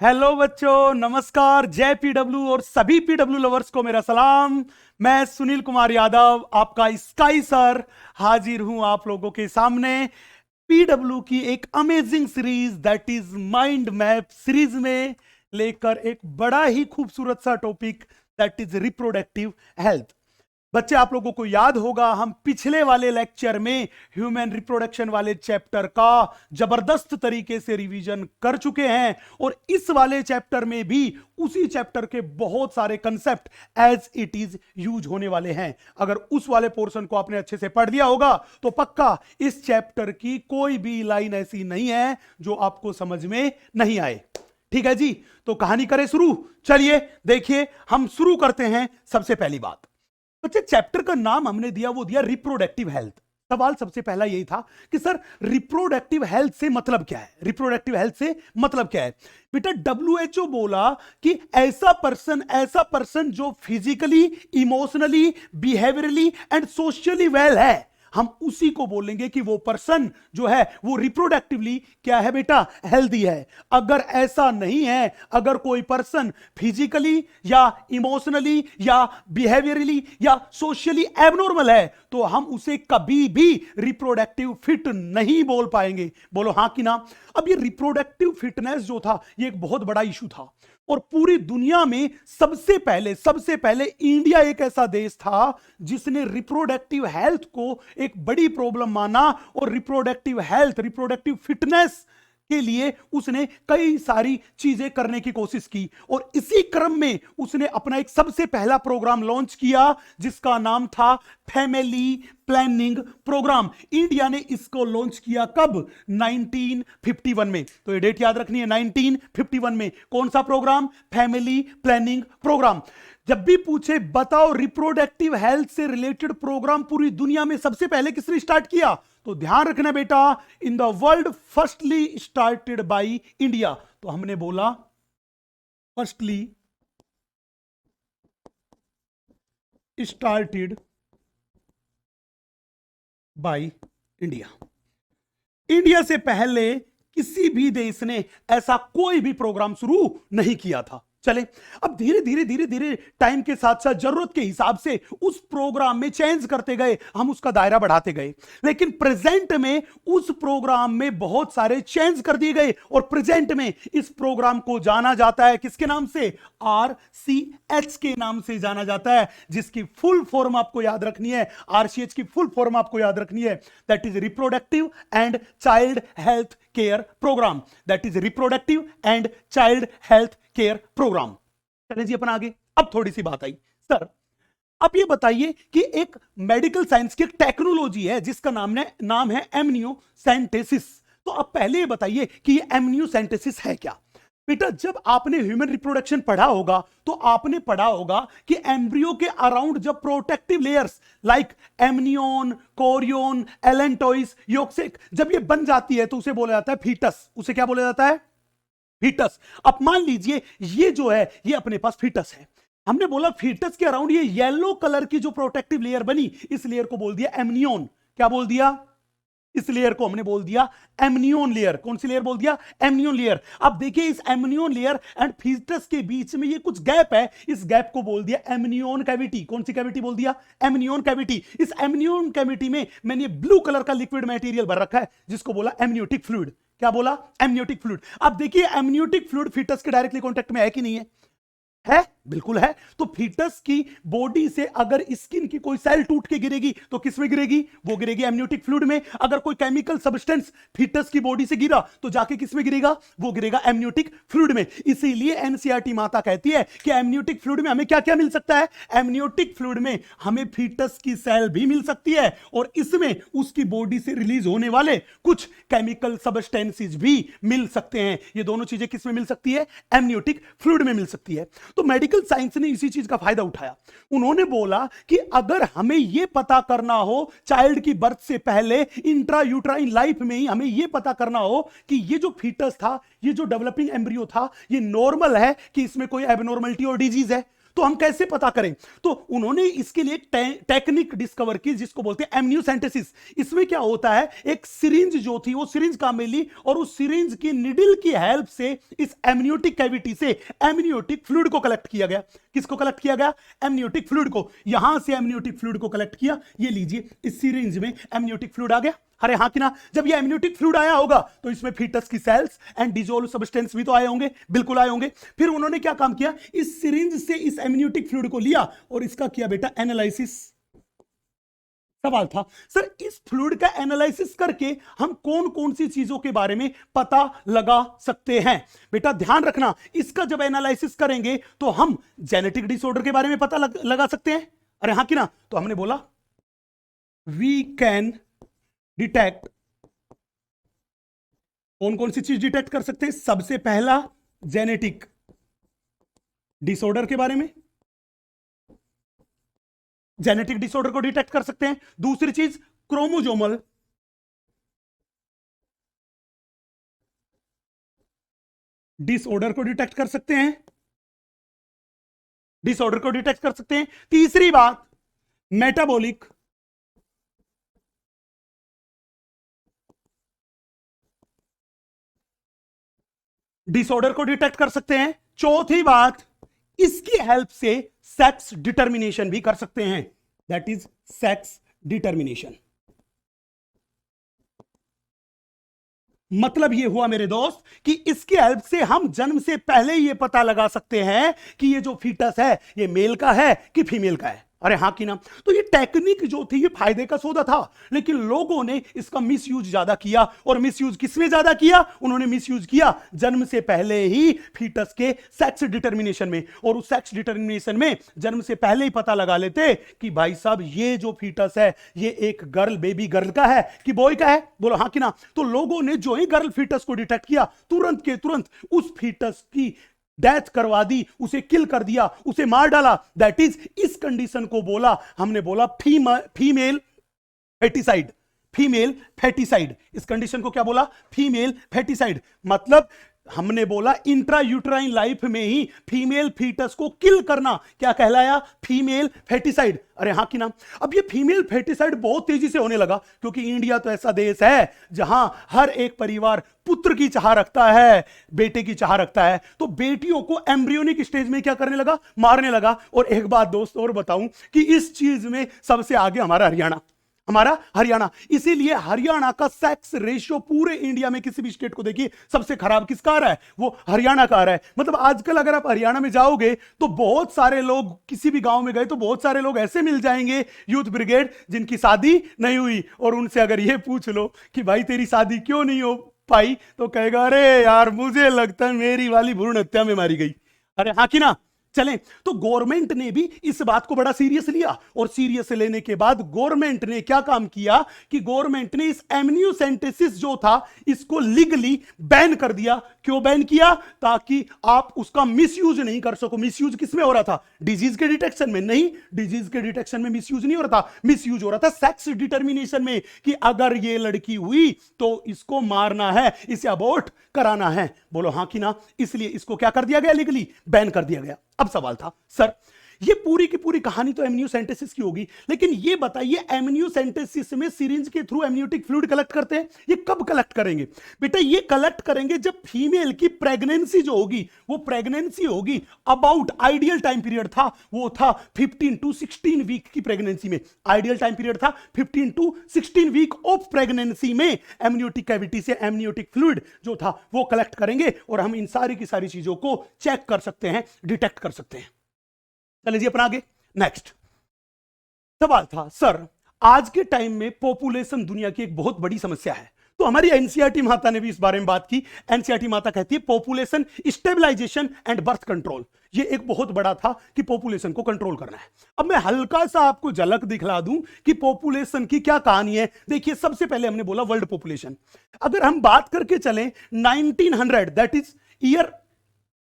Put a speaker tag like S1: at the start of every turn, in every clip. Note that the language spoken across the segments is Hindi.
S1: हेलो बच्चों, नमस्कार। जय पीडब्ल्यू और सभी पीडब्ल्यू लवर्स को मेरा सलाम। मैं सुनील कुमार यादव, आपका स्काई सर, हाजिर हूं आप लोगों के सामने पीडब्ल्यू की एक amazing series that is mind map series में लेकर एक बड़ा ही खूबसूरत सा topic that is reproductive health. बच्चे, आप लोगों को याद होगा हम पिछले वाले लेक्चर में ह्यूमन रिप्रोडक्शन वाले चैप्टर का जबरदस्त तरीके से रिवीजन कर चुके हैं और इस वाले चैप्टर में भी उसी चैप्टर के बहुत सारे concept as it is use होने वाले हैं। अगर उस वाले पोर्शन को आपने अच्छे से पढ़ लिया होगा तो पक्का इस चैप्टर की कोई भी लाइन ऐसी नहीं है जो आपको समझ में नहीं आए। ठीक है जी, तो कहानी करें शुरू। चलिए देखिए, हम शुरू करते हैं। सबसे पहली बात, बच्चे, चैप्टर का नाम हमने दिया, वो दिया रिप्रोडक्टिव हेल्थ। सवाल सबसे पहला यही था कि सर रिप्रोडक्टिव हेल्थ से मतलब क्या है, रिप्रोडक्टिव हेल्थ से मतलब क्या है। बेटा, डब्ल्यूएचओ बोला कि ऐसा पर्सन जो physically, emotionally, behaviourally and socially well है, हम उसी को बोलेंगे कि वो पर्सन जो है वो रिप्रोडक्टिवली क्या है बेटा, हेल्दी है। अगर ऐसा नहीं है, अगर कोई पर्सन फिजिकली या इमोशनली या बिहेवियरली या सोशली एबनॉर्मल है तो हम उसे कभी भी रिप्रोडक्टिव फिट नहीं बोल पाएंगे। बोलो हाँ कि ना। अब ये रिप्रोडक्टिव फिटनेस जो था ये एक बहुत बड़ा इशू था और पूरी दुनिया में सबसे पहले इंडिया एक ऐसा देश था जिसने रिप्रोडक्टिव हेल्थ को एक बड़ी प्रॉब्लम माना और रिप्रोडक्टिव हेल्थ, रिप्रोडक्टिव फिटनेस के लिए उसने कई सारी चीजें करने की कोशिश की और इसी क्रम में उसने अपना एक सबसे पहला प्रोग्राम लॉन्च किया जिसका नाम था फैमिली प्लानिंग प्रोग्राम। इंडिया ने इसको लॉन्च किया कब? 1951 में। तो ये डेट याद रखनी है, 1951 में। कौन सा प्रोग्राम? Family planning programme. जब भी पूछे बताओ रिप्रोडक्टिव हेल्थ से रिलेटेड प्रोग्राम पूरी दुनिया में सबसे पहले किसने स्टार्ट किया, तो ध्यान रखना बेटा, इन the world firstly started by India. तो हमने बोला firstly started by India. India से पहले किसी भी देश ने ऐसा कोई भी प्रोग्राम शुरू नहीं किया था। चले, अब धीरे धीरे टाइम के साथ साथ जरूरत के हिसाब से उस प्रोग्राम में चेंज करते गए, हम उसका दायरा बढ़ाते गए, लेकिन प्रेजेंट में उस प्रोग्राम में बहुत सारे चेंज कर दिए गए और प्रेजेंट में इस प्रोग्राम को जाना जाता है किसके नाम से? RCH के नाम से जाना जाता है, जिसकी फुल फॉर्म आपको याद रखनी है। RCH की फुल फॉर्म आपको याद रखनी है, that is reproductive and child health care programme. That is reproductive and child health care programme. चलिए जी, अपन आगे। अब थोड़ी सी बात आई, सर आप ये बताइए कि एक मेडिकल साइंस की एक टेक्नोलॉजी है जिसका नाम है एमनियोसेंटेसिस। तो अब पहले ये बताइए कि ये एमनियोसेंटेसिस है क्या। बेटा, जब आपने ह्यूमन रिप्रोडक्शन पढ़ा होगा तो आपने पढ़ा होगा कि एम्ब्रियो के अराउंड जब protective layers like amnion, chorion, allantois, yolk sac जब ये बन जाती है तो उसे बोला जाता है फीटस। उसे क्या बोला जाता है? फीटस। अब मान लीजिए ये जो है ये अपने पास फीटस है। हमने बोला फीटस के अराउंड ये येलो कलर की जो प्रोटेक्टिव लेयर बनी, इस लेयर को बोल दिया एमनियोन। क्या बोल दिया? इस लेयर को हमने बोल दिया एमनियोन लेयर। कौन सी लेयर बोल दिया? Amnion layer. अब देखिए इस एमनियोन लेयर एंड फीटस के बीच में ये कुछ गैप है, इस गैप को बोल दिया एमनियोन कैविटी। कौन सी कैविटी बोल दिया? Amnion cavity. इस एमनियोन कैविटी में मैंने ब्लू कलर का लिक्विड मटेरियल भर रखा है जिसको बोला एमनियोटिक फ्लूइड। क्या बोला? Amniotic fluid. अब देखिए एमनियोटिक फ्लूइड फीटस के डायरेक्टली कांटेक्ट में है कि नहीं है? है, बिल्कुल है। तो फीटस की बॉडी से अगर स्किन की कोई सेल टूट के गिरेगी तो किस में गिरेगी? वो गिरेगी एमनियोटिक फ्लूइड में। अगर कोई केमिकल सब्सटेंस फीटस की बॉडी से गिरा तो जाके किस में गिरेगा? वो गिरेगा एमनियोटिक फ्लूइड में। इसीलिए एनसीईआरटी माता कहती है कि एमनियोटिक फ्लूइड में हमें क्या क्या मिल सकता है? एमनियोटिक फ्लूइड में हमें फीटस की सेल भी मिल सकती है और इसमें उसकी बॉडी से रिलीज होने वाले कुछ केमिकल सब्सटेंसेस भी मिल सकते हैं। ये दोनों चीजें किस में मिल सकती है? एमनियोटिक फ्लूइड में मिल सकती है। तो मेडिकल साइंस ने इसी चीज का फायदा उठाया। उन्होंने बोला कि अगर हमें यह पता करना हो चाइल्ड की बर्थ से पहले इंट्रा यूट्राइन लाइफ में ही हमें यह पता करना हो कि ये जो फीटस था, ये जो डेवलपिंग एम्ब्रियो था, ये नॉर्मल है कि इसमें कोई एबनॉर्मलिटी और डिजीज है, तो तो हम कैसे पता करें? तो उन्होंने इसके लिए टेक्निक डिस्कवर की जिसको बोलते हैं एमनियोसेंटेसिस। इसमें क्या होता है, एक सिरिंज जो थी वो सिरिंज काम में ली और उस सिरिंज की निडल की हेल्प से इस एमनियोटिक कैविटी से एमनियोटिक फ्लूइड को कलेक्ट किया गया। किसको कलेक्ट किया गया? एमनियोटिक फ्लूइड को। यहां से एमनियोटिक फ्लूइड को कलेक्ट किया, ये लीजिए इस सिरिंज में एमनियोटिक फ्लूइड आ गया। अरे हाँ कि ना? जब ये एमनियोटिक फ्लूइड आया होगा तो इसमें फीटस की सेल्स एंड डिसॉल्व सब्सटेंस भी तो आए होंगे, बिल्कुल आए होंगे। फिर उन्होंने क्या काम किया, इस सिरिंज से इस एमनियोटिक फ्लूइड को लिया और इसका किया बेटा एनालिसिस। सवाल था सर इस फ्लूइड का एनालिसिस करके हम कौन कौन सी चीजों के बारे में पता लगा सकते हैं? बेटा ध्यान रखना, इसका जब एनालिसिस करेंगे तो हम जेनेटिक डिसऑर्डर के बारे में पता लगा सकते हैं। अरे हाँ कि ना? तो हमने बोला वी कैन डिटेक्ट, कौन कौन सी चीज डिटेक्ट कर सकते हैं? सबसे पहला जेनेटिक डिसऑर्डर के बारे में, जेनेटिक डिसऑर्डर को डिटेक्ट कर सकते हैं। दूसरी चीज क्रोमोजोमल डिसऑर्डर को डिटेक्ट कर सकते हैं, डिसऑर्डर को डिटेक्ट कर सकते हैं। तीसरी बात मेटाबॉलिक डिसऑर्डर को डिटेक्ट कर सकते हैं। चौथी बात इसकी हेल्प से सेक्स डिटर्मिनेशन भी कर सकते हैं, दैट इज सेक्स डिटर्मिनेशन। मतलब यह हुआ मेरे दोस्त कि इसकी हेल्प से हम जन्म से पहले यह पता लगा सकते हैं कि ये जो फीटस है ये मेल का है कि फीमेल का है। अरे हाँ कि ना? तो ये टेक्निक जो थी ये फायदे का सौदा था, लेकिन लोगों ने इसका मिसयूज ज्यादा किया। और मिसयूज किसमें ज्यादा किया? उन्होंने मिसयूज किया जन्म से पहले ही फीटस के सेक्स डिटर्मिनेशन में। और उस सेक्स डिटर्मिनेशन में जन्म से पहले ही पता लगा लेते कि भाई साहब ये जो फीटस है ये एक गर्ल, बेबी गर्ल का है कि बॉय का है। बोलो हाँ कि ना? तो लोगों ने जो ही गर्ल फीटस को डिटेक्ट किया तुरंत के तुरंत उस फीटस की डेथ करवा दी, उसे किल कर दिया, उसे मार डाला। दैट इज, इस कंडीशन को बोला, हमने बोला फीमेल फेटिसाइड। फीमेल फेटिसाइड, इस कंडीशन को क्या बोला? Female foeticide. मतलब हमने बोला इंट्रा यूट्राइन लाइफ में ही फीमेल फीटस को किल करना क्या कहलाया? Female foeticide. अरे हाँ कि ना? अब ये फीमेल फेटिसाइड बहुत तेजी से होने लगा, क्योंकि इंडिया तो ऐसा देश है जहां हर एक परिवार पुत्र की चाह रखता है, बेटे की चाह रखता है। तो बेटियों को एम्ब्रियोनिक स्टेज में क्या करने लगा? मारने लगा। और एक बात दोस्त और बताऊं कि इस चीज में सबसे आगे हमारा हरियाणा। इसीलिए हरियाणा का सेक्स रेशियो पूरे इंडिया में किसी भी स्टेट को देखिए सबसे खराब किसका आ रहा है? वो हरियाणा का आ रहा है। मतलब आजकल अगर आप हरियाणा में जाओगे तो बहुत सारे लोग, किसी भी गांव में गए तो बहुत सारे लोग ऐसे मिल जाएंगे यूथ ब्रिगेड जिनकी शादी नहीं हुई, और उनसे अगर ये पूछ लो कि भाई तेरी शादी क्यों नहीं हो पाई, तो कहेगा अरे यार मुझे लगता है मेरी वाली भ्रूण हत्या में मारी गई। अरे हाँ कि ना? चलें, तो गवर्नमेंट ने भी इस बात को बड़ा सीरियस लिया, और सीरियस लेने के बाद गवर्नमेंट ने क्या काम किया कि गवर्नमेंट ने इस एमनियोसेंटेसिस जो था इसको लीगली बैन कर दिया। क्यों बैन किया? ताकि आप उसका मिसयूज नहीं कर सको। मिसयूज किसमें हो रहा था? डिजीज के डिटेक्शन में नहीं, डिजीज के डिटेक्शन में मिसयूज नहीं हो रहा था, मिसयूज हो रहा था सेक्स डिटर्मिनेशन में, कि अगर ये लड़की हुई तो इसको मारना है, इसे अबॉर्ट कराना है। बोलो हाँ कि ना? इसलिए इसको क्या कर दिया गया? लीगली बैन कर दिया गया। अब सवाल था सर ये पूरी की पूरी कहानी तो एमनियोसेंटेसिस की होगी, लेकिन ये बताइए एमनियोसेंटेसिस में सिरिंज के थ्रू एमनियोटिक फ्लूइड कलेक्ट करते हैं, ये कब कलेक्ट करेंगे? बेटा ये कलेक्ट करेंगे जब फीमेल की प्रेगनेंसी जो होगी, वो प्रेगनेंसी होगी अबाउट, आइडियल टाइम पीरियड था वो था 15 to 16 वीक की प्रेगनेंसी में। आइडियल टाइम पीरियड था 15 to 16 वीक ऑफ प्रेगनेंसी में एमनियोटिक कैविटी से एमनियोटिक फ्लूइड जो था वो कलेक्ट करेंगे, और हम इन सारी की सारी चीजों को चेक कर सकते हैं, डिटेक्ट कर सकते हैं। चलिए जी अपना आगे नेक्स्ट सवाल था, सर आज के टाइम में पॉपुलेशन दुनिया की एक बहुत बड़ी समस्या है। तो हमारी एनसीईआरटी माता ने भी इस बारे में बात की। एनसीईआरटी माता कहती है population stabilisation and birth control, ये एक बहुत बड़ा था कि पॉपुलेशन को कंट्रोल करना है। अब मैं हल्का सा आपको झलक दिखला दूं कि पॉपुलेशन की क्या कहानी है। देखिए सबसे पहले हमने बोला वर्ल्ड पॉपुलेशन, अगर हम बात करके चलें 1900, दैट इज ईयर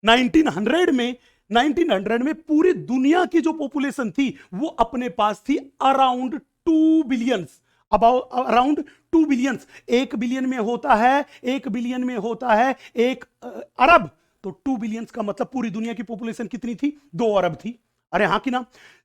S1: 1900 में पूरी दुनिया की जो पॉपुलेशन थी वो अपने पास थी around 2 billions, around 2 billions. 1 billion में होता है, 1 बिलियन में होता है 1 अरब, तो 2 बिलियंस का मतलब पूरी दुनिया की पॉपुलेशन कितनी थी? 2 अरब थी। अरे हाँ कि ना?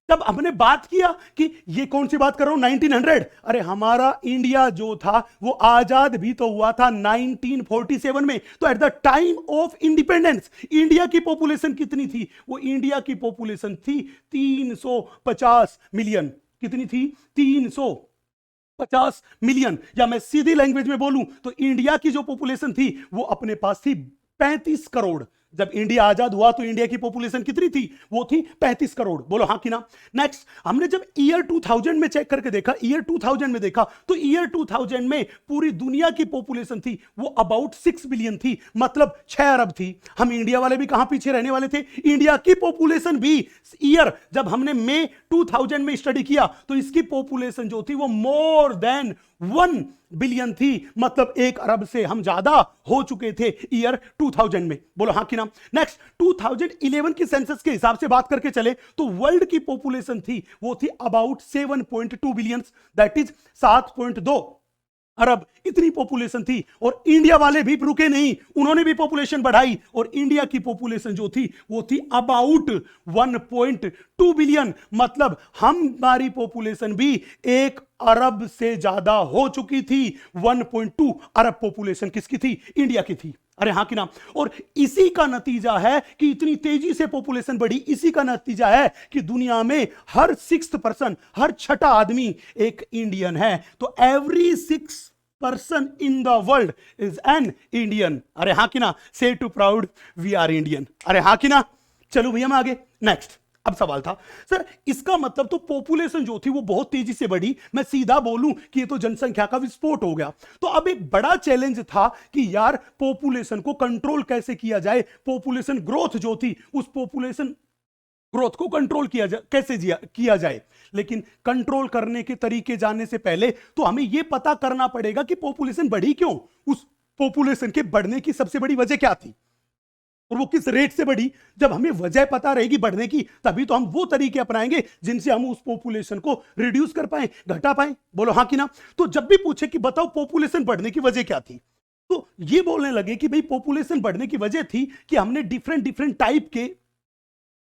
S1: तब हमने बात किया कि ये कौन सी बात कर रहा हूं, 1900। अरे हमारा इंडिया जो था वो आजाद भी तो हुआ था 1947 में। तो at the time of independence India की पॉपुलेशन कितनी थी? वो इंडिया की पॉपुलेशन थी 350 मिलियन। कितनी थी? 350 मिलियन। या मैं सीधी लैंग्वेज में बोलूं तो इंडिया की जो पॉपुलेशन थी वो अपने पास थी 35 करोड़। जब इंडिया आजाद हुआ तो इंडिया की पॉपुलेशन कितनी थी? वो थी 35 करोड़। बोलो हाँ कि ना? नेक्स्ट, हमने जब ईयर 2000 में चेक करके देखा, ईयर 2000 में देखा तो ईयर 2000 में पूरी दुनिया की पॉपुलेशन थी वो अबाउट 6 बिलियन थी, मतलब 6 अरब थी। हम इंडिया वाले भी कहां पीछे रहने वाले थे? इंडिया की पॉपुलेशन भी ईयर जब हमने मई 2000 में स्टडी किया तो इसकी पॉपुलेशन जो थी वो मोर देन 1 बिलियन थी, मतलब 1 अरब से हम ज्यादा हो चुके थे ईयर 2000 में। बोलो हाँ कि ना? नेक्स्ट, 2011 की सेंसस के हिसाब से बात करके चले तो वर्ल्ड की पॉपुलेशन थी वो थी अबाउट 7.2 बिलियन, दैट इज 7.2 अरब। इतनी पॉपुलेशन थी और इंडिया वाले भी रुके नहीं, उन्होंने भी पॉपुलेशन बढ़ाई और इंडिया की पॉपुलेशन जो थी वो थी अबाउट 1.2 बिलियन, मतलब हमारी पॉपुलेशन भी 1 अरब से ज्यादा हो चुकी थी। 1.2 अरब पॉपुलेशन किसकी थी? इंडिया की थी। अरे हाँ कि ना? और इसी का नतीजा है कि इतनी तेजी से पॉपुलेशन बढ़ी, इसी का नतीजा है कि दुनिया में हर 6th पर्सन, हर छठा आदमी एक इंडियन है। तो every 6 person in the world is an Indian. अरे हाँ कि ना? Say to proud we are Indian. अरे हाँ कि ना? चलो भैया हम आगे। नेक्स्ट, अब सवाल था सर इसका मतलब तो पॉपुलेशन जो थी वो बहुत तेजी से बढ़ी, मैं सीधा बोलूं कि ये तो जनसंख्या का विस्फोट हो गया। तो अब एक बड़ा चैलेंज था कि यार पॉपुलेशन को कंट्रोल कैसे किया जाए, पॉपुलेशन ग्रोथ जो थी उस पॉपुलेशन ग्रोथ को कंट्रोल किया जाए। लेकिन कंट्रोल करने के तरीके जानने से पहले तो हमें यह पता करना पड़ेगा कि पॉपुलेशन बढ़ी क्यों, उस पॉपुलेशन के बढ़ने की सबसे बड़ी वजह क्या थी और वो किस रेट से बढ़ी। जब हमें वजह पता रहेगी बढ़ने की तभी तो हम वो तरीके अपनाएंगे जिनसे हम उस पॉपुलेशन को रिड्यूस कर पाए, घटा पाए। बोलो हाँ कि ना? तो जब भी पूछे कि बताओ पॉपुलेशन बढ़ने की वजह क्या थी, तो ये बोलने लगे कि भाई पॉपुलेशन बढ़ने की वजह थी कि हमने डिफरेंट टाइप के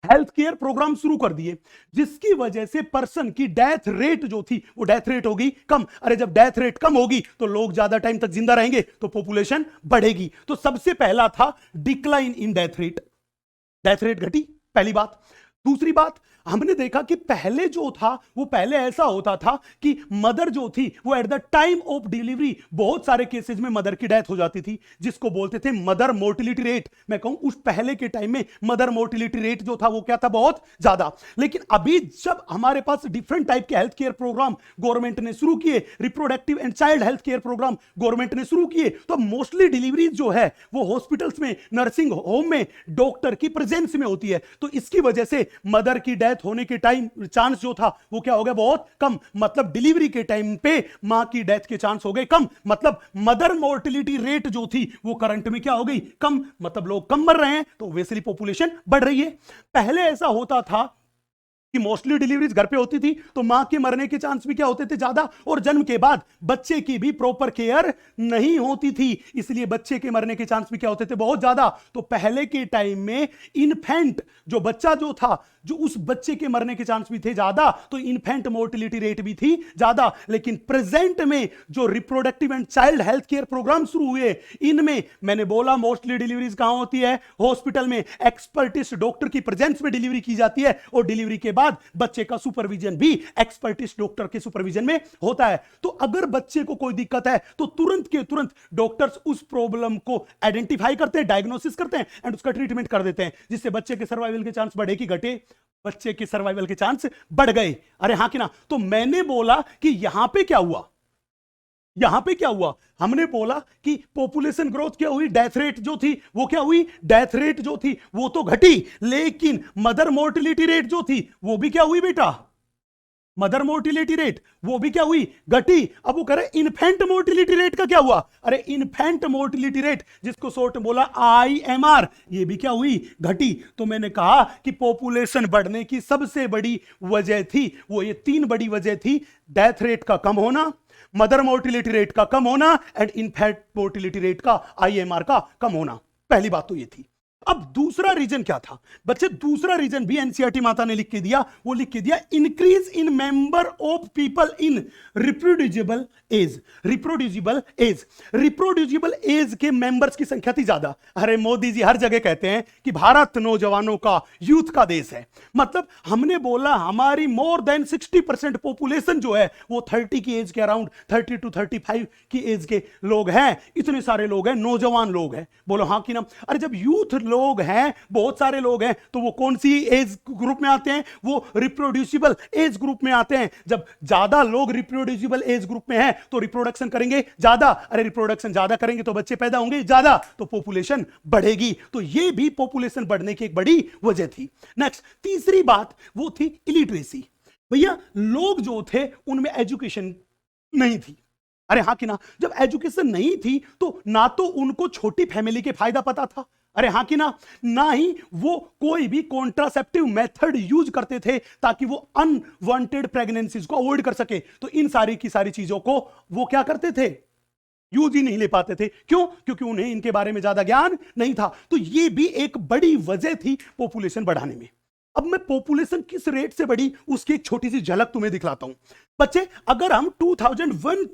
S1: हेल्थ केयर प्रोग्राम शुरू कर दिए, जिसकी वजह से पर्सन की डेथ रेट जो थी वो डेथ रेट होगी कम। अरे जब डेथ रेट कम होगी तो लोग ज्यादा टाइम तक जिंदा रहेंगे तो पॉपुलेशन बढ़ेगी। तो सबसे पहला था डिक्लाइन इन डेथ रेट घटी, पहली बात। दूसरी बात, हमने देखा कि पहले जो था वो पहले ऐसा होता था कि मदर जो थी वो at the time of delivery बहुत सारे केसेस में मदर की डेथ हो जाती थी, जिसको बोलते थे मदर मोर्टिलिटी रेट। मैं कहूं उस पहले के टाइम में मदर मोर्टिलिटी रेट जो था वो क्या था? बहुत ज्यादा। लेकिन अभी जब हमारे पास डिफरेंट टाइप के हेल्थ केयर प्रोग्राम गवर्नमेंट ने शुरू किए, reproductive and child health care programme government ने शुरू किए, तो मोस्टली डिलीवरीज जो है वो हॉस्पिटल्स में, नर्सिंग होम में डॉक्टर की प्रेजेंस में होती है। तो इसकी वजह से मदर की डेथ होने के टाइम चांस जो था वो क्या हो गया? बहुत कम। मतलब डिलीवरी के टाइम पे मां की डेथ के चांस हो गए कम, मतलब मदर मोर्टिलिटी रेट जो थी वो करंट में क्या हो गई? कम। मतलब लोग कम मर रहे हैं तो ऑब्वियसली पॉपुलेशन बढ़ रही है। पहले ऐसा होता था कि मोस्टली डिलीवरीज घर पे होती थी तो मां के मरने के चांस भी क्या होते थे? ज्यादा। और जन्म के बाद बच्चे की भी प्रॉपर केयर नहीं होती थी, इसलिए बच्चे के मरने के चांस भी क्या होते थे? बहुत ज्यादा। तो पहले के टाइम में इन्फेंट जो बच्चा जो था, जो उस बच्चे के मरने के चांस भी थे ज्यादा, तो इन्फेंट मोर्टिलिटी रेट भी थी ज्यादा। लेकिन प्रेजेंट में जो reproductive and child health care programme शुरू हुए, इनमें मैंने बोला मोस्टली डिलीवरीज कहां होती है? हॉस्पिटल में, एक्सपर्टिस्ट डॉक्टर की प्रेजेंस में डिलीवरी की जाती है और डिलीवरी के बाद बच्चे का सुपरविजन भी एक्सपर्टिस्ट डॉक्टर के सुपरविजन में होता है। तो अगर बच्चे को कोई दिक्कत है तो तुरंत के तुरंत डॉक्टर्स उस प्रॉब्लम को आइडेंटिफाई करते हैं, डायग्नोसिस करते हैं एंड उसका ट्रीटमेंट कर देते हैं, जिससे बच्चे के सर्वाइवल के चांस बढ़े कि घटे? बच्चे के सर्वाइवल के चांस बढ़ गए। अरे हाँ कि ना? तो मैंने बोला कि यहां पे क्या हुआ, यहां पे क्या हुआ? हमने बोला कि पॉपुलेशन ग्रोथ क्या हुई? डेथ रेट जो थी वो क्या हुई? डेथ रेट जो थी वो तो घटी, लेकिन मदर मोर्टिलिटी रेट जो थी वो भी क्या हुई बेटा? मदर मोर्टिलिटी रेट वो भी क्या हुई? घटी। अब वो कह रहे इन्फेंट मोर्टिलिटी रेट का क्या हुआ? अरे इन्फेंट मोर्टिलिटी रेट जिसको शॉर्ट बोला IMR, ये भी क्या हुई? घटी। तो मैंने कहा कि पॉपुलेशन बढ़ने की सबसे बड़ी वजह थी वो ये 3 बड़ी वजह थी: डेथ रेट का कम होना, मदर मोर्टिलिटी रेट का कम होना एंड इन्फेंट मोर्टिलिटी रेट का IMR का कम होना। पहली बात तो ये थी। अब दूसरा रीजन क्या था बच्चे? दूसरा रीजन भी एनसीईआरटी माता ने लिख के दिया, वो लिख के दिया increase in member of people in reproducible age. Reproducible age, reproducible age के मेंबर्स की संख्या थी ज्यादा। अरे मोदी जी हर जगह कहते हैं कि भारत नौजवानों का, यूथ का देश है। मतलब हमने बोला हमारी मोर देन 60% पॉपुलेशन जो है वो 30 की एज के अराउंड, 30 टू 35 की एज के लोग हैं। इतने सारे लोग हैं, नौजवान लोग हैं। बोलो हाँ कि ना? अरे जब यूथ लोग हैं, बहुत सारे लोग हैं, तो वो कौन सी एज ग्रुप में आते हैं? वो रिप्रोड्यूसिबल एज ग्रुप में आते हैं। जब ज्यादा लोग रिप्रोड्यूसिबल एज ग्रुप में हैं तो रिप्रोडक्शन करेंगे ज्यादा। अरे रिप्रोडक्शन ज्यादा करेंगे तो बच्चे पैदा होंगे ज्यादा, तो पॉपुलेशन बढ़ेगी। तो ये भी पॉपुलेशन बढ़ने की एक बड़ी वजह थी। नेक्स्ट, तीसरी बात वो थी इलिटरेसी। भैया लोग जो थे उनमें एजुकेशन नहीं थी। अरे हाँ कि ना? जब एजुकेशन नहीं थी तो ना तो उनको छोटी फैमिली के फायदा पता था, अरे हाँ कि ना? ना ही वो कोई भी कॉन्ट्रासेप्टिव मेथड यूज करते थे ताकि वो अनवांटेड प्रेगनेंसीज को अवॉइड कर सके। तो इन सारी की सारी चीजों को वो क्या करते थे? यूज ही नहीं ले पाते थे। क्यों? क्योंकि उन्हें इनके बारे में ज्यादा ज्ञान नहीं था। तो ये भी एक बड़ी वजह थी पॉपुलेशन बढ़ाने में। अब मैं पॉपुलेशन किस रेट से बढ़ी उसकी एक छोटी सी झलक तुम्हें दिखलाता हूं। बच्चे अगर हम 2001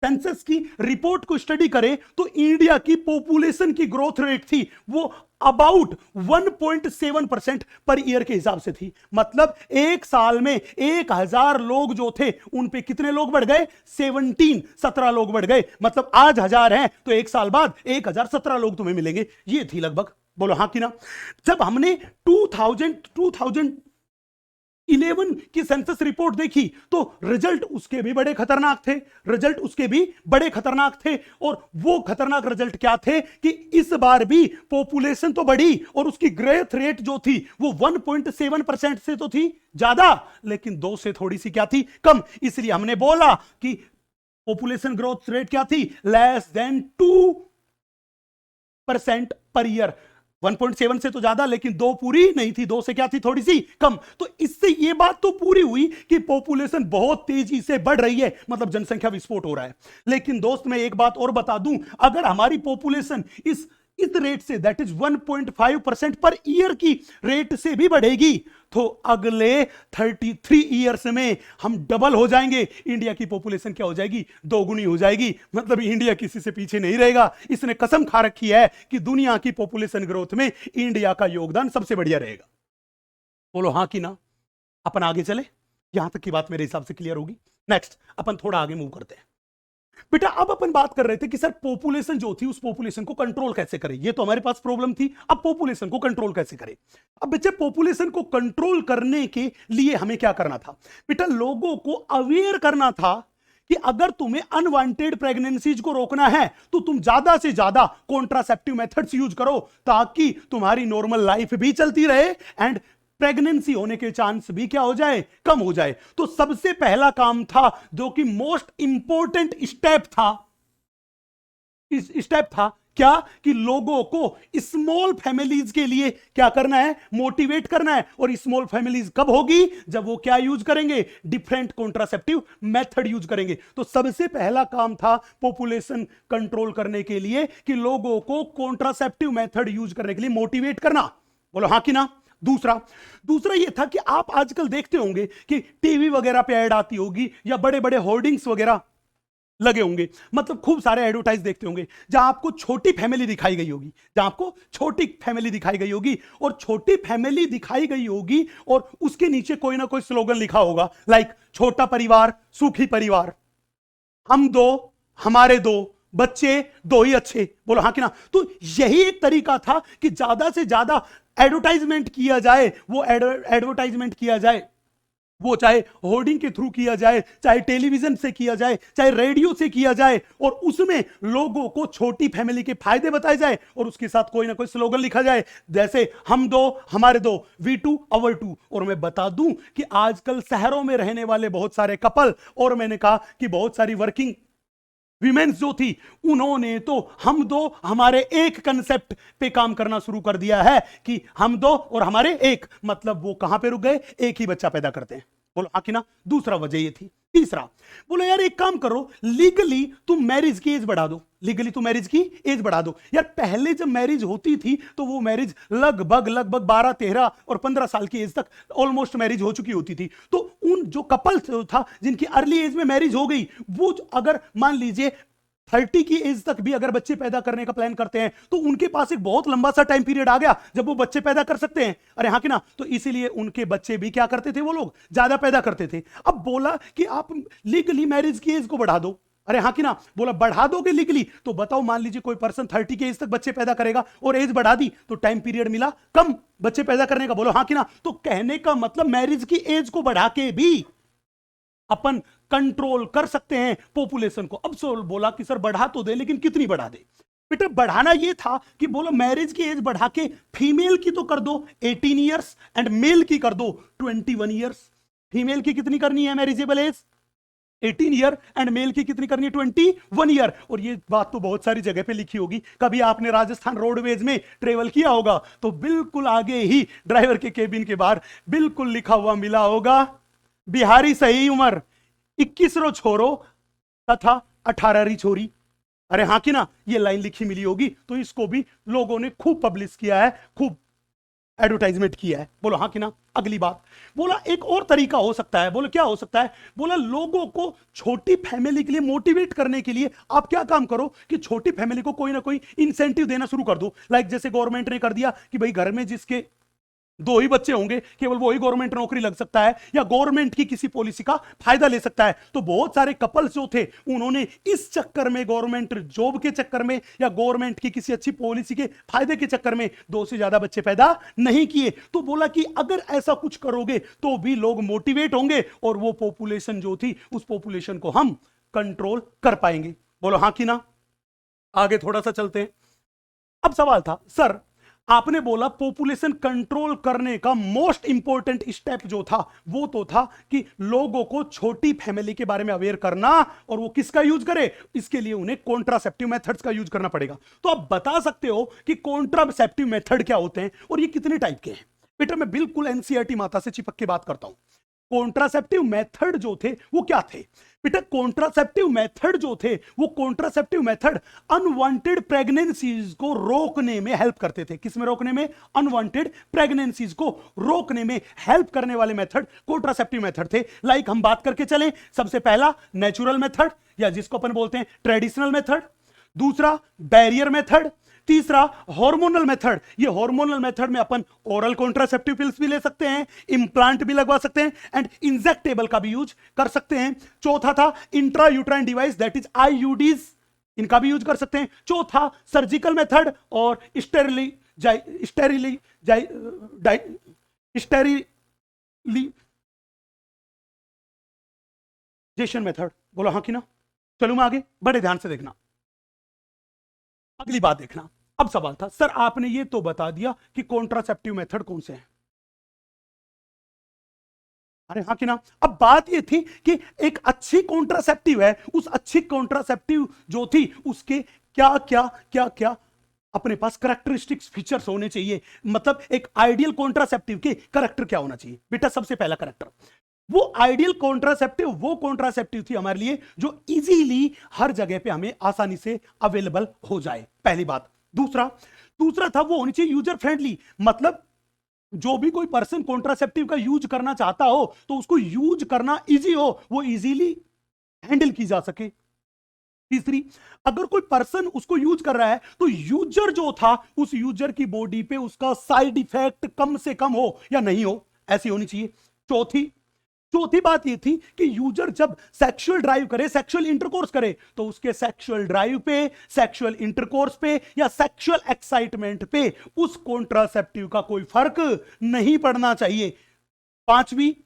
S1: सेंसस की रिपोर्ट को स्टडी करें तो इंडिया की पॉपुलेशन की ग्रोथ रेट थी वो अबाउट 1.7% पर ईयर के हिसाब से थी। मतलब एक साल में 1000 लोग जो थे उन पे कितने लोग बढ़ गए? 17 लोग बढ़ गए। मतलब आज 1000 हैं तो एक साल बाद 1017 लोग तुम्हें मिलेंगे। ये थी लगभग। बोलो हाँ कि ना? जब हमने 2011 की सेंसस रिपोर्ट देखी तो रिजल्ट उसके भी बड़े खतरनाक थे। रिजल्ट उसके भी बड़े खतरनाक थे। और वो खतरनाक रिजल्ट क्या थे कि इस बार भी पॉपुलेशन तो बढ़ी और उसकी ग्रोथ रेट जो थी वो 1.7% से तो थी ज्यादा, लेकिन 2 से थोड़ी सी क्या थी? कम। इसलिए हमने बोला कि पॉपुलेशन ग्रोथ रेट क्या थी? Less than 2% per year. 1.7 से तो ज्यादा, लेकिन 2 पूरी नहीं थी, 2 से क्या थी? थोड़ी सी कम। तो इससे ये बात तो पूरी हुई कि पॉपुलेशन बहुत तेजी से बढ़ रही है, मतलब जनसंख्या विस्फोट हो रहा है। लेकिन दोस्त मैं एक बात और बता दूं, अगर हमारी पॉपुलेशन इस रेट से, दैट इज 1.5% पर ईयर की रेट से भी बढ़ेगी तो अगले 33 ईयर्स में हम डबल हो जाएंगे। इंडिया की पॉपुलेशन क्या हो जाएगी? दोगुनी हो जाएगी। मतलब इंडिया किसी से पीछे नहीं रहेगा। इसने कसम खा रखी है कि दुनिया की पॉपुलेशन ग्रोथ में इंडिया का योगदान सबसे बढ़िया रहेगा। बोलो हाँ कि ना? अपन आगे चले? यहां तक की बात मेरे हिसाब से क्लियर होगी। नेक्स्ट अपन थोड़ा आगे मूव करते हैं। बेटा अब अपन बात कर रहे थे कि सर पॉपुलेशन जो थी उस पॉपुलेशन को कंट्रोल कैसे करें। ये तो हमारे पास प्रॉब्लम थी। अब पॉपुलेशन को कंट्रोल कैसे करें? अब बच्चे पॉपुलेशन को कंट्रोल करने के लिए हमें क्या करना था? बेटा लोगों को अवेयर करना था कि अगर तुम्हें अनवांटेड प्रेगनेंसीज को रोकना है तो तुम ज्यादा से ज्यादा कॉन्ट्रासेप्टिव मेथड्स यूज करो ताकि तुम्हारी नॉर्मल लाइफ भी चलती रहे एंड प्रेगनेंसी होने के चांस भी क्या हो जाए? कम हो जाए। तो सबसे पहला काम था, जो कि मोस्ट इंपॉर्टेंट स्टेप था, इस स्टेप था क्या? कि लोगों को स्मॉल फैमिलीज के लिए क्या करना है? मोटिवेट करना है। और स्मॉल फैमिलीज कब होगी? जब वो क्या यूज करेंगे? डिफरेंट कॉन्ट्रासेप्टिव मेथड यूज करेंगे। तो सबसे पहला काम था पॉपुलेशन कंट्रोल करने के लिए कि लोगों को कॉन्ट्रासेप्टिव मेथड यूज करने के लिए मोटिवेट करना। बोलो हाँ कि ना? दूसरा यह था कि आप आजकल देखते होंगे कि टीवी वगैरह पे ऐड आती होगी या बड़े बड़े होर्डिंग्स वगैरह लगे होंगे। मतलब खूब सारे एडवर्टाइज देखते होंगे जहां आपको छोटी फैमिली दिखाई गई होगी, और छोटी फैमिली दिखाई गई होगी और उसके नीचे कोई ना कोई स्लोगन लिखा होगा, लाइक छोटा परिवार सुखी परिवार, हम दो हमारे दो, बच्चे दो ही अच्छे। बोलो हाँ कि ना? तो यही एक तरीका था कि ज्यादा से ज्यादा एडवर्टाइजमेंट किया जाए। वो एडवर्टाइजमेंट किया जाए, वो चाहे होर्डिंग के थ्रू किया जाए, चाहे टेलीविजन से किया जाए, चाहे रेडियो से किया जाए, और उसमें लोगों को छोटी फैमिली के फायदे बताए जाए और उसके साथ कोई ना कोई स्लोगन लिखा जाए, जैसे हम दो हमारे दो, वी टू अवर टू। और मैं बता दूं कि आजकल शहरों में रहने वाले बहुत सारे कपल, और मैंने कहा कि बहुत सारी वर्किंग विमेन्स जो थी, उन्होंने तो हम दो हमारे एक कंसेप्ट पे काम करना शुरू कर दिया है कि हम दो और हमारे एक। मतलब वो कहां पे रुक गए? एक ही बच्चा पैदा करते हैं। बोलो हाँ कि ना? दूसरा वजह ये थी। तीसरा, बोलो यार एक काम करो, लीगली तुम मैरिज की एज बढ़ा दो, लीगली तुम मैरिज की एज बढ़ा दो। यार पहले जब मैरिज होती थी तो वो मैरिज लगभग लगभग 12, 13 और 15 साल की एज तक ऑलमोस्ट मैरिज हो चुकी होती थी। तो उन जो कपल था जिनकी अर्ली एज में मैरिज हो गई, वो अगर मान लीजिए 30 की एज तक भी अगर बच्चे पैदा करने का प्लान करते हैं तो उनके पास एक बहुत लंबा सा टाइम पीरियड आ गया जब वो बच्चे पैदा कर सकते हैं। अरे हाँ कि ना? तो इसीलिए उनके बच्चे भी क्या करते थे, वो लोग ज्यादा पैदा करते थे। अब बोला कि आप लीगली मैरिज की एज को बढ़ा दो। अरे हाँ कि ना? बोला बढ़ा दोगे लीगली तो बताओ, मान लीजिए कोई पर्सन 30 की एज तक बच्चे पैदा करेगा और एज बढ़ा दी तो टाइम पीरियड मिला कम बच्चे पैदा करने का। बोलो हाँ कि ना? तो कहने का मतलब मैरिज की एज को बढ़ा के भी अपन कंट्रोल कर सकते हैं पॉपुलेशन को। अब सो बोला कि सर बढ़ा तो दे, लेकिन कितनी बढ़ा दे? बेटा बढ़ाना यह था कि बोलो मैरिज की एज बढ़ा के फीमेल की तो कर दो 18 ईयर्स एंड मेल की कर दो 21 ईयर्स। फीमेल की कितनी करनी है marriageable age? 18 year and male की कितनी करनी है? 21 ईयर। और ये बात तो बहुत सारी जगह पे लिखी होगी, कभी आपने राजस्थान रोडवेज में ट्रेवल किया होगा तो बिल्कुल आगे ही ड्राइवर के केबिन के बाहर बिल्कुल लिखा हुआ मिला होगा, बिहारी सही उम्र 21 रो छोरो तथा 18 री छोरी। अरे हाँ कि ना? ये लाइन लिखी मिली होगी। तो इसको भी लोगों ने खूब पब्लिश किया है, खूब एडवर्टाइजमेंट किया है। बोलो हाँ कि ना? अगली बात, बोला एक और तरीका हो सकता है। बोलो क्या हो सकता है? बोला लोगों को छोटी फैमिली के लिए मोटिवेट करने के लिए आप क्या काम करो कि छोटी फैमिली को कोई ना कोई इंसेंटिव देना शुरू कर दो। लाइक जैसे गवर्नमेंट ने कर दिया कि भाई घर में जिसके 2 ही बच्चे होंगे केवल वो ही गवर्नमेंट नौकरी लग सकता है या गवर्नमेंट की किसी पॉलिसी का फायदा ले सकता है। तो बहुत सारे कपल्स जो थे उन्होंने इस चक्कर में, गवर्नमेंट जॉब के चक्कर में या गवर्नमेंट की किसी अच्छी पॉलिसी के फायदे के चक्कर में 2 से ज्यादा बच्चे पैदा नहीं किए। तो बोला कि अगर ऐसा कुछ करोगे तो भी लोग मोटिवेट होंगे और वो पॉपुलेशन जो थी उस पॉपुलेशन को हम कंट्रोल कर पाएंगे। बोलो हाँ कि ना? आगे थोड़ा सा चलते हैं। अब सवाल था, सर आपने बोला पॉपुलेशन कंट्रोल करने का मोस्ट इंपॉर्टेंट स्टेप जो था वो तो था कि लोगों को छोटी फैमिली के बारे में अवेयर करना, और वो किसका यूज करे? इसके लिए उन्हें कॉन्ट्रासेप्टिव मेथड्स का यूज करना पड़ेगा। तो आप बता सकते हो कि कॉन्ट्रासेप्टिव मेथड क्या होते हैं और ये कितने टाइप के हैं? बेटा मैं बिल्कुल एनसीईआरटी माता से चिपक के बात करता हूं। कॉन्ट्रासेप्टिव मेथड जो थे वो क्या थे? बेटा कॉन्ट्रासेप्टिव मेथड जो थे वो कॉन्ट्रासेप्टिव मेथड अनवांटेड प्रेगनेंसीज को रोकने में हेल्प करते थे। किस में रोकने में? अनवांटेड प्रेगनेंसीज को रोकने में हेल्प करने वाले मेथड कॉन्ट्रासेप्टिव मेथड थे। लाइक हम बात करके चलें, सबसे पहला नेचुरल मेथड या जिसको अपन बोलते हैं ट्रेडिशनल मेथड, दूसरा बैरियर मेथड, तीसरा हार्मोनल मेथड। ये हार्मोनल मेथड में अपन ओरल कॉन्ट्रासेप्टिव पिल्स भी ले सकते हैं, इंप्लांट भी लगवा सकते हैं एंड इंजेक्टेबल का भी यूज कर सकते हैं। चौथा था intra uterine device that is IUDs, इनका भी यूज कर सकते हैं। चौथा सर्जिकल मेथड और स्टेरिलाइजेशन मेथड। बोलो हाँ कि ना? चलो मैं आगे, बड़े ध्यान से देखना, अगली बात देखना। अब सवाल था, सर आपने ये तो बता दिया कि कॉन्ट्रासेप्टिव मेथड कौन से हैं। अरे हाँ कि ना? अब बात ये थी कि एक अच्छी कॉन्ट्रासेप्टिव है, उस अच्छी कॉन्ट्रासेप्टिव जो थी उसके क्या क्या क्या क्या अपने पास करैक्टरिस्टिक्स फीचर्स होने चाहिए। मतलब एक आइडियल कॉन्ट्रासेप्टिव के करैक्टर क्या होना चाहिए? बेटा सबसे पहला करैक्टर, वो आइडियल कॉन्ट्रासेप्टिव वो कॉन्ट्रासेप्टिव थी हमारे लिए जो इजीली हर जगह पे हमें आसानी से अवेलेबल हो जाए, पहली बात। दूसरा था वो होनी चाहिए यूजर फ्रेंडली, मतलब जो भी कोई पर्सन कॉन्ट्रासेप्टिव का यूज करना चाहता हो तो उसको यूज करना इजी हो, वो इजीली हैंडल की जा सके। तीसरी, अगर कोई पर्सन उसको यूज कर रहा है तो यूजर जो था उस यूजर की बॉडी पे उसका साइड इफेक्ट कम से कम हो या नहीं हो, ऐसी होनी चाहिए। चौथी बात ये थी कि यूजर जब सेक्सुअल ड्राइव करे, सेक्सुअल इंटरकोर्स करे तो उसके सेक्सुअल ड्राइव पे, सेक्सुअल इंटरकोर्स पे या सेक्सुअल एक्साइटमेंट पे उस कॉन्ट्रासेप्टिव का कोई फर्क नहीं पड़ना चाहिए। पांचवी,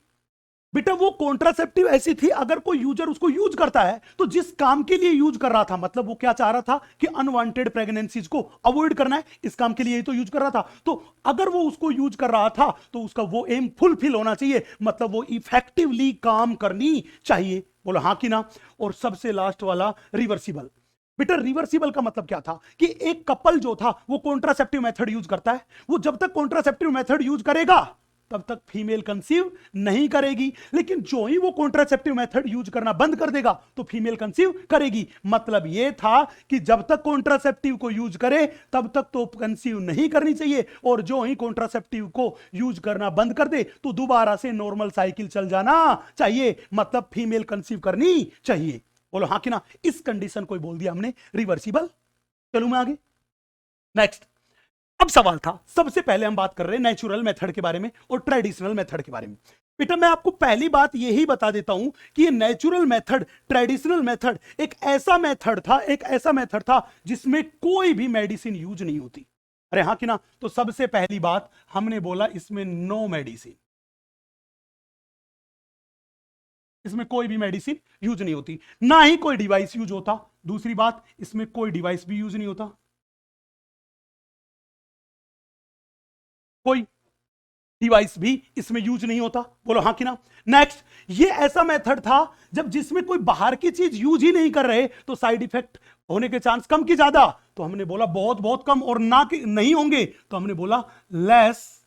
S1: बेटा वो कॉन्ट्रासेप्टिव ऐसी थी अगर कोई यूजर उसको यूज करता है तो जिस काम के लिए यूज कर रहा था, मतलब वो क्या चाह रहा था कि अनवांटेड प्रेगनेंसीज को अवॉइड करना है, इस काम के लिए ही तो यूज कर रहा था। तो अगर वो उसको यूज कर रहा था तो उसका वो एम फुलफिल होना चाहिए, मतलब वो इफेक्टिवली काम करनी चाहिए। बोलो हाँ कि ना? और सबसे लास्ट वाला रिवर्सिबल। बेटा रिवर्सिबल का मतलब क्या था कि एक कपल जो था वो कॉन्ट्रासेप्टिव मेथड यूज करता है, वो जब तक कॉन्ट्रासेप्टिव मेथड यूज करेगा तब तक फीमेल कंसीव नहीं करेगी, लेकिन जो ही वो कॉन्ट्रासेप्टिव मेथड यूज करना बंद कर देगा तो फीमेल कंसीव करेगी। मतलब ये था कि जब तक कॉन्ट्रासेप्टिव को यूज करे तब तक तो कंसीव नहीं करनी चाहिए, और जो ही कॉन्ट्रासेप्टिव को यूज करना बंद कर दे तो दोबारा से नॉर्मल साइकिल चल जाना चाहिए, मतलब फीमेल कंसीव करनी चाहिए। बोलो हाँ कि ना। इस कंडीशन को बोल दिया हमने रिवर्सिबल। चलूं मैं आगे। नेक्स्ट, अब सवाल था, सबसे पहले हम बात कर रहे हैं नेचुरल मेथड के बारे में और ट्रेडिशनल मेथड के बारे में। बेटा मैं आपको पहली बात यही बता देता हूं कि ये नेचुरल मेथड, ट्रेडिशनल मेथड एक ऐसा मेथड था जिसमें कोई भी मेडिसिन यूज नहीं होती। अरे हाँ कि ना। तो सबसे पहली बात हमने बोला इसमें नो मेडिसिन, इसमें कोई भी मेडिसिन यूज नहीं होती, ना ही कोई डिवाइस यूज होता। दूसरी बात, इसमें कोई डिवाइस भी यूज नहीं होता, कोई डिवाइस भी इसमें यूज नहीं होता। बोलो हाँ कि ना। नेक्स्ट, ये ऐसा मेथड था जब जिसमें कोई बाहर की चीज यूज ही नहीं कर रहे तो साइड इफेक्ट होने के चांस कम की ज्यादा, तो हमने बोला बहुत बहुत कम, और ना कि नहीं होंगे तो हमने बोला लेस,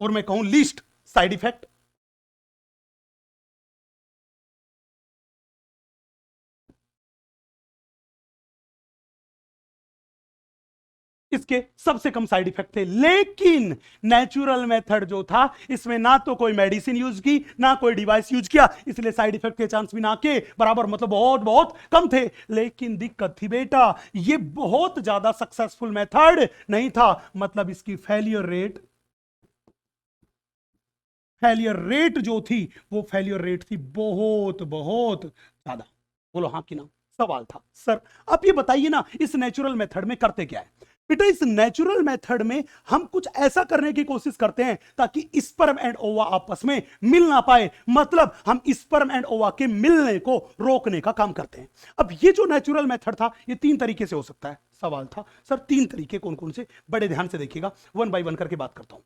S1: और मैं कहूं लीस्ट साइड इफेक्ट। इसके सबसे कम साइड इफेक्ट थे। लेकिन नेचुरल मेथड जो था इसमें ना तो कोई मेडिसिन यूज की ना कोई डिवाइस यूज किया, इसलिए साइड इफेक्ट के चांस भी ना के बराबर, मतलब बहुत बहुत कम थे। लेकिन दिक्कत थी बेटा, ये बहुत ज्यादा सक्सेसफुल मेथड नहीं था, मतलब इसकी फेलियर रेट जो थी वो फेलियर रेट थी बहुत बहुत ज्यादा। बोलो हाँ कि ना। सवाल था सर आप ये बताइए ना, इस नेचुरल मेथड में करते क्या है। बेटा इस नेचुरल मेथड में हम कुछ ऐसा करने की कोशिश करते हैं ताकि स्पर्म एंड ओवा आपस में मिल ना पाए, मतलब हम स्पर्म एंड ओवा के मिलने को रोकने का काम करते हैं। अब ये जो नेचुरल मेथड था ये 3 तरीके से हो सकता है। सवाल था सर 3 तरीके कौन कौन से, बड़े ध्यान से देखिएगा, 1 बाय 1 करके बात करता हूं।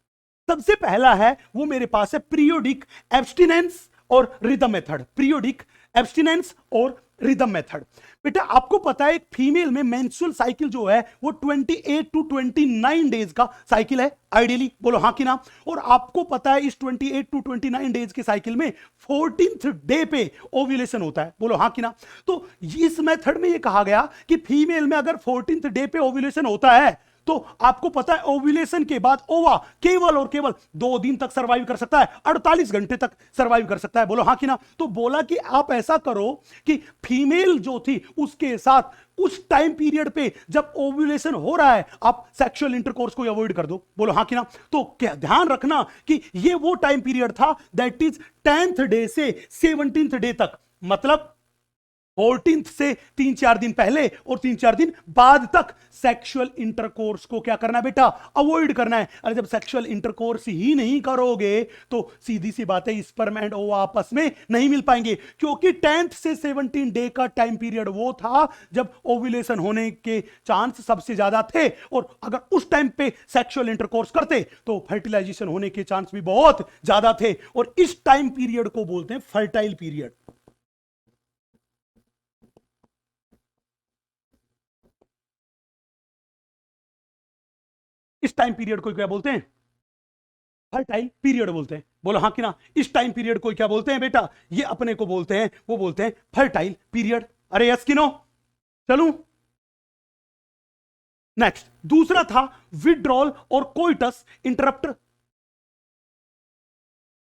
S1: सबसे पहला है वो मेरे पास है पीरियोडिक एब्स्टिनेंस और रिदम मेथड। पीरियोडिक एब्स्टिनेंस और रिदम मेथड। बेटा आपको पता है एक फीमेल में मेंस्ट्रुअल साइकिल जो है वो 28 टू 29 डेज का साइकिल है आइडियली। बोलो हाँ कि ना। और आपको पता है इस 28 टू 29 डेज के साइकिल में 14th डे पे ओव्यूलेशन होता है। बोलो हाँ कि ना। तो इस मेथड में ये कहा गया कि फीमेल में अगर 14th डे पे ओव्यूलेशन होता है तो आपको पता है ओव्यूलेशन के बाद ओवा केवल और केवल 2 दिन तक सर्वाइव कर सकता है, 48 घंटे तक सर्वाइव कर सकता है। बोलो हाँ कि ना। तो बोला कि आप ऐसा करो कि फीमेल जो थी उसके साथ उस टाइम पीरियड पे जब ओव्यूलेशन हो रहा है आप सेक्सुअल इंटरकोर्स को अवॉइड कर दो। बोलो हाँ कि ना। तो क्या ध्यान रखना कि ये वो टाइम पीरियड था दैट इज 10th डे से 17th डे तक, मतलब 14th से 3-4 दिन पहले और 3-4 दिन बाद तक सेक्सुअल इंटरकोर्स को क्या करना है बेटा, अवॉइड करना है। अरे जब सेक्सुअल इंटरकोर्स ही नहीं करोगे तो सीधी सी बात है स्पर्म एंड ओवा आपस में नहीं मिल पाएंगे, क्योंकि 10th से 17 डे का टाइम पीरियड वो था जब ओव्यूलेशन होने के चांस सबसे ज्यादा थे, और अगर उस टाइम पे सेक्सुअल इंटरकोर्स करते तो फर्टिलाइजेशन होने के चांस भी बहुत ज्यादा थे, और इस टाइम पीरियड को बोलते हैं फर्टाइल पीरियड। इस टाइम पीरियड को क्या बोलते हैं, फर्टाइल पीरियड बोलते हैं। बोलो हाँ कि ना। इस टाइम पीरियड को क्या बोलते हैं बेटा, ये अपने को बोलते हैं, वो बोलते हैं फर्टाइल पीरियड। अरे यस कि नो। चलूं नेक्स्ट। दूसरा था विड्रॉल और कोइटस इंटरप्ट।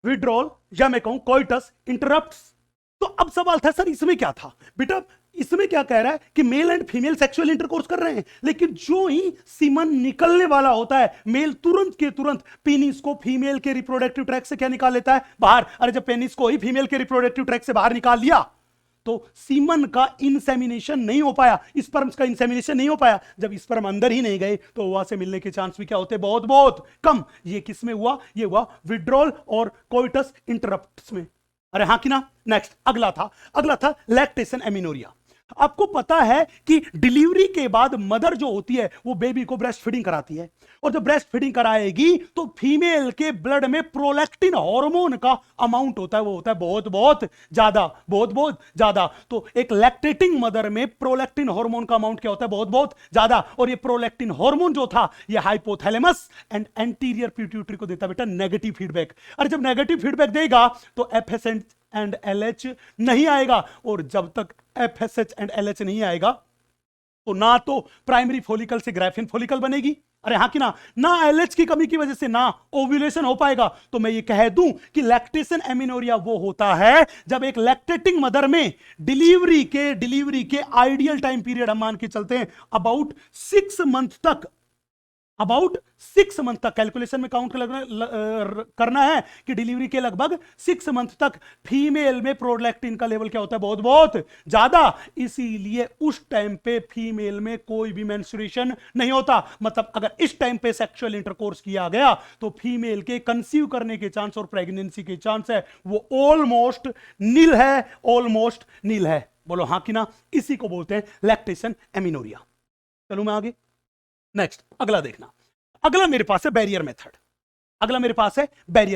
S1: विड्रॉल या मैं कहूं कोइटस इंटरप्ट्स। तो अब सवाल था सर इसमें क्या था बेटा, इसमें क्या कह रहा है कि male and female sexual intercourse कर रहे हैं, लेकिन जो ही सीमन निकलने वाला होता है मेल तुरंत के तुरंत पेनिस को फीमेल के रिप्रोडक्टिव ट्रैक्ट से क्या निकाल लेता है, बाहर। अरे जब पेनिस को ही फीमेल के रिप्रोडक्टिव ट्रैक्ट से बाहर निकाल लिया तो सीमन का इंसेमिनेशन नहीं हो पाया, स्पर्म्स का इंसेमिनेशन नहीं हो पाया। जब स्पर्म अंदर ही नहीं गए तो ओवा से मिलने के चांस भी क्या होते, बहुत बहुत कम। ये किस में हुआ, ये हुआ विड्रॉल और कोइटस इंटरप्ट्स में। अरे हाँ कि ना। नेक्स्ट अगला था लैक्टेशन एमिनोरिया। आपको पता है कि डिलीवरी के बाद मदर जो होती है वो बेबी को ब्रेस्ट फीडिंग कराती है, और जब ब्रेस्ट फीडिंग कराएगी तो फीमेल के ब्लड में प्रोलैक्टिन हार्मोन का अमाउंट होता है, वो होता है बहुत बहुत ज्यादा, बहुत बहुत ज्यादा। तो एक लैक्टेटिंग मदर में प्रोलैक्टिन हार्मोन का अमाउंट क्या होता है, बहुत बहुत ज्यादा। और ये प्रोलैक्टिन हार्मोन जो था ये हाइपोथैलेमस एंड एंटीरियर पिट्यूटरी को देता बेटा नेगेटिव फीडबैक। और जब नेगेटिव फीडबैक देगा तो एफएसएच एंड एलएच नहीं आएगा, और जब तक एफएसएच एंड एलएच नहीं आएगा तो ना तो प्राइमरी फॉलिकल से ग्राफिन फॉलिकल बनेगी, अरे हाँ कि ना एलएच की कमी की वजह से ना ओव्यूलेशन हो पाएगा। तो मैं ये कह दूं कि लैक्टेशन एमिनोरिया वो होता है जब एक लैक्टेटिंग मदर में डिलीवरी के आइडियल टाइम पीरियड हम मान के चलते हैं अबाउट 6 मंथ तक, कैलकुलेशन में काउंट करना है कि डिलीवरी के लगभग 6 मंथ तक फीमेल में प्रोलैक्टिन का लेवल क्या होता है, बहुत बहुत ज्यादा। इसीलिए उस टाइम पे फीमेल में कोई भी मेंस्ट्रुएशन नहीं होता। मतलब अगर इस टाइम पे सेक्सुअल इंटरकोर्स किया गया तो फीमेल के कंसीव करने के चांस और प्रेगनेंसी के चांस है वो ऑलमोस्ट नील है। बोलो हाँ कि ना। इसी को बोलते हैं लैक्टेशन एमिनोरिया। चलो मैं आगे, नेक्स्ट अगला देखना। अगला मेरे पास है बैरियर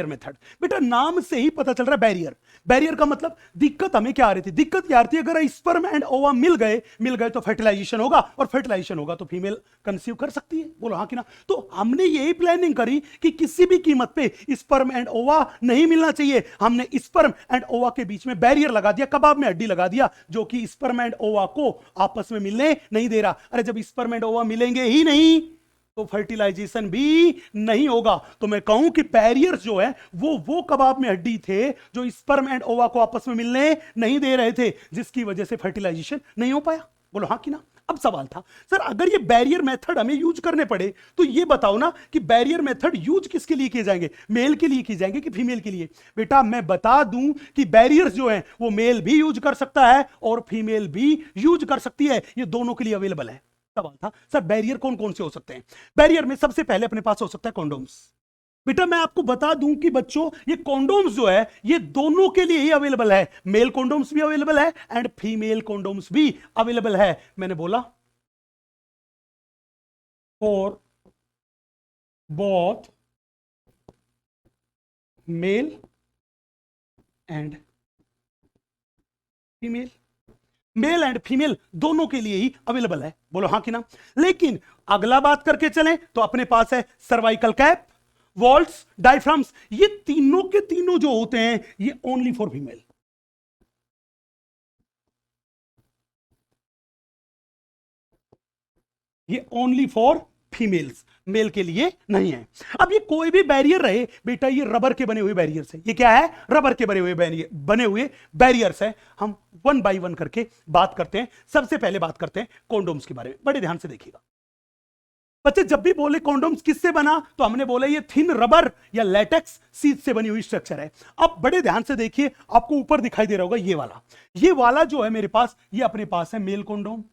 S1: मेथड। बेटा नाम से ही पता चल रहा है बैरियर का मतलब दिक्कत हमें क्या आ रही थी, दिक्कत क्या आ रही थी, अगर स्पर्म एंड ओवा मिल गए तो फर्टिलाइजेशन होगा, और फर्टिलाइजेशन होगा तो फीमेल कंसीव कर सकती है। बोलो हाँ कि ना। तो हमने यही प्लानिंग करी कि किसी भी कीमत पे स्पर्म एंड ओवा नहीं मिलना चाहिए। हमने स्पर्म एंड ओवा के बीच में बैरियर लगा दिया, कबाब में हड्डी लगा दिया, जो कि स्पर्म एंड ओवा को आपस में मिलने नहीं दे रहा। अरे जब स्पर्म एंड ओवा मिलेंगे ही नहीं तो फर्टिलाइजेशन भी नहीं होगा। तो मैं कहूं कि बैरियर्स जो है वो कबाब में हड्डी थे जो स्पर्म एंड ओवा को आपस में मिलने नहीं दे रहे थे, जिसकी वजह से फर्टिलाइजेशन नहीं हो पाया। बोलो हाँ कि ना। अब सवाल था सर अगर ये बैरियर मेथड हमें यूज करने पड़े तो ये बताओ ना कि बैरियर मेथड यूज किसके लिए किए जाएंगे, मेल के लिए किए जाएंगे कि फीमेल के लिए। बेटा मैं बता दूं कि बैरियर्स जो हैं वो मेल भी यूज कर सकता है और फीमेल भी यूज कर सकती है, ये दोनों के लिए अवेलेबल है। सवाल था सर बैरियर कौन कौन से हो सकते हैं। बैरियर में सबसे पहले अपने पास हो सकता है कॉन्डोम्स। बेटा मैं आपको बता दूं कि बच्चों ये कॉन्डोम्स जो है ये दोनों के लिए ही अवेलेबल है, मेल कॉन्डोम्स भी अवेलेबल है एंड फीमेल कॉन्डोम्स भी अवेलेबल है। मैंने बोला for both male and female, male and female दोनों के लिए ही अवेलेबल है। बोलो हाँ कि ना। लेकिन अगला बात करके चलें तो अपने पास है सर्वाइकल कैप, वॉल्ट्स, डायफ्राम्स, ये तीनों के तीनों जो होते हैं ये ओनली फॉर फीमेल। ये ओनली फॉर फीमेल्स, मेल के लिए नहीं है। अब ये कोई भी बैरियर रहे बेटा, ये रबर के बने हुए बैरियर्स है। ये क्या है, रबर के बने हुए बैरियर्स है। हम वन बाय वन करके बात करते हैं। सबसे पहले बात करते हैं कॉन्डोम्स के बारे में। बड़े ध्यान से देखिएगा बच्चे, जब भी बोले कॉन्डोम्स किससे बना तो हमने बोला ये थिन रबर या लेटेक्स सीध से बनी हुई स्ट्रक्चर है। अब बड़े ध्यान से देखिए, आपको ऊपर दिखाई दे रहा होगा ये वाला जो है मेरे पास, ये अपने पास है मेल कॉन्डोम।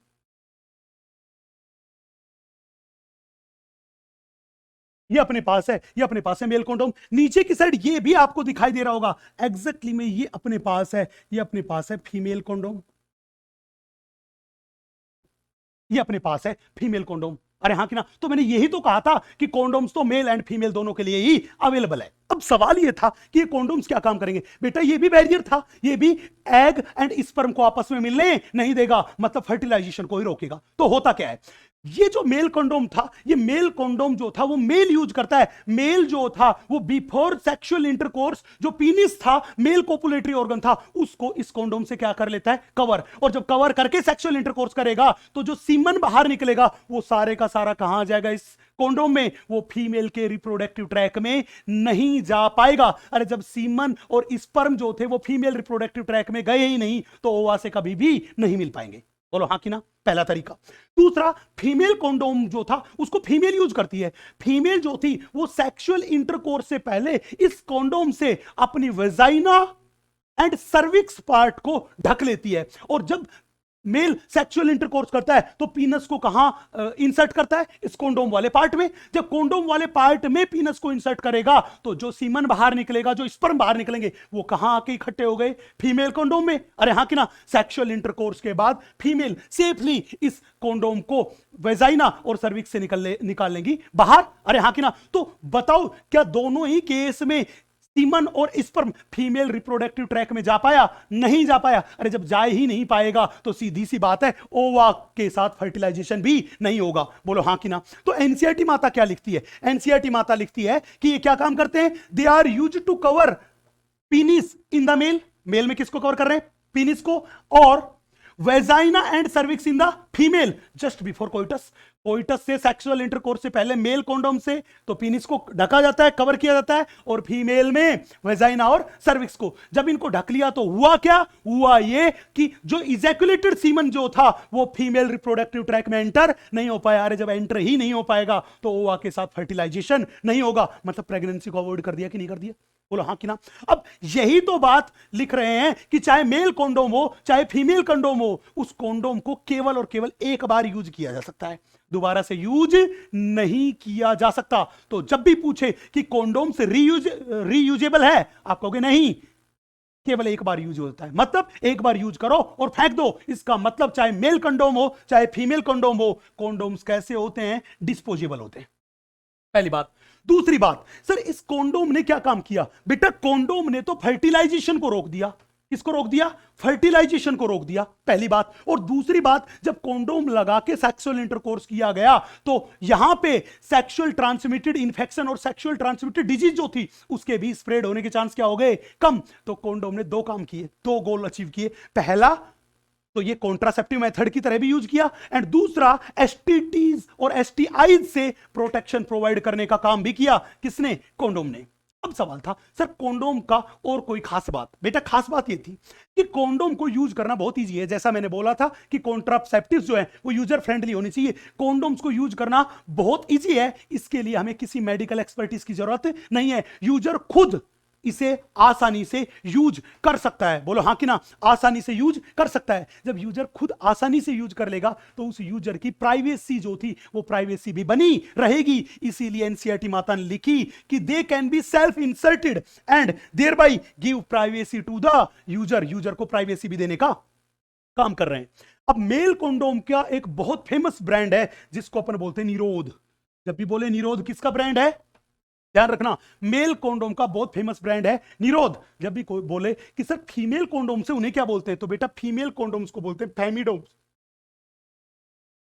S1: ये अपने पास है मेल कॉन्डोम। नीचे की साइड ये भी आपको दिखाई दे रहा होगा एग्जैक्टली में, ये अपने पास है फीमेल कॉन्डोम। ये अपने पास है फीमेल कॉन्डोम। अरे हाँ कि ना। तो मैंने यही तो कहा था कि कॉन्डोम्स तो मेल एंड फीमेल दोनों के लिए ही अवेलेबल है। अब सवाल ये था कि ये कॉन्डोम्स क्या काम करेंगे। बेटा ये भी बैरियर था, ये भी एग एंड स्पर्म को आपस में मिलने नहीं देगा, मतलब फर्टिलाइजेशन को ही रोकेगा। तो होता क्या है, ये जो मेल कंडोम था, ये मेल कंडोम जो था वो मेल यूज करता है। मेल जो था वो बिफोर सेक्सुअल इंटरकोर्स जो पीनिस था, मेल कोपुलेटरी ऑर्गन था, उसको इस कंडोम से क्या कर लेता है, कवर। और जब कवर करके सेक्सुअल इंटरकोर्स करेगा तो जो सीमन बाहर निकलेगा वो सारे का सारा कहां आ जाएगा, इस कंडोम में। वो फीमेल के रिप्रोडक्टिव ट्रैक में नहीं जा पाएगा। अरे जब सीमन और स्पर्म जो थे वो फीमेल रिप्रोडक्टिव ट्रैक में गए ही नहीं तो ओवा से कभी भी नहीं मिल पाएंगे। बोलो हाँ कि ना, पहला तरीका। दूसरा, फीमेल कॉन्डोम जो था उसको फीमेल यूज करती है। फीमेल जो थी वो सेक्सुअल इंटरकोर्स से पहले इस कॉन्डोम से अपनी वेजाइना एंड सर्विक्स पार्ट को ढक लेती है। और जब मेल सेक्सुअल इंटरकोर्स करता है तो पीनस को कहां इंसर्ट करता है? इस कोंडोम वाले पार्ट में। जब कोंडोम वाले पार्ट में पीनस को इंसर्ट करेगा तो जो सीमन बाहर निकलेगा, जो स्पर्म बाहर निकलेंगे, वो कहां आके इकट्ठे हो गए? फीमेल कोंडोम में। अरे हाँ कि ना, सेक्सुअल इंटरकोर्स के बाद फीमेल सेफली इस कोंडोम को वेजाइना और सर्विक्स से निकाल लेंगी बाहर। अरे हाँ कि ना। तो बताओ, क्या दोनों ही केस में सीमन और स्पर्म फीमेल रिप्रोडक्टिव ट्रैक में जा पाया? नहीं जा पाया। अरे जब जा ही नहीं पाएगा तो सीधी सी बात है, ओवा के साथ फर्टिलाइजेशन भी नहीं होगा। बोलो हाँ कि ना। तो एनसीईआरटी माता क्या लिखती है? एनसीईआरटी माता लिखती है कि ये क्या काम करते हैं? They are used to cover penis in the male. Male में किसको कवर कर रहे हैं? पीनिस को। और vagina and cervix in the female just before coitus. Coitus से, सेक्सुअल इंटरकोर्स से पहले मेल कोंडोम से तो पीनिस को ढका जाता है, कवर किया जाता है, और फीमेल में वेजाइना और सर्विक्स को। जब इनको ढक लिया तो हुआ क्या? हुआ ये कि जो इजैकुलेटेड सीमन जो था वो फीमेल रिप्रोडक्टिव ट्रैक में एंटर नहीं हो पाया। अरे जब एंटर ही नहीं हो पाएगा तो ओवा के साथ फर्टिलाइजेशन नहीं होगा। मतलब प्रेगनेंसी को अवॉइड कर दिया कि नहीं कर दिया? बोलो हाँ कि ना। अब यही तो बात लिख रहे हैं कि चाहे मेल कोंडोम हो चाहे फीमेल कोंडोम हो, उस कोंडोम को केवल और केवल एक बार यूज किया जा सकता है, दोबारा से यूज नहीं किया जा सकता। तो जब भी पूछे कि कोंडोम से रीयूजेबल है, आप कहोगे नहीं, केवल एक बार यूज होता है। मतलब एक बार यूज करो और फेंक दो। इसका मतलब चाहे मेल कंडोम हो चाहे फीमेल कंडोम हो, कॉन्डोम्स कैसे होते हैं? डिस्पोजेबल होते हैं। पहली बात। दूसरी बात, सर इस कॉन्डोम ने क्या काम किया? बेटा कॉन्डोम ने तो फर्टिलाइजेशन को रोक दिया। किसको रोक दिया? फर्टिलाइजेशन को रोक दिया, पहली बात। और दूसरी बात, जब कॉन्डोम लगा के सेक्सुअल इंटरकोर्स किया गया तो यहां पे सेक्सुअल ट्रांसमिटेड इंफेक्शन और सेक्सुअल ट्रांसमिटेड डिजीज जो थी उसके भी स्प्रेड होने के चांस क्या हो गए? कम। तो कॉन्डोम ने दो काम किए, दो गोल अचीव किए। पहला तो ये कॉन्ट्रासेप्टिव मेथड की तरह भी यूज किया, एंड दूसरा एसटीटीज और एसटीआईज से प्रोटेक्शन प्रोवाइड करने का काम भी किया। किसने? कॉन्डोम ने। अब सवाल था, सर कॉन्डोम का और कोई खास बात? बेटा खास बात ये थी कि कॉन्डोम को यूज करना बहुत इजी है। जैसा मैंने बोला था कि कॉन्ट्रासेप्टिव्स जो है वो यूजर फ्रेंडली होनी चाहिए। कॉन्डोम्स को यूज करना बहुत इजी है। इसके लिए हमें किसी मेडिकल एक्सपर्टीज की जरूरत नहीं है। यूजर खुद इसे आसानी से यूज कर सकता है। बोलो हाँ कि ना। आसानी से यूज कर सकता है। जब यूजर खुद आसानी से यूज कर लेगा तो उस यूजर की प्राइवेसी जो थी वो प्राइवेसी भी बनी रहेगी। इसीलिए एनसीईआरटी माता ने लिखी कि they can be self inserted and thereby give privacy to the user. User को प्राइवेसी भी देने का काम कर रहे हैं। अब मेल कॉन्डोम का एक बहुत फेमस ब्रांड है जिसको अपन बोलते हैं निरोध। जब भी बोले निरोध, किसका ब्रांड है? ध्यान रखना, मेल कॉन्डोम का बहुत फेमस ब्रांड है निरोध। जब भी कोई बोले कि सर फीमेल कॉन्डोम से उन्हें क्या बोलते हैं, तो बेटा फीमेल कॉन्डोम्स को बोलते हैं फेमिडोम्स।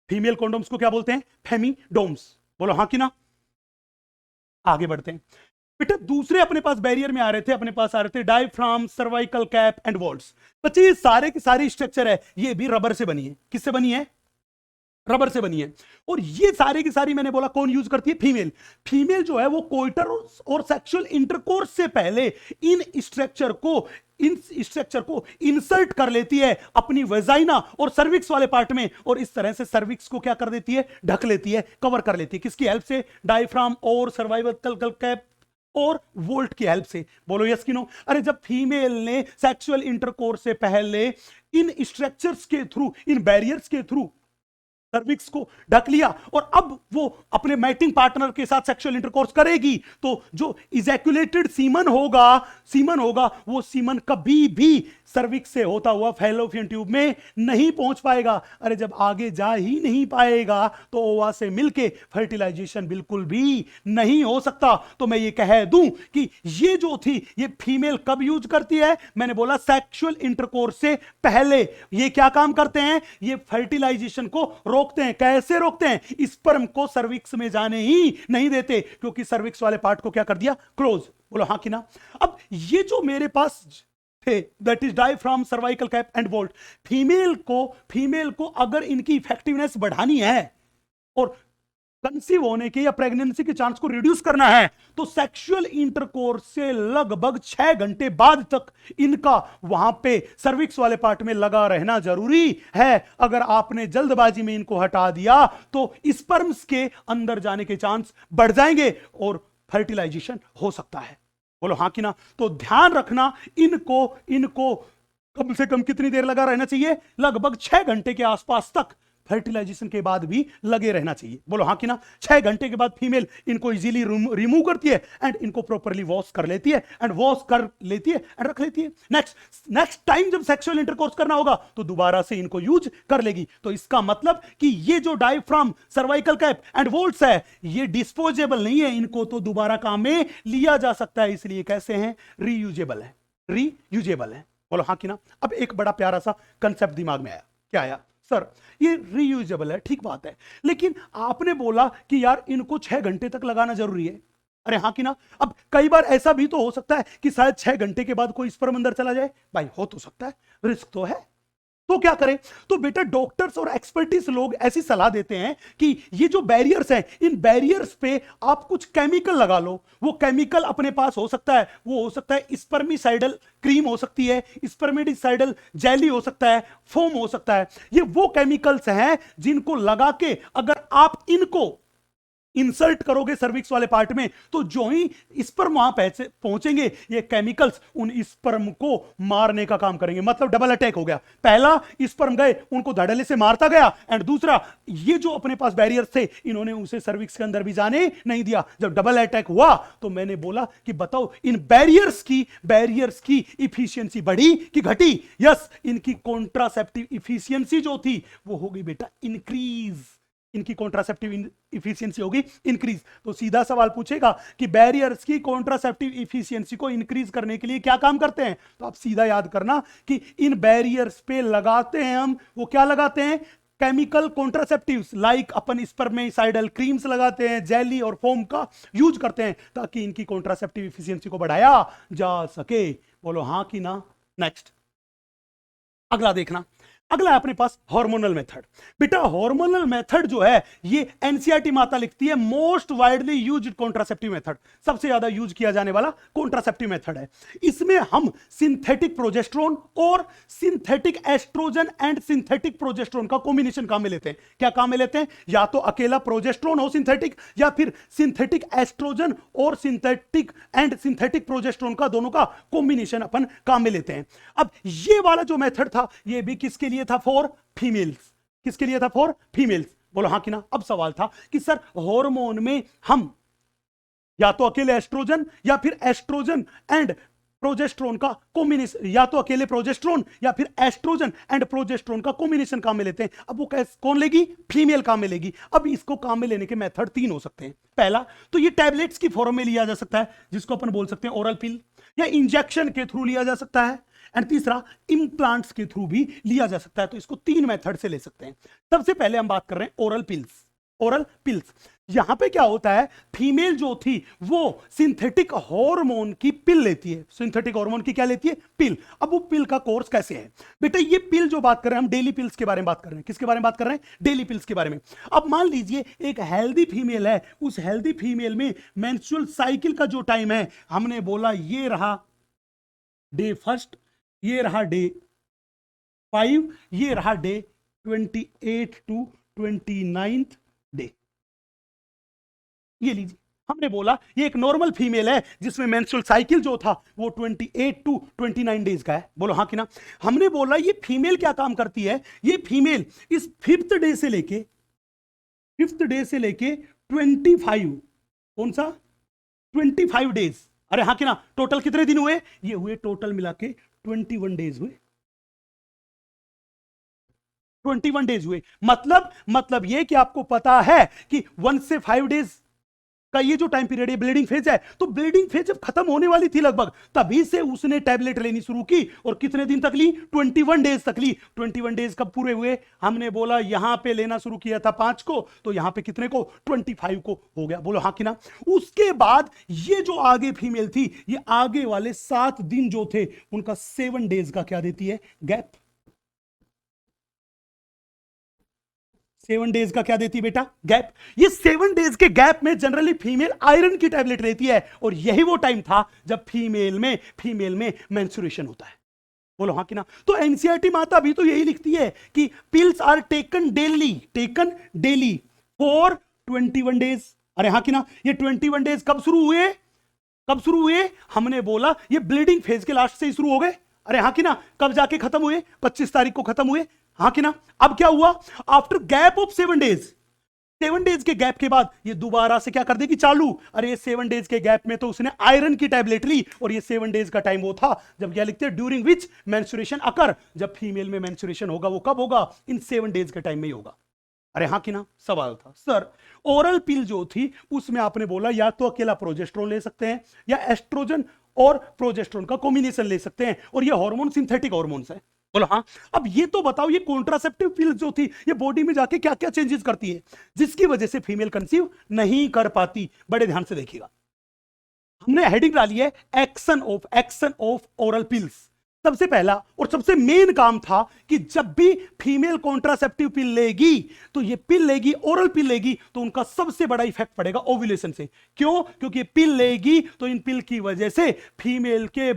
S1: फीमेल कॉन्डोम्स को क्या बोलते हैं? फेमिडोम्स। बोलो हाँ कि ना। आगे बढ़ते हैं। बेटा दूसरे अपने पास बैरियर में आ रहे थे, अपने पास आ रहे थे diaphragm, cervical cap and walls. बच्चे ये सारे के सारी स्ट्रक्चर है, ये भी रबर से बनी है। किससे बनी है? रबर से बनी है। और ये सारी की सारी मैंने बोला कौन यूज करती है? फीमेल। फीमेल जो है वो कोइटर और सेक्सुअल इंटरकोर्स से पहले इन स्ट्रक्चर को इंसर्ट कर लेती है अपनी वेजाइना और सर्विक्स वाले पार्ट में, और इस तरह से सर्विक्स को क्या कर देती है? ढक लेती है, कवर कर लेती है। किसकी हेल्प से? डायफ्राम और सर्वाइकल कैप और वोल्ट की हेल्प से। बोलो यस कि नो। अरे जब फीमेल ने सेक्सुअल इंटरकोर्स से पहले इन स्ट्रक्चर्स के थ्रू, इन बैरियर्स के थ्रू सर्विक्स को ढक लिया और अब वो अपने मैटिंग पार्टनर के साथ सेक्सुअल इंटरकोर्स करेगी, तो जो इजैकुलेटेड सीमन होगा वो सीमन कभी भी सर्विक्स से होता हुआ फैलोपियन ट्यूब में नहीं पहुंच पाएगा। अरे जब आगे जा ही नहीं पाएगा तो ओवा से मिलके फर्टिलाइजेशन बिल्कुल भी नहीं हो सकता। तो मैं ये कह दूं कि ये जो थी ये फीमेल कब यूज करती है? मैंने बोला सेक्सुअल इंटरकोर्स से पहले। ये क्या काम करते हैं? ये फर्टिलाइजेशन को रोकते हैं। कैसे रोकते हैं? स्पर्म को सर्विक्स में जाने ही नहीं देते, क्योंकि सर्विक्स वाले पार्ट को क्या कर दिया? क्लोज। बोलो हाँ कि ना। अब ये जो मेरे पास थे, that is diaphragm, cervical cap and volt. Female को अगर इनकी इफेक्टिवनेस बढ़ानी है और कंसीव होने के या प्रेगनेंसी के चांस को रिड्यूस करना है तो सेक्सुअल इंटरकोर्स से लगभग 6 घंटे बाद तक इनका वहां पे सर्विक्स वाले पार्ट में लगा रहना जरूरी है। अगर आपने जल्दबाजी में इनको हटा दिया तो स्पर्म्स के अंदर जाने के चांस बढ़ जाएंगे और फर्टिलाइजेशन हो सकता है। बोलो हाँ कि ना। तो ध्यान रखना, इनको कम से कम कितनी देर लगा रहना चाहिए? लगभग 6 घंटे के आसपास तक फर्टिलाइजेशन के बाद भी लगे रहना चाहिए। बोलो हाँ कि ना? 6 घंटे के बाद फीमेल इनको इजीली रिमूव करती है एंड इनको प्रॉपरली वॉश कर लेती है एंड रख लेती है। नेक्स्ट टाइम जब सेक्सुअल इंटरकोर्स करना होगा तो दोबारा से इनको यूज कर लेगी। तो इसका मतलब कि ये जो diaphragm, cervical cap and volts है, ये डिस्पोजेबल नहीं है, इनको तो दोबारा काम में लिया जा सकता है, इसलिए कैसे हैं? रीयूजेबल है। बोलो हाँ कि ना? अब एक बड़ा प्यारा सा कंसेप्ट दिमाग में आया। क्या आया? सर ये रीयूजेबल है, ठीक बात है, लेकिन आपने बोला कि यार इनको 6 घंटे तक लगाना जरूरी है। अरे हाँ कि ना? अब कई बार ऐसा भी तो हो सकता है कि शायद 6 घंटे के बाद कोई स्पर्म अंदर चला जाए। भाई हो तो सकता है, रिस्क तो है, तो क्या करें? तो बेटा डॉक्टर्स और एक्सपर्टीज लोग ऐसी सलाह देते हैं कि ये जो बैरियर्स हैं, इन बैरियर्स पे आप कुछ केमिकल लगा लो। वो केमिकल अपने पास हो सकता है, वो हो सकता है स्पर्मिसाइडल क्रीम हो सकती है, स्पर्मिसाइडल जेली हो सकता है, फोम हो सकता है। ये वो केमिकल्स हैं जिनको लगा के अगर आप इनको इंसर्ट करोगे सर्विक्स वाले पार्ट में, तो जो ही स्पर्म वहां पहुंचेंगे, ये केमिकल्स उन स्पर्म को मारने का काम करेंगे। मतलब डबल अटैक हो गया। पहला, स्पर्म गए, उनको धड़ल्ले से मारता गया, एंड दूसरा, ये जो अपने पास बैरियर थे, इन्होंने उसे सर्विक्स के अंदर भी जाने नहीं दिया। जब डबल अटैक हुआ तो मैंने बोला कि बताओ इन बैरियर्स की इफिशियंसी बढ़ी कि घटी? यस, इनकी कॉन्ट्रासेप्टिव इफिशियंसी जो थी वो हो गई बेटा इंक्रीज। इनकी कॉन्ट्रासेप्टिव इफिशियंसी होगी इंक्रीज। तो सीधा सवाल पूछेगा कि बैरियर्स की कॉन्ट्रासेप्टिव इफिशियंसी को इंक्रीज करने के लिए क्या काम करते हैं? तो आप सीधा याद करना कि इन बैरियर्स पे लगाते हैं हम, वो क्या लगाते हैं? केमिकल कॉन्ट्रासेप्टिव्स, लाइक अपन स्पर्मिसाइडल क्रीम्स लगाते हैं, जेली और फोम का यूज करते हैं ताकि इनकी कॉन्ट्रासेप्टिव इफिशियंसी को बढ़ाया जा सके। बोलो हाँ कि ना? नेक्स्ट, अगला देखना। अगला है अपने पास हार्मोनल मेथड। बेटा हार्मोनल मेथड जो है, ये एनसीईआरटी माता लिखती है most widely used contraceptive method, सबसे ज्यादा यूज किया जाने वाला कॉन्ट्रासेप्टिव मेथड है। इसमें हम सिंथेटिक प्रोजेस्टेरोन और synthetic estrogen and synthetic progesterone का कॉम्बिनेशन काम में लेते हैं। क्या काम में लेते हैं? या तो अकेला प्रोजेस्टेरोन हो सिंथेटिक, या फिर सिंथेटिक एस्ट्रोजन और सिंथेटिक प्रोजेस्टेरोन का, दोनों का कॉम्बिनेशन अपन काम में लेते हैं। अब ये वाला जो मेथड था, ये भी किसके लिए था? For females. किसके लिए था? For females. बोलो हाँ कि ना? अब सवाल था कि सर हार्मोन में हम या तो अकेले एस्ट्रोजन या फिर एस्ट्रोजन एंड प्रोजेस्टेरोन का कॉम्बिनेशन, या तो अकेले प्रोजेस्टेरोन या फिर एस्ट्रोजन एंड प्रोजेस्टेरोन का कॉम्बिनेशन काम में लेते हैं। अब वो कौन लेगी? फीमेल काम में लेगी। अब इसको काम में लेने के मेथड 3 हो सकते हैं। पहला तो ये टैबलेट्स की फॉर्म में लिया जा सकता है, जिसको अपन बोल सकते हैं ओरल पिल, या इंजेक्शन के थ्रू लिया जा सकता है, एंड तीसरा इम्प्लांट्स के थ्रू भी लिया जा सकता है। तो इसको 3 मेथड से ले सकते हैं। सबसे पहले हम बात कर रहे हैं ओरल पिल्स। ओरल पिल्स, यहां पे क्या होता है? फीमेल जो थी वो सिंथेटिक हार्मोन की पिल लेती है। सिंथेटिक हार्मोन की क्या लेती है? पिल। अब वो पिल का कोर्स कैसे है? बेटा ये पिल जो बात कर रहे हैं हम, डेली पिल्स के बारे में बात कर रहे हैं। किसके बारे में बात कर रहे हैं? डेली पिल्स के बारे में। अब मान लीजिए एक हेल्दी फीमेल है, उस हेल्दी फीमेल में मेंस्ट्रुअल साइकिल का जो टाइम है, हमने बोला ये रहा डे फर्स्ट, ये रहा डे 5, ये रहा डे 28 टू 29 डे। ये लीजिए, हमने बोला ये एक नॉर्मल फीमेल है जिसमें मेंस्ट्रुअल साइकिल जो था वो 28 टू 29 डेज का है। बोलो हाँ कि ना? हमने बोला ये फीमेल क्या काम करती है? ये फीमेल इस 5th डे से लेके 25, कौन सा? 25 डेज। अरे हाँ कि ना? टोटल कितने दिन हुए? ये हुए टोटल मिला के 21 डेज हुए। 21 डेज हुए। मतलब ये कि आपको पता है कि 1 से 5 डेज का ये जो टाइम पीरियड है ब्लीडिंग फेज है, तो ब्लीडिंग फेज जब खत्म होने वाली थी लगभग, तभी से उसने टैबलेट लेनी शुरू की। और कितने दिन तक ली? 21 डेज तक ली। 21 डेज कब पूरे हुए? हमने बोला यहां पे लेना शुरू किया था 5 को, तो यहां पे कितने को? 25 को हो गया। बोलो हाँ कि ना? उसके बाद ये जो आगे फीमेल थी, ये आगे वाले 7 दिन जो थे उनका 7 डेज का क्या देती है? गैप। 7 डेज का क्या देती है बेटा? गैप। ये 7 डेज के गैप में जनरली फीमेल आयरन की टैबलेट लेती है, और यही वो टाइम था जब फीमेल में मेंस्ट्रुएशन होता है। बोलो हाँ कि ना? तो एनसीईआरटी माता भी तो यही लिखती है कि pills are taken daily for 21 days. अरे हाँ कि ना? ये 21 डेज कब शुरू हुए? हमने बोला ये ब्लीडिंग फेज के लास्ट से ही शुरू हो गए। अरे हाँ कि ना, कब जाके खत्म हुए? 25 तारीख को खत्म हुए, हाँ कि ना। अब क्या हुआ? After gap of 7 days, 7 days के गैप के बाद ये दोबारा से क्या कर देगी? चालू। अरे ये 7 डेज के गैप में तो उसने आयरन की टैबलेट ली, और ये 7 डेज का टाइम वो था जब क्या लिखते हैं? ड्यूरिंग विच मेंस्ट्रुएशन अकर। जब फीमेल में मेंस्ट्रुएशन होगा वो कब होगा? इन 7 डेज के टाइम में ही होगा। अरे हाँ कि ना। सवाल था सर, ओरल पिल जो थी उसमें आपने बोला या तो अकेला प्रोजेस्टेरोन ले सकते हैं या एस्ट्रोजन और प्रोजेस्टेरोन का कॉम्बिनेशन ले सकते हैं, और ये हार्मोन सिंथेटिक हार्मोन्स है। बोलो हाँ। अब ये तो बताओ, ये कॉन्ट्रासेप्टिव पिल जो थी ये बॉडी में जाके क्या क्या चेंजेस करती है जिसकी वजह से फीमेल कंसीव नहीं कर पाती? बड़े ध्यान से देखिएगा, हमने हेडिंग डाली है एक्शन ऑफ ओरल पिल्स। सबसे पहला और सबसे मेन काम था कि जब भी फीमेल कॉन्ट्रासेप्टिव पिल लेगी, तो ये पिल लेगी, ओरल पिल लेगी, तो उनका सबसे बड़ा इफेक्ट पड़ेगा ओव्यूलेशन से। क्यों? क्योंकि पिल लेगी तो इन पिल की वजह से फीमेल के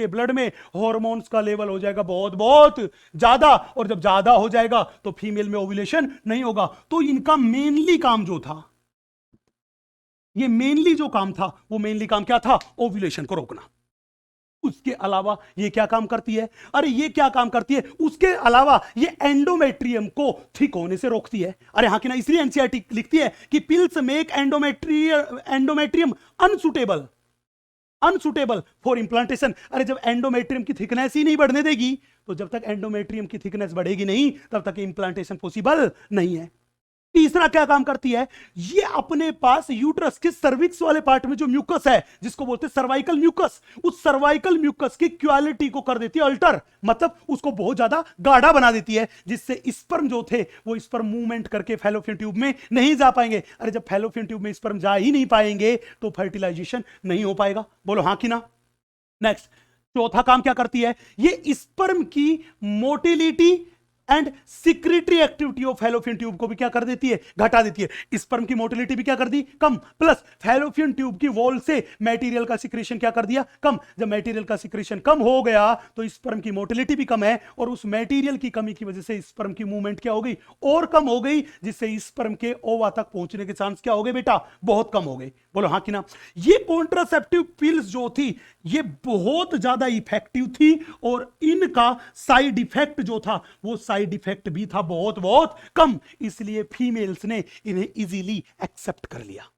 S1: ब्लड में हॉर्मोन्स का लेवल हो जाएगा बहुत बहुत ज्यादा, और जब ज्यादा हो जाएगा तो फीमेल में ओव्यूलेशन नहीं होगा। तो इनका मेनली काम जो था, ये मेनली जो काम था, वो मेनली काम क्या था? ओव्यूलेशन को रोकना। उसके अलावा ये क्या काम करती है? अरे ये क्या काम करती है? उसके अलावा ये एंडोमेट्रियम को थिक होने से रोकती है। अरे हाँ कि ना, इसलिए एनसीईआरटी लिखती है कि pills make endometrium unsuitable for implantation. अरे जब एंडोमेट्रियम की थिकनेस ही नहीं बढ़ने देगी, तो जब तक एंडोमेट्रियम की थिकनेस बढ़ेगी नहीं, तब तक इंप्लांटेशन पॉसिबल नहीं है। तीसरा क्या काम करती है? ये अपने पास यूट्रस के सर्विक्स वाले पार्ट में जो म्यूकस है, जिसको बोलते हैं सर्वाइकल म्यूकस, उस सर्वाइकल म्यूकस की क्वालिटी को कर देती है अल्टर, मतलब उसको बहुत ज्यादा गाढ़ा बना देती है, जिससे स्पर्म जो थे वो स्पर्म मूवमेंट करके फैलोपियन ट्यूब में नहीं जा पाएंगे। अरे जब फैलोपियन ट्यूब में स्पर्म जा ही नहीं पाएंगे तो फर्टिलाइजेशन नहीं हो पाएगा। बोलो हाँ कि ना। नेक्स्ट, चौथा काम क्या करती है? ये स्पर्म की motility and secretory activity of fallopian tube को भी क्या कर देती है? घटा देती है। स्पर्म की मोटिलिटी भी क्या कर दी? कम। प्लस फैलोपियन ट्यूब की वॉल से मटेरियल का सिक्रेशन क्या कर दिया? कम। जब मटेरियल का सिक्रेशन कम हो गया तो स्पर्म की मोटिलिटी भी कम है, और उस मटेरियल की कमी की वजह से स्पर्म की मूवमेंट क्या हो गई? और कम हो गई, जिससे स्पर्म के ओवा तक पहुंचने के चांस क्या हो गए बेटा? बहुत कम हो गए। बोलो हाँ कि ना। ये कॉन्ट्रासेप्टिव पिल्स जो थी ये बहुत ज्यादा इफेक्टिव थी, और इनका साइड इफेक्ट जो था वो साइड इफेक्ट भी था बहुत बहुत कम, इसलिए फीमेल्स ने इन्हें इजीली एक्सेप्ट कर लिया।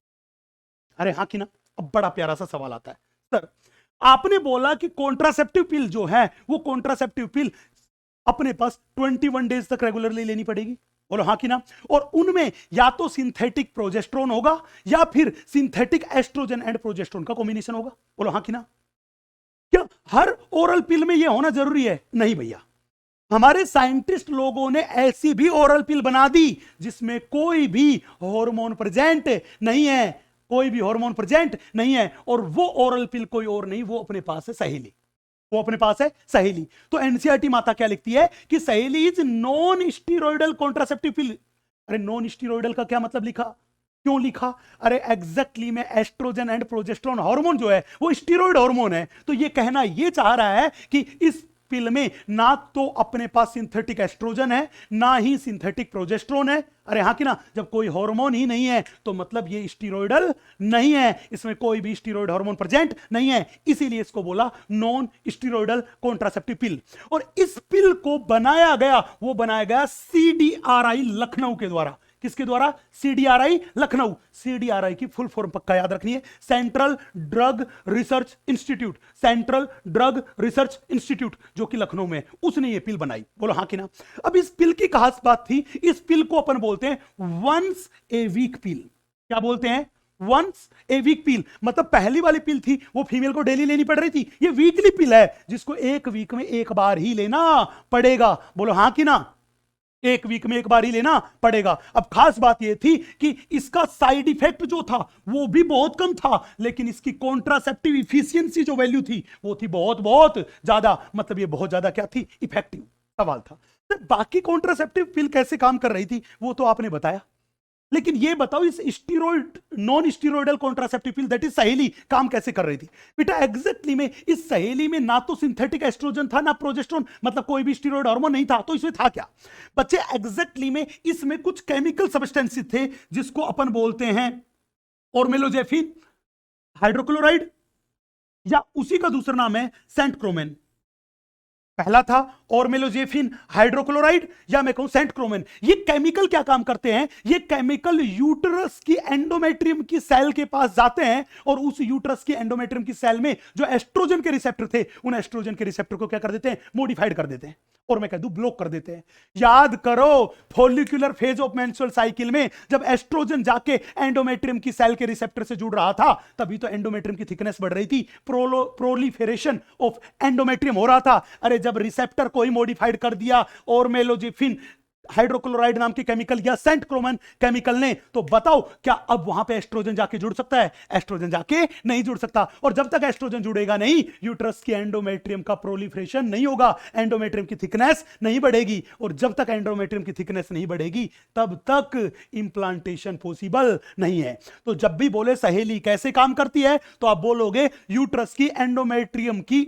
S1: अरे हाँ कि ना। अब बड़ा प्यारा सा सवाल आता है, सर आपने बोला कि कॉन्ट्रासेप्टिव पिल जो है वो कॉन्ट्रासेप्टिव पिल अपने पास 21 डेज तक रेगुलरली लेनी पड़ेगी। बोलो हाँ कि ना। और उनमें या तो सिंथेटिक प्रोजेस्टेरोन होगा या फिर सिंथेटिक एस्ट्रोजन एंड प्रोजेस्टेरोन का कॉम्बिनेशन होगा। बोलो हाँ कि ना। क्या हर ओरल पिल में यह होना जरूरी है? नहीं भैया, हमारे साइंटिस्ट लोगों ने ऐसी भी ओरल पिल बना दी जिसमें कोई भी हार्मोन प्रेजेंट नहीं है, कोई भी हार्मोन प्रेजेंट नहीं है, और वो ओरल पिल कोई और नहीं, वो अपने पास है सहेली, वो अपने पास है सहेली। तो एनसीईआरटी माता क्या लिखती है कि सहेली इज नॉन स्टीरॉयडल कॉन्ट्रासेप्टिव पिल। अरे नॉन स्टीरॉयडल का क्या मतलब लिखा? क्यों लिखा? अरे एग्जैक्टली में एस्ट्रोजन एंड प्रोजेस्टेरोन हार्मोन जो है वो स्टीरॉयड हार्मोन है, तो ये कहना ये चाह रहा है कि इस पिल में ना तो अपने पास सिंथेटिक एस्ट्रोजन है ना ही सिंथेटिक प्रोजेस्टेरोन है। अरे हाँ कि ना। जब कोई हार्मोन ही नहीं है तो मतलब ये स्टीरॉयडल नहीं है, इसमें कोई भी स्टीरॉयड हार्मोन प्रेजेंट नहीं है, इसीलिए इसको बोला नॉन स्टीरॉयडल कॉन्ट्रासेप्टिव पिल। और इस पिल को बनाया गया, वो बनाया गया सीडीआरआई लखनऊ के द्वारा। किसके द्वारा? सीडीआरआई लखनऊ। सीडीआरआई की फुल फॉर्म पक्का याद रखनी है, central drug research institute, central drug research institute जो कि लखनऊ में, उसने ये पिल बनाई। बोलो हाँ कि ना। अब इस पिल की खास बात थी, इस पिल को अपन बोलते हैं वंस ए वीक पिल। क्या बोलते हैं? Once a week pill. मतलब पहली वाली पिल थी वो फीमेल को डेली लेनी पड़ रही थी, ये वीकली पिल है जिसको एक वीक में एक बार ही लेना पड़ेगा। बोलो हाँ कि ना। एक वीक में एक बार ही लेना पड़ेगा। अब खास बात यह थी कि इसका साइड इफेक्ट जो था वो भी बहुत कम था, लेकिन इसकी कॉन्ट्रासेप्टिव इफिशियंसी जो वैल्यू थी वो थी बहुत बहुत ज्यादा। मतलब ये बहुत ज्यादा क्या थी? इफेक्टिव। सवाल था तो बाकी कॉन्ट्रासेप्टिव पिल कैसे काम कर रही थी वो तो आपने बताया, लेकिन ये बताओ इस steroid non steroidal contraceptive pill that is सहेली काम कैसे कर रही थी? बेटा एग्जैक्टली में इस सहेली में ना तो सिंथेटिक एस्ट्रोजन था ना प्रोजेस्टेरोन, मतलब कोई भी स्टीरॉयड हार्मोन नहीं था। तो इसमें था क्या बच्चे? एग्जैक्टली में इसमें कुछ केमिकल सब्सटेंसेस थे जिसको अपन बोलते हैं ऑर्मेलोजेफिन हाइड्रोक्लोराइड, या उसी का दूसरा नाम है सेंट क्रोमेन। पहला था ऑर्मेलोजेफिन हाइड्रोक्लोराइड, या मैं कहूं सेंटक्रोमेन। ये केमिकल क्या काम करते हैं? ये केमिकल यूट्रस की एंडोमेट्रियम की सेल के पास जाते हैं और उस यूट्रस की एंडोमेट्रियम की सेल में जो एस्ट्रोजन के रिसेप्टर थे, उन एस्ट्रोजन के रिसेप्टर को क्या कर देते हैं? मॉडिफाइड कर देते हैं, और मैं कह दूं ब्लॉक कर देते हैं। याद करो, follicular phase of menstrual cycle में जब एस्ट्रोजन जाके एंडोमेट्रियम की सेल के रिसेप्टर से जुड़ रहा था, तभी तो एंडोमेट्रियम की थिकनेस बढ़ रही थी, प्रोलिफेरेशन ऑफ एंडोमेट्रियम हो रहा था। अरे जब रिसेप्टर को ही मॉडिफाइड कर दिया और मेलोजिफिन हाइड्रोक्लोराइड नाम के केमिकल या सेंटक्रोमेन केमिकल ने, तो बताओ क्या अब वहां पे एस्ट्रोजन जाके जुड़ सकता है? एस्ट्रोजन जाके नहीं जुड़ सकता। और जब तक एस्ट्रोजन जुड़ेगा नहीं, यूट्रस के एंडोमेट्रियम का प्रोलिफरेशन नहीं होगा, एंडोमेट्रियम की थिकनेस नहीं बढ़ेगी, और जब तक एंडोमेट्रियम की थिकनेस नहीं बढ़ेगी तब तक इंप्लांटेशन पॉसिबल नहीं है। तो जब भी बोले सहेली कैसे काम करती है, तो आप बोलोगे यूट्रस की एंडोमेट्रियम की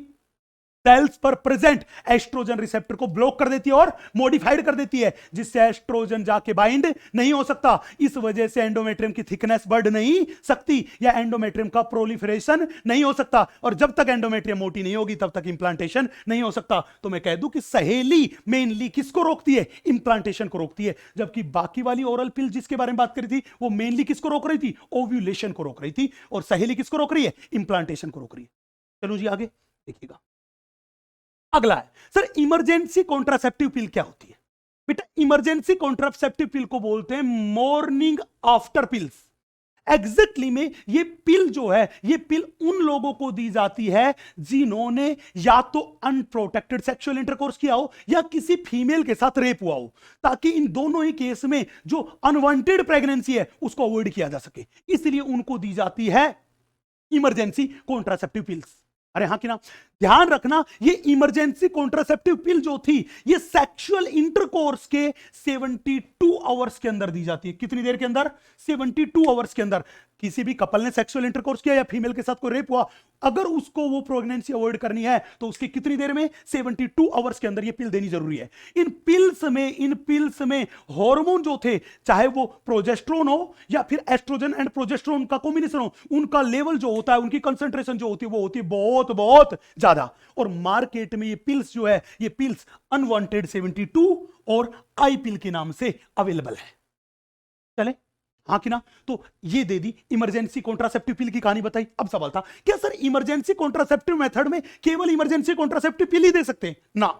S1: सेल्स पर प्रेजेंट एस्ट्रोजन रिसेप्टर को ब्लॉक कर देती है और मॉडिफाइड कर देती है, जिससे एस्ट्रोजन जाके बाइंड नहीं हो सकता। इस वजह से एंडोमेट्रियम की थिकनेस बढ़ नहीं सकती या एंडोमेट्रियम का प्रोलिफरेशन नहीं हो सकता, और जब तक एंडोमेट्रियम मोटी नहीं होगी तब तक इंप्लांटेशन नहीं हो सकता। तो मैं कह दूं कि सहेली मेनली किसको रोकती है? इंप्लांटेशन को रोकती है, जबकि बाकी वाली ओरल पिल जिसके बारे में बात करी थी वो मेनली किसको रोक रही थी? ओव्यूलेशन को रोक रही थी, और सहेली किसको रोक रही है? इंप्लांटेशन को रोक रही है। चलो जी आगे देखिएगा। अगला है सर, इमरजेंसी कॉन्ट्रासेप्टिव पिल क्या होती है? बेटा इमरजेंसी कॉन्ट्रासेप्टिव पिल को बोलते हैं मॉर्निंग आफ्टर पिल्स। एग्जैक्टली में ये पिल जो है, ये पिल उन लोगों को दी जाती है जिन्होंने या तो अनप्रोटेक्टेड सेक्सुअल इंटरकोर्स किया हो या किसी फीमेल के साथ रेप हुआ हो, ताकि इन दोनों ही केस में जो अनवांटेड प्रेगनेंसी है उसको अवॉइड किया जा सके, इसलिए उनको दी जाती है इमरजेंसी कॉन्ट्रासेप्टिव पिल्स। अरे हाँ कि ना? ध्यान रखना, ये इमरजेंसी कॉन्ट्रासेप्टिव पिल जो थी ये सेक्सुअल इंटरकोर्स के 72 आवर्स के अंदर दी जाती है। कितनी देर के अंदर? 72 आवर्स के अंदर। किसी भी कपल ने सेक्सुअल इंटरकोर्स किया या फीमेल के साथ कोई रेप हुआ, अगर उसको वो प्रेगनेंसी अवॉइड करनी है तो उसकी कितनी देर में? 72 आवर्स के अंदर ये पिल देनी जरूरी है। इन पिल्स में हार्मोन जो थे, चाहे वो प्रोजेस्टेरोन हो या फिर एस्ट्रोजन एंड प्रोजेस्टेरोन का कॉम्बिनेशन हो, उनका लेवल जो होता है, उनकी कंसंट्रेशन जो होती है वो होती है बहुत बहुत ज्यादा। और मार्केट में ये पिल्स जो है, ये पिल्स अनवांटेड 72 और आई पिल के नाम से अवेलेबल है। चले हाँ कि ना? तो ये दे दी इमरजेंसी कॉन्ट्रासेप्टिव पिल की कहानी बताई। अब सवाल था क्या सर इमरजेंसी कॉन्ट्रासेप्टिव मेथड में केवल इमरजेंसी कॉन्ट्रासेप्टिव पिल ही दे सकते हैं? ना,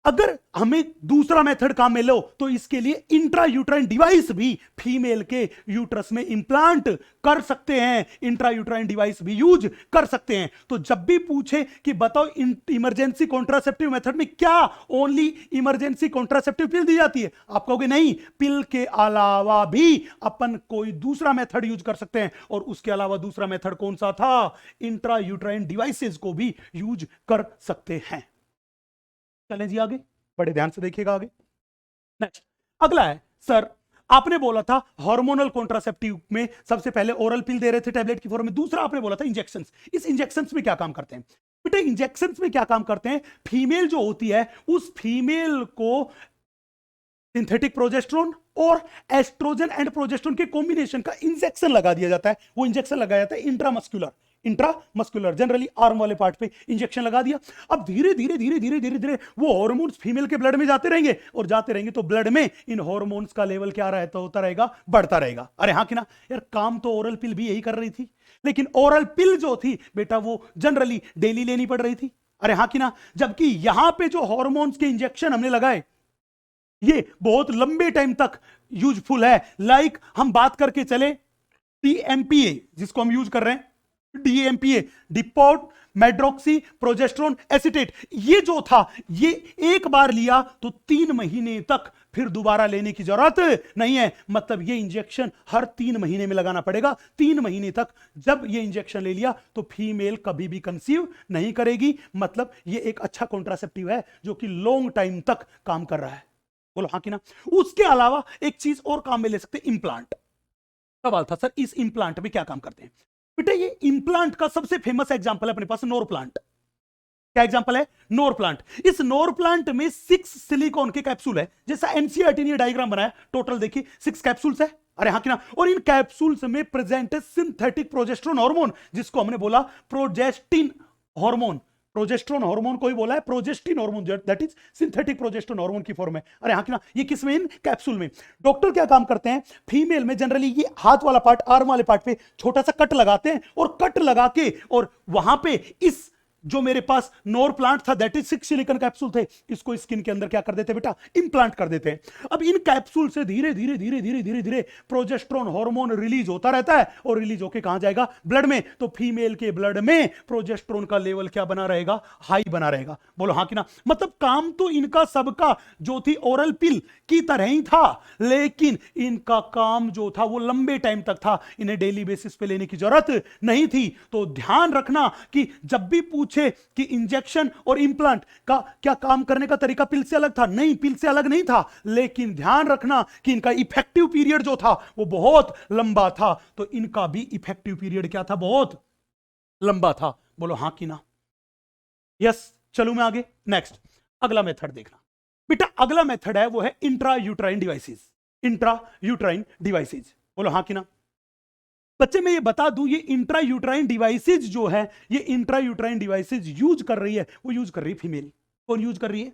S1: अगर हमें दूसरा मेथड काम में लो तो इसके लिए इंट्रा यूट्राइन डिवाइस भी फीमेल के यूट्रस में इंप्लांट कर सकते हैं, इंट्रा यूट्राइन डिवाइस भी यूज कर सकते हैं। तो जब भी पूछे कि बताओ इमरजेंसी कॉन्ट्रासेप्टिव मेथड में क्या ओनली इमरजेंसी कॉन्ट्रासेप्टिव पिल दी जाती है, आप कहोगे नहीं, पिल के अलावा भी अपन कोई दूसरा मेथड यूज कर सकते हैं। और उसके अलावा दूसरा मेथड कौन सा था? इंट्रा यूट्राइन डिवाइसेस को भी यूज कर सकते हैं। चलें जी आगे, बड़े ध्यान से देखिएगा आगे। नेक्स्ट अगला है सर, आपने बोला था हार्मोनल कॉन्ट्रासेप्टिव में सबसे पहले ओरल पिल दे रहे थे टैबलेट की फॉर्म में, दूसरा आपने बोला था इंजेक्शंस। इस इंजेक्शंस में क्या काम करते हैं? बेटा इंजेक्शंस में क्या काम करते हैं, फीमेल जो होती है उस फीमेल को सिंथेटिक प्रोजेस्टेरोन और एस्ट्रोजन एंड प्रोजेस्टेरोन के कॉम्बिनेशन का इंजेक्शन लगा दिया जाता है। वो इंजेक्शन लगाया जाता है इंट्रामस्कुलर, जनरली आर्म वाले पार्ट पे इंजेक्शन लगा दिया। अब धीरे धीरे वो हार्मोन्स फीमेल के ब्लड में जाते रहेंगे और जाते रहेंगे, तो ब्लड में इन हार्मोन्स का लेवल क्या रहता होता रहेगा? बढ़ता रहेगा। अरे हाँ कि ना यार, काम तो ओरल पिल भी यही कर रही थी, लेकिन ओरल पिल जो थी बेटा वो जनरली डेली लेनी पड़ रही थी। अरे हाँ कि ना? जबकि यहां पे जो हार्मोन्स के इंजेक्शन हमने लगाए ये बहुत लंबे टाइम तक यूजफुल है। लाइक हम बात करके चले टीएमपीए जिसको हम यूज कर रहे हैं, DMPA, depot medroxy progesterone acetate, ये जो था ये एक बार लिया तो 3 महीने तक फिर दोबारा लेने की जरूरत नहीं है। मतलब ये इंजेक्शन हर 3 महीने में लगाना पड़ेगा। 3 महीने तक जब ये इंजेक्शन ले लिया तो फीमेल कभी भी कंसीव नहीं करेगी। मतलब ये एक अच्छा कॉन्ट्रासेप्टिव है जो कि लॉन्ग टाइम तक काम कर रहा है। बोलो हाँ कि ना? उसके अलावा एक चीज और काम में ले सकते हैं, इंप्लांट। सवाल था सर इस इंप्लांट में क्या काम करते हैं? बेटा ये इंप्लांट का सबसे फेमस एग्जांपल है अपने पास नोर प्लांट। क्या एग्जांपल है? नोर प्लांट। इस नोर प्लांट में 6 सिलिकॉन के कैप्सूल है, जैसा एनसीईआरटी ने डायग्राम बनाया, टोटल देखिए 6 कैप्सूल्स है। अरे हाँ कि ना? और इन कैप्सूल्स में प्रेजेंट है सिंथेटिक प्रोजेस्टेरोन हार्मोन, जिसको हमने बोला प्रोजेस्टिन हार्मोन। प्रोजेस्टेरोन हार्मोन को ही बोला है progestin hormone, that is synthetic progesterone hormone की फॉर्म है। अरे हाँ कि ना, ये किस में, इन कैप्सूल में। डॉक्टर क्या काम करते हैं, फीमेल में जनरली ये हाथ वाला पार्ट, आर्म वाले पार्ट पे छोटा सा कट लगाते हैं, और कट लगा के और वहां पे इस जो मेरे पास नोर प्लांट था, दैट इज 6 सिलिकॉन कैप्सूल थे, इसको स्किन के अंदर क्या कर देते बेटा, इंप्लांट कर देते हैं। अब इन कैप्सूल से धीरे धीरे धीरे धीरे धीरे धीरे प्रोजेस्टेरोन हार्मोन रिलीज होता रहता है, और रिलीज होके कहां जाएगा, ब्लड में। तो फीमेल के ब्लड में प्रोजेस्टेरोन का लेवल क्या बना रहेगा, हाई बना रहेगा। बोलो हाँ कि ना। मतलब काम तो इनका सबका जो थी ओरल पिल की तरह ही था, लेकिन इनका काम जो था वो लंबे टाइम तक था, इन्हें डेली बेसिस पे लेने की जरूरत नहीं थी। तो ध्यान रखना कि जब भी कि इंजेक्शन और इंप्लांट का क्या काम करने का तरीका पिल से अलग था, नहीं, पिल से अलग नहीं था, लेकिन ध्यान रखना कि इनका इफेक्टिव पीरियड जो था वो बहुत लंबा था। तो इनका भी इफेक्टिव पीरियड क्या था, बहुत लंबा था। बोलो हां कि ना। यस, चलो मैं आगे, नेक्स्ट अगला मेथड देखना बेटा। अगला मेथड है वो है intra uterine devices. Intra uterine devices, बोलो हां कि ना। बच्चे मैं ये बता दूं, ये इंट्रा यूट्राइन डिवाइसेज जो है, ये इंट्रा यूट्राइन डिवाइसेज यूज कर रही है, वो यूज कर रही है फीमेल। कौन यूज कर रही है,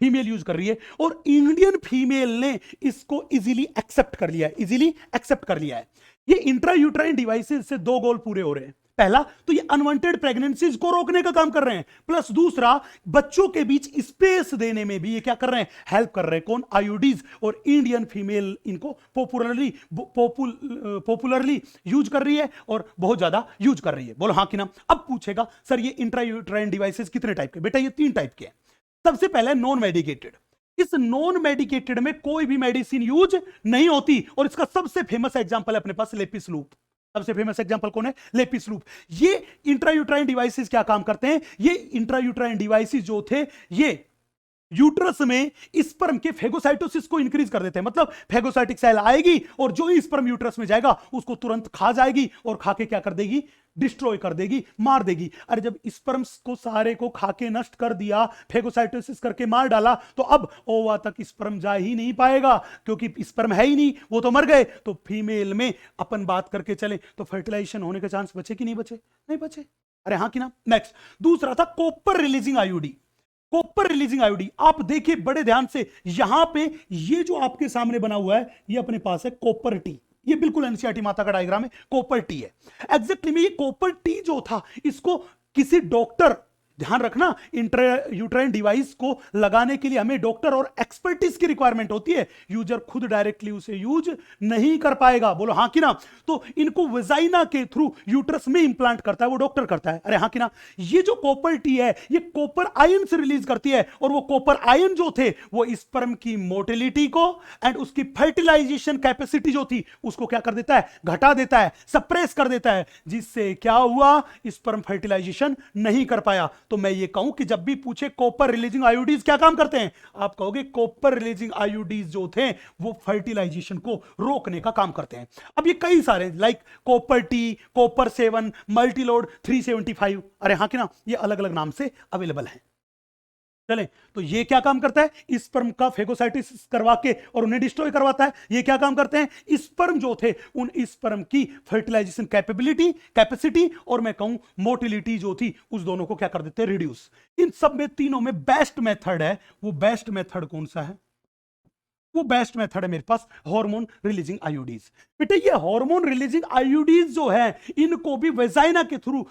S1: फीमेल यूज कर रही है। और इंडियन फीमेल ने इसको इजीली एक्सेप्ट कर लिया है, इजीली एक्सेप्ट कर लिया है। ये इंट्रा यूट्राइन डिवाइसेज से दो गोल पूरे हो रहे हैं। पहला तो ये अनवांटेड प्रेगनेंसीज को रोकने का काम कर रहे हैं, प्लस दूसरा बच्चों के बीच स्पेस देने में भी ये क्या कर रहे हैं, हेल्प कर रहे हैं। कौन, आईयूडीज। और इंडियन फीमेल इनको पॉपुलरली यूज कर रही है और बहुत ज्यादा यूज कर रही है। बोलो हाँ कि ना। अब पूछेगा सर ये इंट्रायूट्राइन डिवाइसेस कितने टाइप के, बेटा ये 3 टाइप के हैं। सबसे पहले नॉन मेडिकेटेड। इस नॉन मेडिकेटेड में कोई भी मेडिसिन यूज नहीं होती, और इसका सबसे फेमस एग्जांपल है अपने पास लेपिस लूप। सबसे फेमस एग्जांपल कौन है, लेपिस लूप। ये इंट्रायूट्राइन डिवाइसेस क्या काम करते हैं, ये इंट्रायूट्राइन डिवाइसेस जो थे ये यूट्रस में स्पर्म के फेगोसाइटोसिस को इंक्रीज कर देते हैं। मतलब फेगोसाइटिक सेल आएगी और जो ही स्पर्म यूट्रस में जाएगा उसको तुरंत खा जाएगी, और खा के क्या कर देगी, डिस्ट्रॉय कर देगी, मार देगी। अरे जब स्पर्म्स को सारे को खा के नष्ट कर दिया, फेगोसाइटोसिस करके मार डाला, तो अब ओवा तक स्पर्म जा ही नहीं पाएगा, क्योंकि स्पर्म है ही नहीं, वो तो मर गए। तो फीमेल में अपन बात करके चले तो फर्टिलाइजेशन होने के चांस बचे कि नहीं बचे, नहीं बचे। अरे हाँ कि ना। नेक्स्ट दूसरा था copper releasing IUD. Copper releasing IUD, आप देखिए बड़े ध्यान से, यहां पे ये जो आपके सामने बना हुआ है ये अपने पास है कॉपर टी। ये बिल्कुल एनसीईआरटी माता का डायग्राम है, कॉपर टी है। एग्जैक्टली में ये कॉपर टी जो था, इसको किसी डॉक्टर, ध्यान रखना, इंट्रायूट्राइन डिवाइस को लगाने के लिए हमें डॉक्टर और एक्सपर्टीज की रिक्वायरमेंट होती है। यूजर खुद डायरेक्टली उसे यूज नहीं कर पाएगा। बोलो हाँ कि ना। तो इनको वेजाइना के थ्रू यूट्रस में इंप्लांट करता है वो डॉक्टर करता है। अरे हाँ कि ना। ये जो कॉपर टी है ये कॉपर आयन से रिलीज करती है, और वो कॉपर आयन जो थे वो स्पर्म की मोटिलिटी को एंड उसकी फर्टिलाइजेशन कैपेसिटी जो थी उसको क्या कर देता है, घटा देता है, सप्रेस कर देता है, जिससे क्या हुआ, स्पर्म फर्टिलाइजेशन नहीं कर पाया। तो मैं ये कहूं कि जब भी पूछे कॉपर रिलीजिंग आईयूडीज क्या काम करते हैं, आप कहोगे कॉपर रिलीजिंग आईयूडीज जो थे वो फर्टिलाइजेशन को रोकने का काम करते हैं। अब ये कई सारे like copper T, copper 7, Multiload 375, अरे हाँ कि ना, ये अलग अलग नाम से अवेलेबल हैं। चलें, तो ये क्या काम करता है, स्पर्म का फेगोसाइटिस करवा के और उन्हें डिस्ट्रॉय करवाता है। ये क्या काम करते हैं, स्पर्म जो थे उन स्पर्म की फर्टिलाइजेशन कैपेसिटी और मैं कहूं मोटिलिटी जो थी उस दोनों को क्या कर देते हैं, रिड्यूस। इन सब में तीनों में बेस्ट मेथड है, वो बेस्ट मेथड कौन सा है, वो बेस्ट मेथड है मेरे पास हार्मोन रिलीजिंग आईयूडीज। बेटे ये हार्मोन रिलीजिंग आईयूडीज जो है इनको भी वेजाइना के थ्रू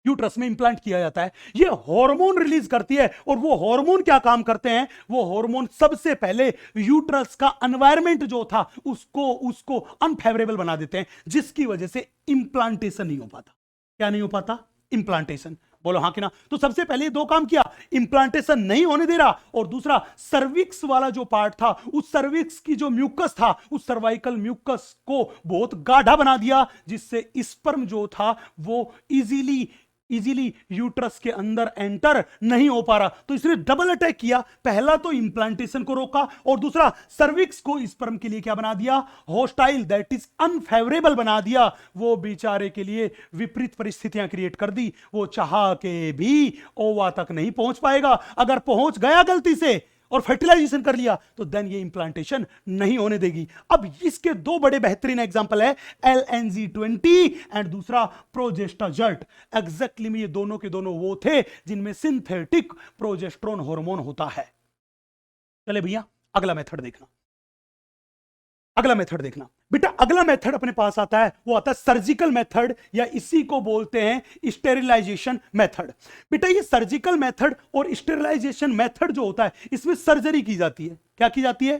S1: यूट्रस में इंप्लांट किया जाता है। ये हार्मोन रिलीज करती है, और वो हार्मोन क्या काम करते हैं, वो हार्मोन सबसे पहले यूट्रस का एनवायरनमेंट जो था उसको अनफेवरेबल बना देते हैं, जिसकी वजह से इंप्लांटेशन नहीं हो पाता। क्या नहीं हो पाता, इंप्लांटेशन। बोलो हाँ कि ना। तो सबसे पहले दो काम किया, इंप्लांटेशन नहीं होने दे रहा, और दूसरा सर्विक्स वाला जो पार्ट था, उस सर्विक्स की जो म्यूकस था, उस सर्वाइकल म्यूकस को बहुत गाढ़ा बना दिया, जिससे स्पर्म जो था वो इजीली यूट्रस के अंदर एंटर नहीं हो पा रहा। तो इसने डबल अटैक किया, पहला तो इंप्लांटेशन को रोका, और दूसरा सर्विक्स को स्पर्म के लिए क्या बना दिया, हॉस्टाइल, दैट इज अनफेवरेबल बना दिया। वो बेचारे के लिए विपरीत परिस्थितियां क्रिएट कर दी, वो चाह के भी ओवा तक नहीं पहुंच पाएगा। अगर पहुंच गया गलती से और फर्टिलाइजेशन कर लिया तो देन ये इंप्लांटेशन नहीं होने देगी। अब इसके दो बड़े बेहतरीन एग्जांपल है, LNZ20 एंड दूसरा प्रोजेस्टाजर्ट। एग्जैक्टली में ये दोनों के दोनों वो थे जिनमें सिंथेटिक प्रोजेस्टेरोन हार्मोन होता है। चले भैया अगला मेथड देखना, अगला मेथड देखना बेटा। अगला मेथड अपने पास आता है, वो आता है सर्जिकल मेथड, या इसी को बोलते हैं स्टेरिलाइजेशन मेथड। बेटा ये सर्जिकल मेथड और स्टेरिलाइजेशन मेथड जो होता है, इसमें सर्जरी की जाती है। क्या की जाती है?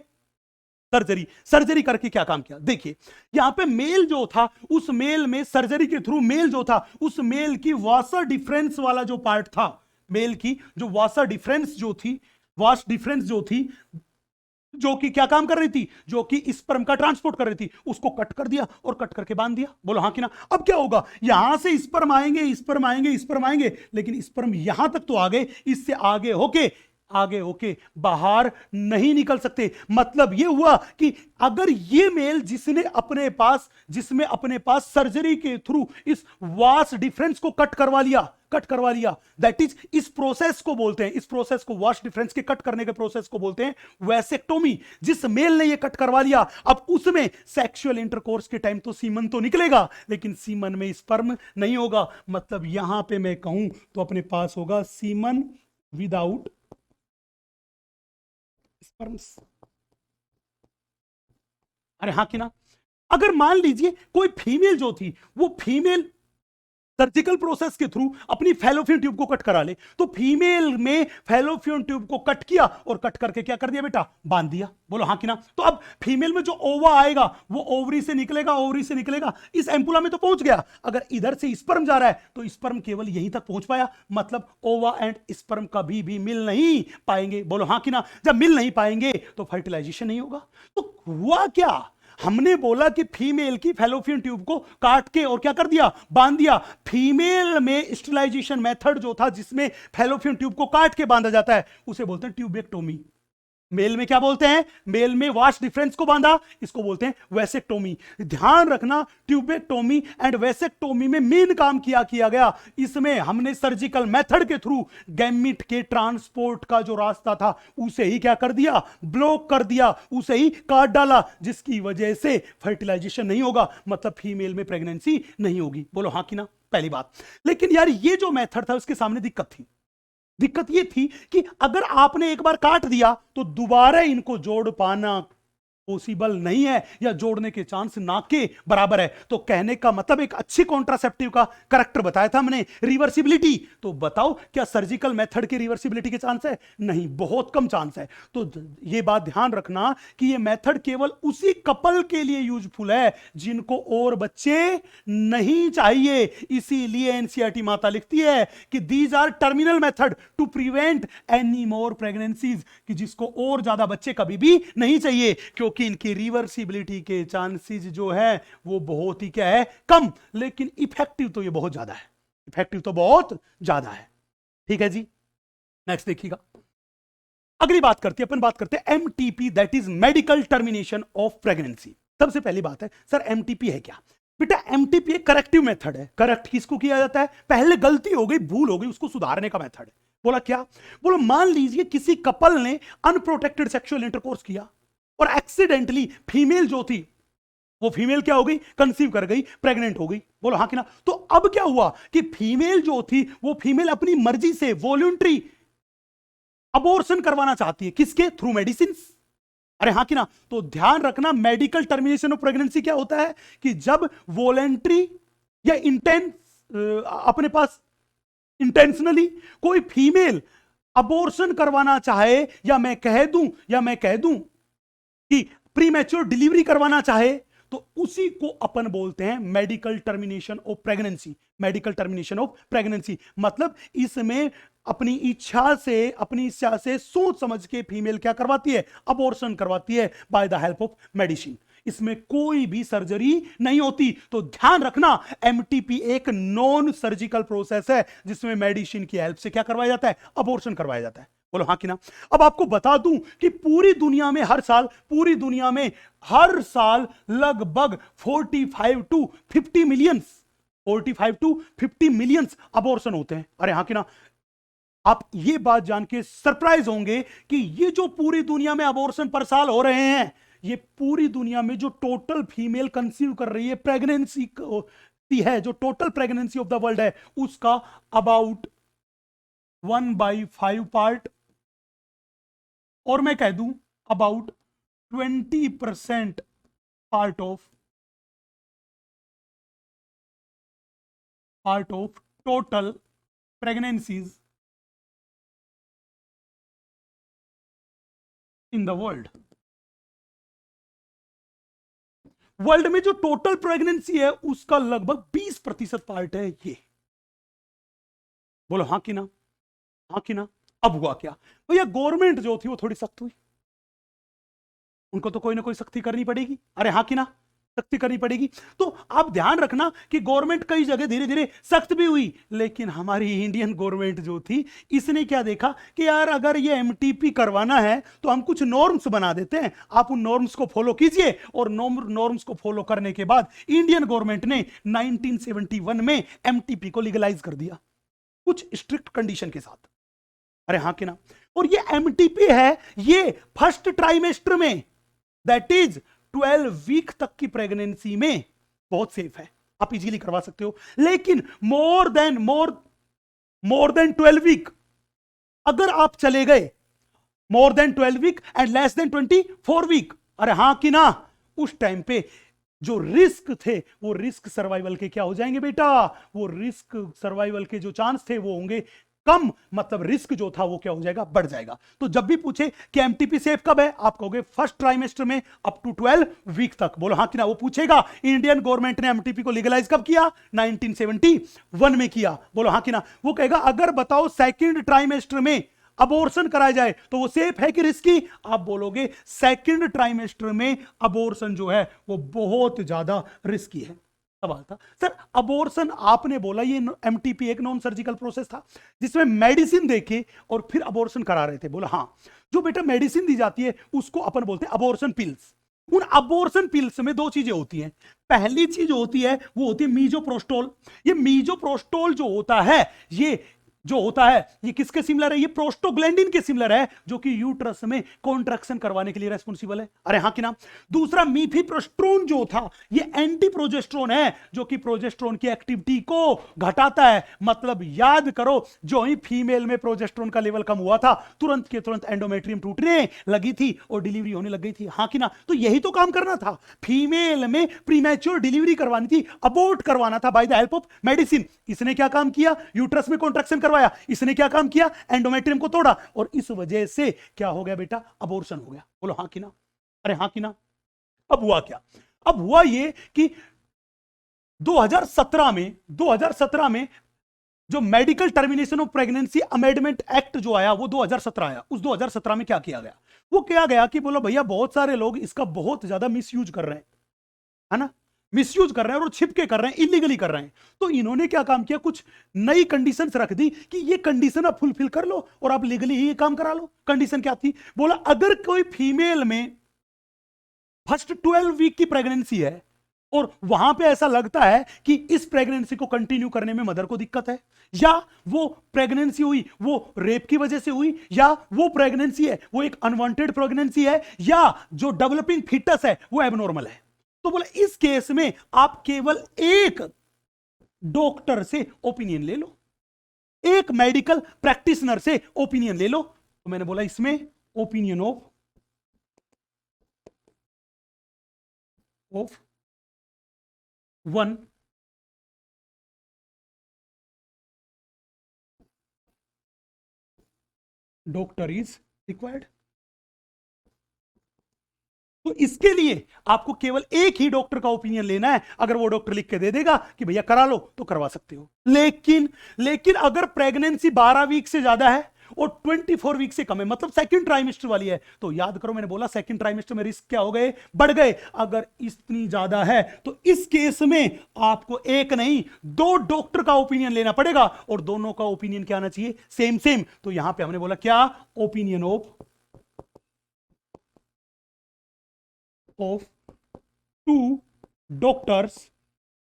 S1: सर्जरी। सर्जरी करके क्या काम किया? देखिए यहां पे मेल जो था, उस मेल में सर्जरी के थ्रू मेल जो था, उस मेल की वासा डिफरेंस वाला जो पार्ट था, मेल की जो वासा डिफरेंस जो थी, वास डिफरेंस जो थी, जो कि क्या काम कर रही थी, जो कि स्पर्म का ट्रांसपोर्ट कर रही थी, उसको कट कर दिया और कट करके बांध दिया। बोलो हाँ कि ना। अब क्या होगा, यहां से स्पर्म आएंगे, स्पर्म आएंगे, स्पर्म आएंगे, लेकिन स्पर्म यहां तक तो आ गए, इससे आगे होके बाहर नहीं निकल सकते। मतलब यह हुआ कि अगर ये मेल जिसमें अपने पास सर्जरी के थ्रू इस वास डिफरेंस को कट करवा लिया, दैट इज, इस प्रोसेस को बोलते हैं, इस प्रोसेस को, वास डिफरेंस के कट करने के प्रोसेस को बोलते हैं वैसेक्टोमी। जिस मेल ने ये कट करवा लिया, अब उसमें सेक्सुअल इंटरकोर्स के टाइम तो सीमन तो निकलेगा, लेकिन सीमन में स्पर्म नहीं होगा। मतलब यहां पे मैं कहूं तो अपने पास होगा सीमन विदाउट स्पर्म्स। अरे हाँ कि ना। अगर मान लीजिए कोई फीमेल जो थी, वो फीमेल सर्जिकल प्रोसेस के थ्रू अपनी फैलोपियन ट्यूब को कट करा ले, तो फीमेल में फैलोपियन ट्यूब को कट किया और कट करके क्या कर दिया बेटा, बांध दिया। बोलो हाँ कि ना। तो अब फीमेल में जो ओवा आएगा वो ओवरी से निकलेगा, इस एम्पुला में तो पहुंच गया। अगर इधर से स्पर्म जा रहा है तो स्पर्म केवल यहीं तक पहुंच पाया, मतलब ओवा एंड स्पर्म कभी भी मिल नहीं पाएंगे। बोलो हाँ कि ना। जब मिल नहीं पाएंगे तो फर्टिलाइजेशन नहीं होगा। तो हुआ क्या, हमने बोला कि फीमेल की फैलोपियन ट्यूब को काट के और क्या कर दिया, बांध दिया। फीमेल में स्टेरिलाइजेशन मेथड जो था, जिसमें फैलोपियन ट्यूब को काट के बांधा जाता है, उसे बोलते हैं ट्यूबेक्टोमी। मेल में क्या बोलते हैं, मेल में वास डिफरेंस को बांधा, इसको बोलते हैं वैसेक्टोमी। ध्यान रखना, ट्यूबेक्टोमी एंड वैसेक्टोमी में मेन काम किया गया, इसमें हमने सर्जिकल मेथड के थ्रू गैमिट के ट्रांसपोर्ट का जो रास्ता था उसे ही क्या कर दिया, ब्लॉक कर दिया, उसे ही काट डाला, जिसकी वजह से फर्टिलाइजेशन नहीं होगा, मतलब फीमेल में प्रेगनेंसी नहीं होगी। बोलो हाँ कि ना, पहली बात। लेकिन यार ये जो मेथड था उसके सामने दिक्कत ये थी कि अगर आपने एक बार काट दिया तो दोबारा इनको जोड़ पाना पॉसिबल नहीं है, या जोड़ने के चांस ना के बराबर है। तो कहने का मतलब, एक अच्छे कॉन्ट्रासेप्टिव का करैक्टर बताया था हमने, रिवर्सिबिलिटी। तो बताओ क्या सर्जिकल मेथड के रिवर्सिबिलिटी के चांस है? नहीं, बहुत कम चांस है। तो यह बात ध्यान रखना कि यह मेथड केवल उसी कपल के लिए यूजफुल है जिनको और बच्चे नहीं चाहिए। इसीलिए एनसीईआरटी माता लिखती है कि these are terminal method to prevent any more pregnancies, कि जिसको और ज्यादा बच्चे कभी भी नहीं चाहिए, क्योंकि कि इनकी रिवर्सिबिलिटी के चांसेस जो है वो बहुत ही क्या है, कम। लेकिन इफेक्टिव तो ये बहुत ज्यादा है, ठीक है जी। नेक्स्ट देखिएगा, अगली बात करते हैं MTP, that is medical termination of pregnancy. सबसे पहली बात है, सर एमटीपी है क्या? बेटा एमटीपी एक करेक्टिव मेथड है। करेक्ट किसको किया जाता है? पहले गलती हो गई, भूल हो गई, उसको सुधारने का मेथड है। बोला क्या? बोलो मान लीजिए किसी कपल ने अनप्रोटेक्टेड सेक्सुअल इंटरकोर्स किया और एक्सीडेंटली फीमेल जो थी, वो फीमेल क्या हो गई, कंसीव कर गई, प्रेग्नेंट हो गई। बोलो हाँ कि ना। तो अब क्या हुआ कि फीमेल जो थी, वो फीमेल अपनी मर्जी से वॉलंटरी अबॉर्शन करवाना चाहती है, किसके थ्रू? मेडिसिन। अरे हाँ कि ना। तो ध्यान रखना, मेडिकल टर्मिनेशन ऑफ प्रेगनेंसी क्या होता है कि जब वॉलंटरी या अपने पास इंटेंशनली कोई फीमेल अबॉर्शन करवाना चाहे, या मैं कह दूं कि प्रीमैच्योर डिलीवरी करवाना चाहे, तो उसी को अपन बोलते हैं मेडिकल टर्मिनेशन ऑफ प्रेगनेंसी। मतलब इसमें अपनी इच्छा से सोच समझ के फीमेल क्या करवाती है, अबॉर्शन करवाती है by the help of medicine. इसमें कोई भी सर्जरी नहीं होती। तो ध्यान रखना, एमटीपी एक नॉन सर्जिकल प्रोसेस है जिसमें मेडिसिन की हेल्प से क्या करवाया जाता है, अबॉर्शन करवाया जाता है। बोलो हाँ कि ना। अब आपको बता दूं कि पूरी दुनिया में हर साल लगभग 45 टू 50 मिलियंस अबॉर्शन होते हैं। अरे हाँ कि ना। आप ये बात जान के सरप्राइज होंगे कि ये जो पूरी दुनिया में अबॉर्शन पर साल हो रहे हैं, ये पूरी दुनिया में जो टोटल फीमेल कंसीव कर रही है, प्रेगनेंसी है, जो total pregnancy of the world है, उसका अबाउट 1/5 पार्ट, और मैं कह दूं about 20% part of total pregnancies in the world. World में जो टोटल प्रेगनेंसी है उसका लगभग 20% पार्ट है ये। बोलो हाँ कि ना, हाँ कि ना। अब हुआ क्या भैया, गवर्नमेंट जो थी वो थोड़ी सख्त हुई, उनको तो कोई ना कोई सख्ती करनी पड़ेगी। अरे हाँ कि ना, सख्ती करनी पड़ेगी। तो आप ध्यान रखना कि गवर्नमेंट कई जगह धीरे धीरे सख्त भी हुई, लेकिन हमारी इंडियन गवर्नमेंट जो थी, इसने क्या देखा कि यार अगर ये एमटीपी करवाना है तो हम कुछ नॉर्म्स बना देते हैं, आप उन नॉर्म्स को फॉलो कीजिए। और नॉर्म्स को फॉलो करने के बाद इंडियन गवर्नमेंट ने 1971 में एमटीपी को लीगलाइज कर दिया, कुछ स्ट्रिक्ट कंडीशन के साथ। अरे हाँ कि ना। और ये एमटीपी है, ये फर्स्ट ट्राइमेस्टर में, दैट इज 12 वीक तक की प्रेगनेंसी में बहुत सेफ है, आप इजीली करवा सकते हो। लेकिन मोर देन 12 वीक अगर आप चले गए, more than 12 week and less than 24 week, अरे हां कि ना, उस टाइम पे जो रिस्क थे वो रिस्क सर्वाइवल के क्या हो जाएंगे बेटा, वो रिस्क सर्वाइवल के जो चांस थे वो होंगे कम, मतलब रिस्क जो था वो क्या हो जाएगा, बढ़ जाएगा। तो जब भी पूछे कि एमटीपी सेफ कब है, आप कहोगे फर्स्ट ट्राइमेस्टर में अप टू 12 वीक तक। बोलो हाँ कि ना। वो पूछेगा इंडियन गवर्नमेंट ने एमटीपी को लीगलाइज कब किया, 1971 में किया। बोलो हाँ कि ना। वो कहेगा अगर बताओ सेकंड ट्राइमेस्टर में अबॉर्शन कराया जाए तो वो सेफ है कि रिस्की, आप बोलोगे सेकंड ट्राइमेस्टर में अबॉर्शन जो है वो बहुत ज्यादा रिस्की है। सवाल था सर अबॉर्शन, आपने बोला ये एमटीपी एक नॉन सर्जिकल प्रोसेस था जिसमें मेडिसिन देके और फिर अबॉर्शन करा रहे थे। बोला हाँ, जो बेटा मेडिसिन दी जाती है उसको अपन बोलते हैं अबॉर्शन पिल्स। उन अबॉर्शन पिल्स में दो चीजें होती हैं। पहली चीज होती है वो होती है मीजोप्रोस्टोल। ये मीजोप्रोस्टोल जो होता है, ये जो होता है ये किसके सिमिलर है, ये प्रोस्टोग्लैंडिन के सिमिलर है, जो कि यूट्रस में कॉन्ट्रैक्शन करवाने के लिए रेस्पॉन्सिबल है। अरे हाँ कि ना। दूसरा मीफिप्रोस्ट्रोन जो था, ये एंटी प्रोजेस्ट्रोन है, जो कि प्रोजेस्ट्रोन की एक्टिविटी को घटाता है। मतलब याद करो, जो ही फीमेल में प्रोजेस्ट्रोन का लेवल कम हुआ था, तुरंत के तुरंत एंडोमेट्रियम टूटने लगी थी और डिलीवरी होने लग गई थी। हाँ कि ना। तो यही तो काम करना था, फीमेल में प्रीमैच्योर डिलीवरी करवानी थी, अबॉर्ट करवाना था by the help of medicine. इसने क्या काम किया, यूट्रस में कॉन्ट्रैक्शन करवाया। इसने क्या काम किया, एंडोमेट्रियम को तोड़ा, और इस वजह से क्या हो गया बेटा, अबॉर्शन हो गया। बोलो हाँ कि ना। अरे हाँ कि ना। अब हुआ क्या, अब हुआ ये कि 2017 में जो medical termination of pregnancy amendment act जो आया वो 2017 आया। उस 2017 में क्या किया गया, वो किया गया कि बोलो भैया बहुत सारे लोग इसका बहुत ज्यादा मिसयूज कर रहे हैं, है ना, मिसयूज कर रहे हैं और छिपके कर रहे हैं, इलीगली कर रहे हैं। तो इन्होंने क्या काम किया, कुछ नई कंडीशंस रख दी कि ये कंडीशन आप फुलफिल कर लो और आप लीगली ही ये काम करा लो। कंडीशन क्या थी, बोला अगर कोई फीमेल में फर्स्ट 12 वीक की प्रेगनेंसी है और वहां पे ऐसा लगता है कि इस प्रेगनेंसी को कंटिन्यू करने में मदर को दिक्कत है, या वो प्रेगनेंसी हुई वो रेप की वजह से हुई, या वो प्रेगनेंसी है वो एक अनवांटेड प्रेगनेंसी है, या जो डेवलपिंग फीटस है वो एबनॉर्मल है, तो बोले इस केस में आप केवल एक डॉक्टर से ओपिनियन ले लो, एक मेडिकल प्रैक्टिशनर से ओपिनियन ले लो। तो मैंने बोला इसमें opinion of one doctor is required. तो इसके लिए आपको केवल एक ही डॉक्टर का ओपिनियन लेना है। अगर वो डॉक्टर लिख के दे देगा कि भैया करा लो तो करवा सकते हो। लेकिन अगर प्रेगनेंसी 12 वीक से ज्यादा है और 24 वीक से कम है, मतलब सेकंड ट्राइमेस्टर वाली है, तो याद करो मैंने बोला सेकंड ट्राइमेस्टर में रिस्क क्या हो गए, बढ़ गए। अगर इतनी ज्यादा है तो इस केस में आपको एक नहीं 2 डॉक्टर का ओपिनियन लेना पड़ेगा, और दोनों का ओपिनियन क्या आना चाहिए, सेम। तो यहां पे हमने बोला क्या, opinion of 2 doctors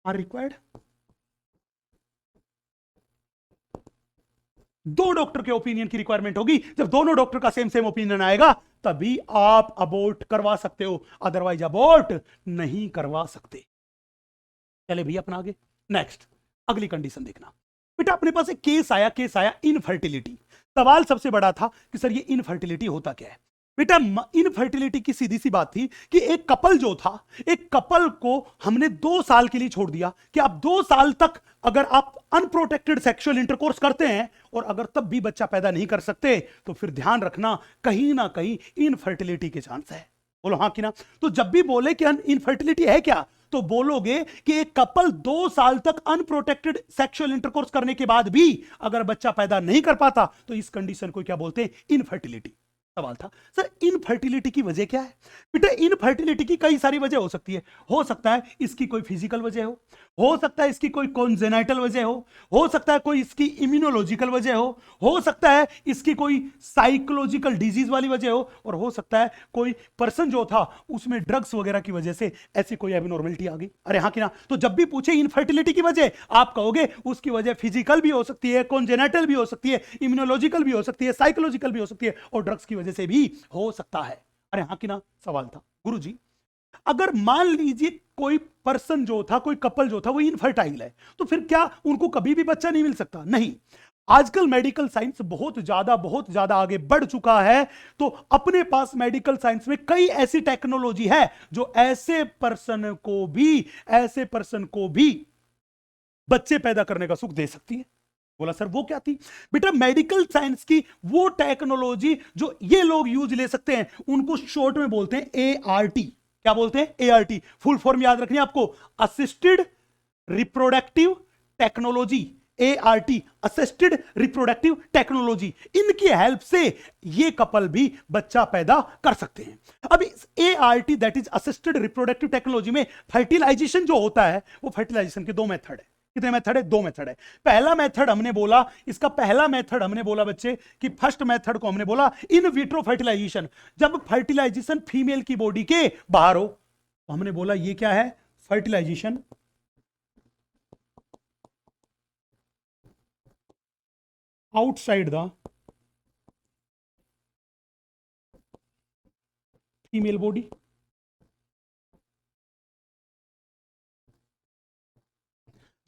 S1: are required। दो डॉक्टर के ओपिनियन की रिक्वायरमेंट होगी। जब दोनों डॉक्टर का सेम सेम ओपिनियन आएगा तभी आप अबॉर्ट करवा सकते हो, अदरवाइज अबॉर्ट नहीं करवा सकते। चले भैया अपना आगे नेक्स्ट अगली कंडीशन देखना। बेटा अपने पास एक केस आया इनफर्टिलिटी। सवाल सबसे बड़ा था कि सर ये इनफर्टिलिटी होता क्या है। बेटा इनफर्टिलिटी की सीधी सी बात थी कि एक कपल जो था, एक कपल को हमने 2 साल के लिए छोड़ दिया कि आप 2 साल तक अगर आप अनप्रोटेक्टेड सेक्सुअल इंटरकोर्स करते हैं और अगर तब भी बच्चा पैदा नहीं कर सकते तो फिर ध्यान रखना कहीं ना कहीं इनफर्टिलिटी के चांस है। बोलो हाँ कि ना। तो जब भी बोले कि इनफर्टिलिटी है क्या तो बोलोगे कि एक कपल 2 साल तक अनप्रोटेक्टेड सेक्सुअल इंटरकोर्स करने के बाद भी अगर बच्चा पैदा नहीं कर पाता तो इस कंडीशन को क्या बोलते हैं, इनफर्टिलिटी। सवाल था सर इनफर्टिलिटी की वजह क्या है। बेटा इनफर्टिलिटी की कई सारी वजह हो सकती है। हो सकता है इसकी कोई फिजिकल वजह हो सकता है इसकी कोई कॉन्जेनाइटल वजह हो सकता है कोई इसकी इम्यूनोलॉजिकल वजह हो सकता है इसकी कोई साइकोलॉजिकल डिजीज वाली वजह हो सकता है कोई पर्सन जो था उसमें ड्रग्स वगैरह की वजह से ऐसी कोई एबनॉर्मलिटी आ गई। अरे हाँ कि ना। तो जब भी पूछे इनफर्टिलिटी की वजह आप कहोगे उसकी वजह फिजिकल भी हो सकती है, कॉन्जेनाइटल भी हो सकती है, इम्यूनोलॉजिकल भी हो सकती है, साइकोलॉजिकल भी हो सकती है और ड्रग्स की वजह से भी हो सकता है। अरे हाँ कि ना। सवाल था गुरुजी अगर मान लीजिए कोई पर्सन जो था, कोई कपल जो था वो इनफर्टाइल है तो फिर क्या उनको कभी भी बच्चा नहीं मिल सकता? नहीं। आजकल मेडिकल साइंस बहुत ज्यादा आगे बढ़ चुका है तो अपने पास मेडिकल साइंस में कई ऐसी टेक्नोलॉजी है जो ऐसे पर्सन को भी बच्चे पैदा करने का सुख दे सकती है। बोला सर वो क्या थी? बेटा मेडिकल साइंस की वो टेक्नोलॉजी जो ये लोग यूज ले सकते हैं उनको शॉर्ट में बोलते हैं ART। क्या बोलते हैं? ART। फुल फॉर्म याद रखनी है आपको, assisted reproductive technology. ART assisted reproductive technology. इनकी हेल्प से ये कपल भी बच्चा पैदा कर सकते हैं। अब इस ART that is assisted reproductive technology में फर्टिलाइजेशन जो होता है वो फर्टिलाइजेशन के 2 मेथड है। कितने मेथड है? 2 मेथड है। पहला मेथड हमने बोला बच्चे कि फर्स्ट मेथड को हमने बोला इन विट्रो फर्टिलाइजेशन। जब फर्टिलाइजेशन फीमेल की बॉडी के बाहर हो तो हमने बोला ये क्या है? Fertilisation outside the female body.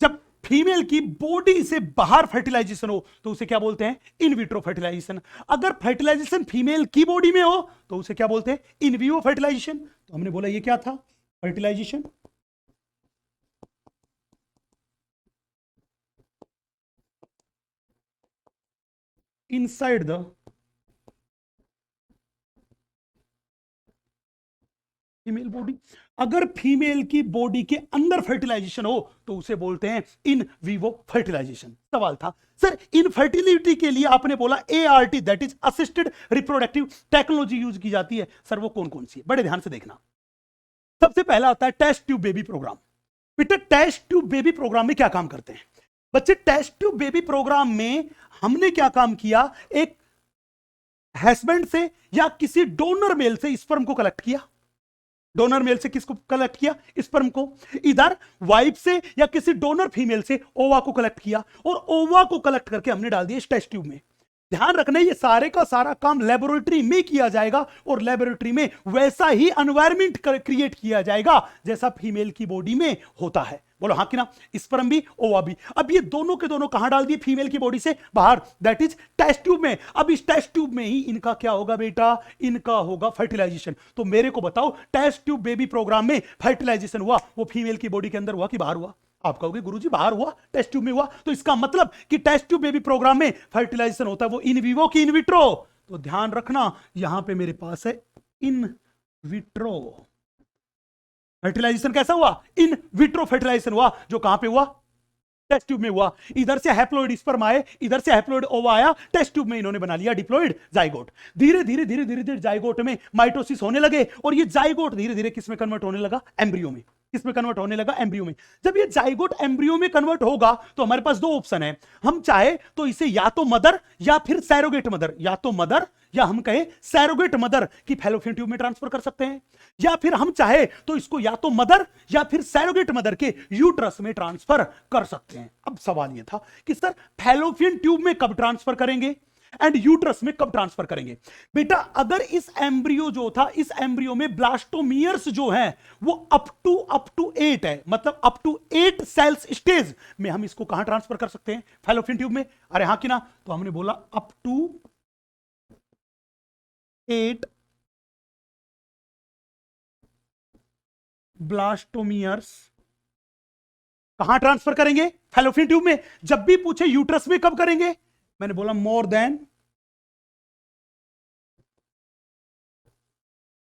S1: जब फीमेल की बॉडी से बाहर फर्टिलाइजेशन हो तो उसे क्या बोलते हैं? In vitro fertilisation. अगर फर्टिलाइजेशन फीमेल की बॉडी में हो तो उसे क्या बोलते हैं? In vivo fertilisation. तो हमने बोला ये क्या था? Fertilisation inside the female body. अगर फीमेल की बॉडी के अंदर फर्टिलाइजेशन हो तो उसे बोलते हैं इन विवो फर्टिलाइजेशन। सवाल था सर इनफर्टिलिटी के लिए आपने बोला ART that is assisted reproductive technology use की जाती है। सर वो कौन कौन सी है? बड़े ध्यान से देखना। सबसे पहला आता है टेस्ट ट्यूब बेबी प्रोग्राम। बेटा टेस्ट ट्यूब बेबी प्रोग्राम में क्या काम करते हैं बच्चे? टेस्ट ट्यूब बेबी प्रोग्राम में हमने क्या काम किया? एक हस्बैंड से या किसी डोनर मेल से स्पर्म को कलेक्ट किया। डोनर मेल से किसको कलेक्ट किया? स्पर्म को। इधर वाइफ से या किसी डोनर फीमेल से ओवा को कलेक्ट किया और ओवा को कलेक्ट करके हमने डाल दिया इस टेस्ट ट्यूब में। ध्यान रखना ये सारे का सारा काम लेबोरेटरी में किया जाएगा और लेबोरेटरी में वैसा ही एनवायरनमेंट क्रिएट किया जाएगा जैसा फीमेल की बॉडी में होता है। बोलो हाँ कि ना। स्पर्म भी ओवा भी। अब ये दोनों के दोनों कहां डाल दिए? फीमेल की बॉडी से बाहर, दैट इज टेस्ट ट्यूब में। अब इस टेस्ट ट्यूब में ही इनका क्या होगा बेटा? इनका होगा फर्टिलाइजेशन। तो मेरे को बताओ टेस्ट ट्यूब बेबी प्रोग्राम में फर्टिलाइजेशन हुआ वो फीमेल की बॉडी के अंदर हुआ कि बाहर हुआ? आप कहोगे गुरुजी बाहर हुआ, टेस्ट ट्यूब में हुआ। तो इसका मतलब कि टेस्ट ट्यूब बेबी प्रोग्राम में फर्टिलाइजेशन होता है वो इन विवो की इन विट्रो। तो ध्यान रखना यहां पे मेरे पास है इन विट्रो फर्टिलाइजेशन। कैसा हुआ? इन विट्रो फर्टिलाइजेशन हुआ जो कहां पे हुआ? टेस्ट ट्यूब में हुआ। इधर से हैप्लॉइड स्पर्म आए, इधर से हैप्लॉइड ओवा आया, टेस्ट ट्यूब में इन्होंने बना लिया डिप्लॉइड जाइगोट। धीरे धीरे जाइगोट में माइटोसिस होने लगे और ये जाइगोट धीरे धीरे किस में कन्वर्ट होने लगा? एम्ब्रियो में। किस में कन्वर्ट होने लगा? एम्ब्रियो में। जब ये जाइगोट एम्ब्रियो में कन्वर्ट होगा तो हमारे पास 2 ऑप्शन है। हम चाहे तो इसे या तो मदर या फिर सैरोगेट मदर, या तो मदर या हम कहे सैरोगेट मदर की फैलोपियन ट्यूब में ट्रांसफर कर सकते हैं, या फिर हम चाहे तो इसको या तो मदर या फिर सैरोगेट मदर के यूट्रस में ट्रांसफर कर सकते हैं। अब सवाल यह था कि सर फैलोपियन ट्यूब में कब ट्रांसफर करेंगे एंड यूट्रस में कब ट्रांसफर करेंगे? बेटा अगर इस एम्ब्रियो जो था, इस एम्ब्रियो में ब्लास्टोमियर्स जो है वो अप टू 8 है, मतलब अप टू 8 सेल्स स्टेज में हम इसको कहां ट्रांसफर कर सकते हैं? फैलोपियन ट्यूब में। अरे हां कि ना? तो हमने बोला अप टू 8 ब्लास्टोमियर्स कहां ट्रांसफर करेंगे? फैलोपियन ट्यूब में। जब भी पूछे यूट्रस में कब करेंगे, मैंने बोला मोर देन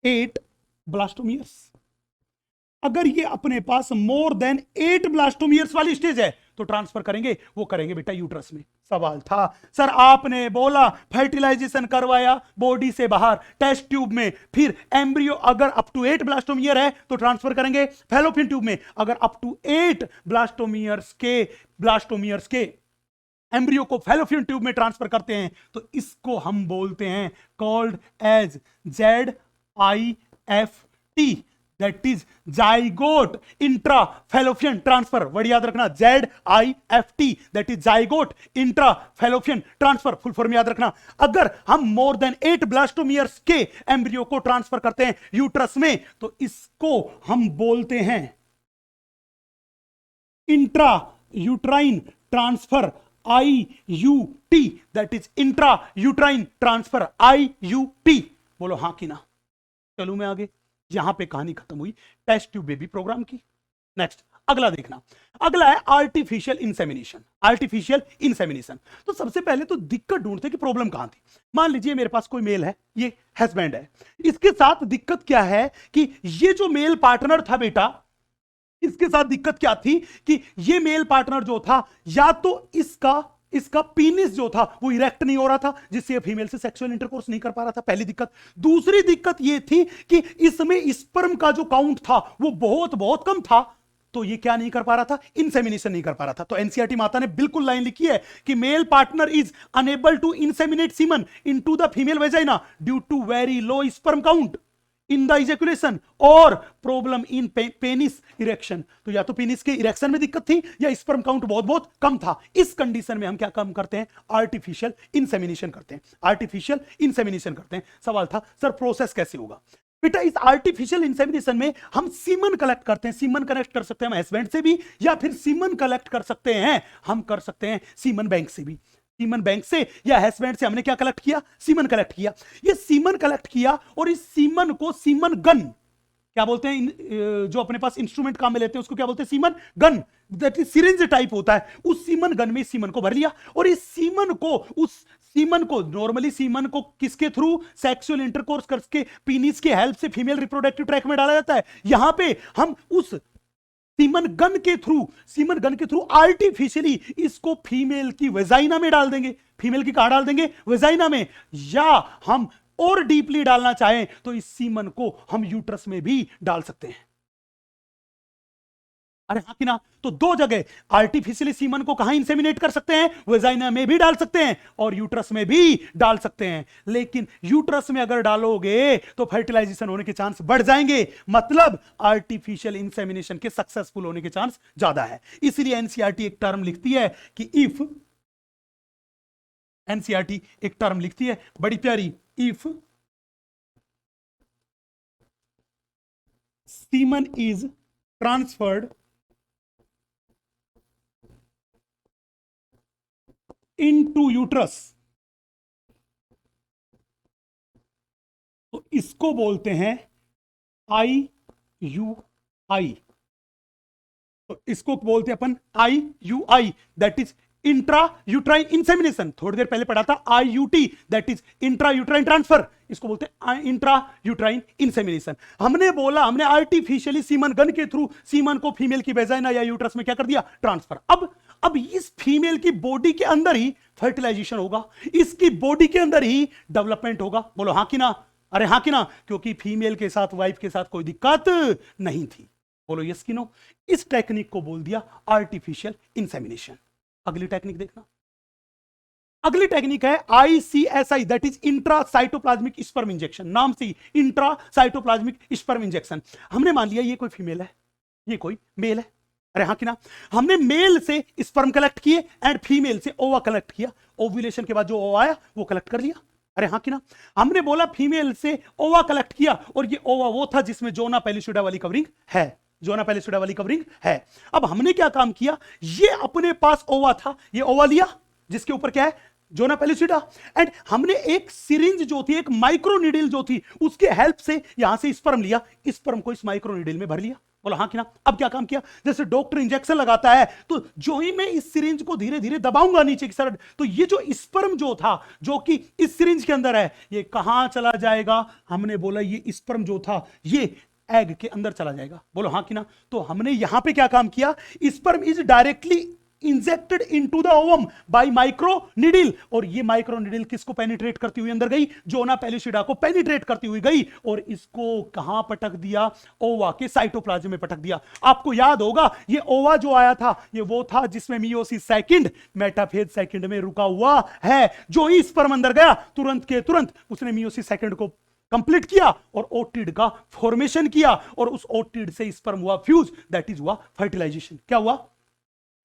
S1: 8 ब्लास्टोमियर्स। अगर ये अपने पास मोर देन 8 ब्लास्टोमियर्स वाली स्टेज है तो ट्रांसफर करेंगे, वो करेंगे बेटा यूट्रस में। सवाल था सर आपने बोला फर्टिलाइजेशन करवाया बॉडी से बाहर टेस्ट ट्यूब में, फिर एम्ब्रियो अगर अप टू 8 ब्लास्टोमियर है तो ट्रांसफर करेंगे फैलोपियन ट्यूब में। अगर अप टू 8 ब्लास्टोमियर्स के एम्ब्रियो को फैलोपियन ट्यूब में ट्रांसफर करते हैं तो इसको हम बोलते हैं called as ZIFT, that is zygote intra fallopian transfer. Word याद रखना, ZIFT, that is zygote intra fallopian transfer. Full form याद रखना। अगर हम मोर देन 8 ब्लास्टोमियर्स के एम्ब्रियो को ट्रांसफर करते हैं यूट्रस में तो इसको हम बोलते हैं intra uterine transfer, IUT, that is intra uterine transfer, IUT। बोलो हां कि ना? चलूं मैं आगे। यहां पे कहानी खत्म हुई टेस्ट ट्यूब बेबी प्रोग्राम की। नेक्स्ट अगला देखना, अगला है आर्टिफिशियल इंसेमिनेशन। आर्टिफिशियल इंसेमिनेशन, तो सबसे पहले तो दिक्कत ढूंढते कि प्रॉब्लम कहां थी। मान लीजिए मेरे पास कोई मेल है, ये हस्बैंड है, इसके साथ दिक्कत क्या है कि ये जो मेल पार्टनर था बेटा, इसके साथ दिक्कत क्या थी कि ये मेल पार्टनर जो था या तो इसका पीनिस जो था वो इरेक्ट नहीं हो रहा था, जिससे फीमेल से सेक्सुअल इंटरकोर्स नहीं कर पा रहा था। पहली दिक्कत। दूसरी दिक्कत ये थी कि इसमें स्पर्म का जो काउंट था वो बहुत बहुत कम था, तो ये क्या नहीं कर पा रहा था? इंसेमिनेशन नहीं कर पा रहा था। तो एनसीईआरटी माता ने बिल्कुल लाइन लिखी है कि male partner is unable to inseminate semen into the female vagina due to very low sperm count in the ejaculation और प्रॉब्लम इन पेनिस इरेक्शन। तो या तो पेनिस के इरेक्शन में दिक्कत थी या स्पर्म काउंट बहुत बहुत कम था। इस कंडीशन में हम क्या काम करते हैं? आर्टिफिशियल इंसेमिनेशन करते हैं। आर्टिफिशियल इंसेमिनेशन करते हैं। सवाल था सर प्रोसेस कैसे होगा? बेटा इस आर्टिफिशियल इंसेमिनेशन में हम सीमन कलेक्ट करते हैं। सीमन कलेक्ट कर सकते हैं हम हस्बैंड से भी, या फिर सीमन कलेक्ट कर सकते हैं हम कर सकते हैं सीमन बैंक से भी। सीमन बैंक से या हस्बैंड से हमने क्या कलेक्ट किया? सीमन कलेक्ट किया। ये सीमन कलेक्ट किया और इस सीमन को सीमन गन क्या बोलते हैं? जो अपने पास इंस्ट्रूमेंट काम में लेते हैं उसको क्या बोलते हैं? Semen gun, that is syringe type होता है। उस सीमन गन में सीमन को भर लिया और इस सीमन को नॉर्मली सीमन को किसके थ्रू? सेक्सुअल इंटरकोर्स करके पीनिस के हेल्प से फीमेल रिप्रोडक्टिव ट्रैक में डाला जाता है। यहां पे हम उस सीमन गन के थ्रू आर्टिफिशियली इसको फीमेल की वेजाइना में डाल देंगे। फीमेल की कहां डाल देंगे? वेजाइना में। या हम और डीपली डालना चाहें तो इस सीमन को हम यूट्रस में भी डाल सकते हैं। अरे हाँ कि ना? तो दो जगह आर्टिफिशियली सीमन को कहां इंसेमिनेट कर सकते हैं? वेजाइना में भी डाल सकते हैं और यूट्रस में भी डाल सकते हैं। लेकिन यूट्रस में अगर डालोगे तो फर्टिलाइजेशन होने के चांस बढ़ जाएंगे, मतलब आर्टिफिशियल इंसेमिनेशन के सक्सेसफुल होने के चांस ज्यादा है। इसलिए एनसीईआरटी एक टर्म लिखती है कि इफ, एनसीईआरटी एक टर्म लिखती है बड़ी प्यारी, if semen is transferred into uterus, तो इसको बोलते हैं IUI। तो इसको बोलते हैं अपन IUI, that is intra uterine insemination. थोड़ी देर पहले पढ़ा था IUT, that is intra uterine transfer. इसको बोलते हैं इंट्रा यूट्राइन इंसेमिनेशन। हमने बोला, आर्टिफिशियली सीमन गन के थ्रू सीमन को फीमेल की वेजाइना या यूट्रस में क्या कर दिया? ट्रांसफर। अब इस फीमेल की बॉडी के अंदर ही फर्टिलाइजेशन होगा, इसकी बॉडी के अंदर ही डेवलपमेंट होगा। बोलो हां कि ना? अरे हां कि ना? क्योंकि फीमेल के साथ, वाइफ के साथ कोई दिक्कत नहीं थी। बोलो यस कि नो? इस टेक्निक को बोल दिया आर्टिफिशियल इंसेमिनेशन। अगली टेक्निक देखना, अगली टेक्निक है ICSI, that is intracytoplasmic sperm injection. नाम से इंट्रासाइटोप्लाज्मिक स्पर्म इंजेक्शन। हमने मान लिया ये कोई फीमेल है, ये कोई मेल है, अरे हाँ कि ना, हमने मेल से स्पर्म कलेक्ट किए एंड फीमेल से ओवा कलेक्ट किया। ओव्यूलेशन के बाद जो ओवा आया वो कलेक्ट कर लिया, अरे हाँ कि ना। हमने बोला फीमेल से ओवा कलेक्ट किया और ये ओवा वो था जिसमें जोना पेलिसुडा वाली कवरिंग है, जोना पेलिसुडा वाली कवरिंग है। अब हमने क्या काम किया, ये अपने पास ओवा था, ये ओवा लिया जिसके ऊपर क्या है, जोना पेलिसुडा, एंड हमने एक सिरिंज जो थी, एक माइक्रो नीडल जो थी, उसके हेल्प से यहां से स्पर्म लिया, स्पर्म को इस माइक्रो नीडल में भर लिया। बोला हाँ कि ना। अब क्या काम किया, जैसे डॉक्टर इंजेक्शन लगाता है तो जो ही मैं इस सिरिंज को धीरे धीरे दबाऊंगा नीचे की तरफ, तो ये जो स्पर्म जो था जो कि इस सिरिंज के अंदर है, ये कहां चला जाएगा, हमने बोला ये स्पर्म जो था ये एग के अंदर चला जाएगा। बोलो हाँ कि ना। तो हमने यहां पे क्या काम किया, sperm is directly injected into the ovum bye micro needle, और ये माइक्रो नीडल किसको पेनिट्रेट करती हुई अंदर गई, जोना पेलिसुडा को पेनिट्रेट करती हुई गई और इसको कहां पटक दिया, ओवा के साइटोप्लाज्म में पटक दिया। आपको याद होगा ये ओवा जो आया था ये वो था जिसमें मियोसिस सेकंड मेटाफेज सेकंड में रुका हुआ है। जो ही स्पर्म अंदर गया तुरंत के तुरंत उसने मियोसिस सेकंड को कंप्लीट किया और ओटिड का फॉर्मेशन किया और उस ओटिड से स्पर्म हुआ फ्यूज, दैट इज हुआ फर्टिलाइजेशन। क्या हुआ,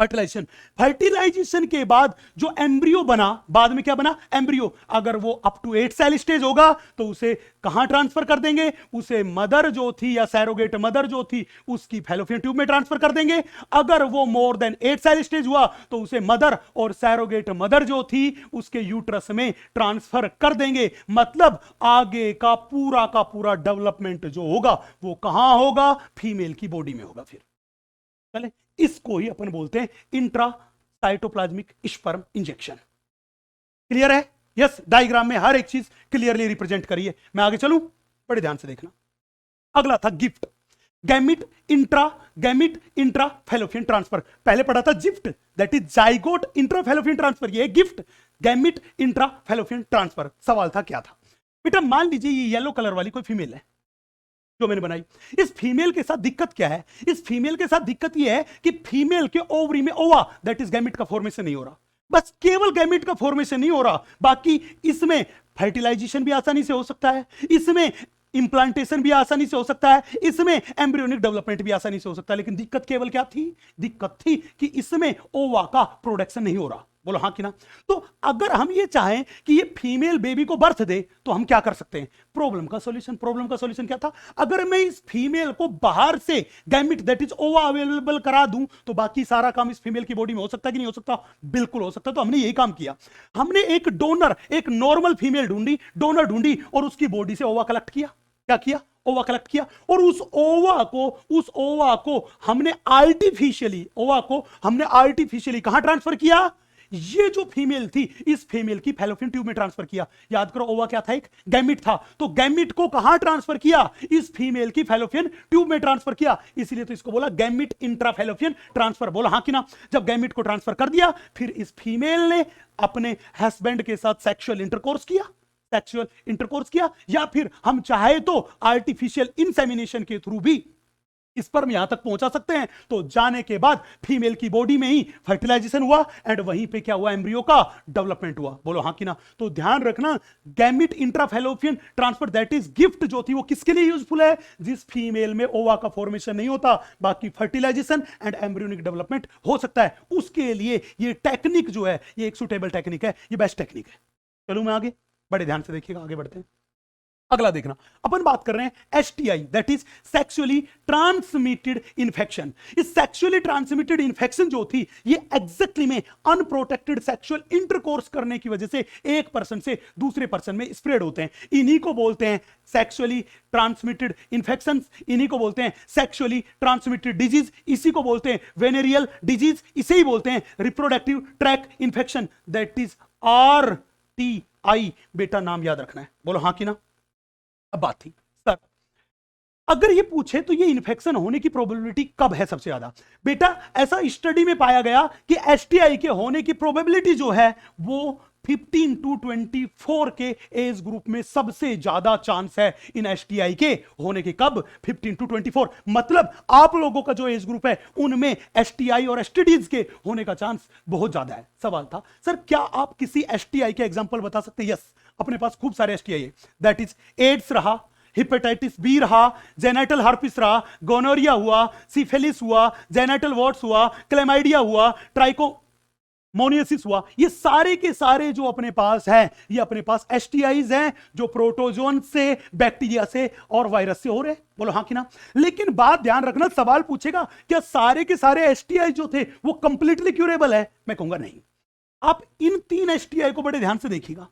S1: फर्टिलाइजेशन। फर्टिलाइजेशन के बाद जो एम्ब्रियो बना, बाद में क्या बना, एम्ब्रियो। अगर वो अप टू 8 सेल स्टेज होगा तो उसे कहां ट्रांसफर कर देंगे, उसे मदर जो थी या सैरोगेट मदर जो थी उसकी फैलोपियन ट्यूब में ट्रांसफर कर देंगे। अगर वो मोर देन 8 सेल स्टेज हुआ तो उसे मदर और सैरोगेट मदर जो थी उसके यूट्रस में ट्रांसफर कर देंगे। मतलब आगे का पूरा डेवलपमेंट जो होगा वो कहां होगा, फीमेल की बॉडी में होगा। फिर चले, इसको ही अपन बोलते हैं इंट्रासाइटोप्लाज्मिक स्पर्म इंजेक्शन। क्लियर है? यस, डायग्राम में हर एक चीज क्लियरली रिप्रेजेंट करिए। मैं आगे चलूं, बड़े ध्यान से देखना। अगला था GIFT, gamete intra fallopian transfer. पहले पढ़ा था ZIFT, that is zygote intra fallopian transfer. ये GIFT, gamete intra fallopian transfer. सवाल था क्या था बेटा, मान लीजिए ये येलो कलर वाली कोई फीमेल है जो मैंने बनाई। इस फीमेल के साथ दिक्कत क्या है, इस फीमेल के साथ दिक्कत यह है कि फीमेल के ओवरी में ओवा, दैट इज गैमिट का फॉर्मेशन नहीं हो रहा। बस केवल गैमिट का फॉर्मेशन नहीं हो रहा, बाकी इसमें फर्टिलाइजेशन भी आसानी से हो सकता है, इसमें इंप्लांटेशन भी आसानी से हो सकता है, इसमें एम्ब्रियोनिक डेवलपमेंट भी आसानी से हो सकता है। लेकिन दिक्कत केवल क्या थी, दिक्कत थी कि इसमें ओवा का प्रोडक्शन नहीं हो रहा। बोलो हाँ कि ना। तो अगर हम ये चाहें कि ये फीमेल बेबी को बर्थ दे तो हम क्या कर सकते हैं, प्रॉब्लम का सॉल्यूशन क्या था, अगर मैं इस फीमेल को बाहर से गैमिट दैट इज ओवा अवेलेबल करा दूं तो बाकी सारा काम इस फीमेल की बॉडी में हो सकता है कि नहीं हो सकता, बिल्कुल हो सकता है। तो हमने यही काम किया, हमने एक डोनर, एक नॉर्मल फीमेल ढूंढी, डोनर ढूंढी और उसकी बॉडी से ओवा कलेक्ट किया। क्या किया, ओवा कलेक्ट किया और उस ओवा को हमने आर्टिफिशियली कहां ट्रांसफर किया, ये जो फीमेल थी इस फीमेल की फैलोपियन ट्यूब में ट्रांसफर किया। याद करो ओवा क्या था, एक गैमिट था, तो गैमिट को कहां ट्रांसफर किया, इस फीमेल की फैलोपियन ट्यूब में ट्रांसफर किया। इसलिए तो इसको बोला गैमिट इंट्राफैलोपियन ट्रांसफर। बोला हाँ कि ना। जब गैमिट को ट्रांसफर कर दिया फिर इस फीमेल ने अपने हस्बैंड के साथ सेक्सुअल इंटरकोर्स किया, या फिर हम चाहे तो आर्टिफिशियल इंसेमिनेशन के थ्रू भी स्पर्म यहां तक पहुंचा सकते हैं। तो जाने के बाद फीमेल की बॉडी में ही फर्टिलाइजेशन हुआ एंड वहीं पे क्या हुआ, एम्ब्रियो का डेवलपमेंट हुआ। बोलो हाँ कि ना। तो ध्यान रखना, gamete intra fallopian transfer that is GIFT जो थी वो किसके लिए यूजफुल है, जिस फीमेल में ओवा का फॉर्मेशन नहीं होता, बाकी फर्टिलाइजेशन एंड एम्ब्रियोनिक डेवलपमेंट हो सकता है, उसके लिए ये टेक्निक जो है ये एक सुटेबल टेक्निक है, ये बेस्ट टेक्निक है। चलो मैं आगे, बड़े ध्यान से देखिएगा, आगे बढ़ते हैं। अगला देखना, अपन बात कर रहे हैं STI that is sexually transmitted infection. इस सेक्सुअली ट्रांसमिटेड इन्फेक्शन जो थी ये एग्जैक्टली में अनप्रोटेक्टेड सेक्सुअल इंटरकोर्स करने की वजह से एक पर्सन से दूसरे पर्सन में स्प्रेड होते हैं। इन्हीं को बोलते हैं सेक्सुअली ट्रांसमिटेड इन्फेक्शन, इन्हीं को बोलते हैं सेक्सुअली ट्रांसमिटेड डिजीज, इसी को बोलते हैं वेनेरियल डिजीज, इसे ही बोलते हैं reproductive tract infection that is RTI। बेटा नाम याद रखना है। बोलो हाँ कि ना। अब बात थी सर, अगर ये पूछे तो ये इन्फेक्शन होने की प्रोबेबिलिटी कब है सबसे ज्यादा, बेटा ऐसा स्टडी में पाया गया कि एसटीआई के होने की प्रोबेबिलिटी जो है वो 15 टू 24 के एज ग्रुप में सबसे ज्यादा चांस है इन एसटीआई के होने के। कब? 15 टू 24। मतलब आप लोगों का जो एज ग्रुप है उनमें एसटीआई और एसटीडीज के होने का चांस बहुत ज्यादा है। सवाल था सर क्या आप किसी एसटीआई के एग्जांपल बता सकते हैं? यस, अपने पास खूब सारे एसटीआई है। दैट इज एड्स रहा, हेपेटाइटिस बी रहा, जेनाइटल हार्पिस रहा, गोनोरिया हुआ, सिफिलिस हुआ, जेनाइटल वॉर्ट्स हुआ, क्लेमाइडिया हुआ, ट्राइकोमोनियासिस हुआ। ये सारे के सारे जो अपने पास हैं, ये अपने पास एसटीआईज हैं जो प्रोटोजोन से, बैक्टीरिया से और वायरस से हो रहे हैं। बोलो हाँ कि ना? लेकिन बात ध्यान रखना, सवाल पूछेगा क्या सारे के सारे एसटीआई जो थे वो कंप्लीटली क्यूरेबल है? मैं कहूंगा नहीं। आप इन 3 एसटीआई को बड़े ध्यान से देखिएगा।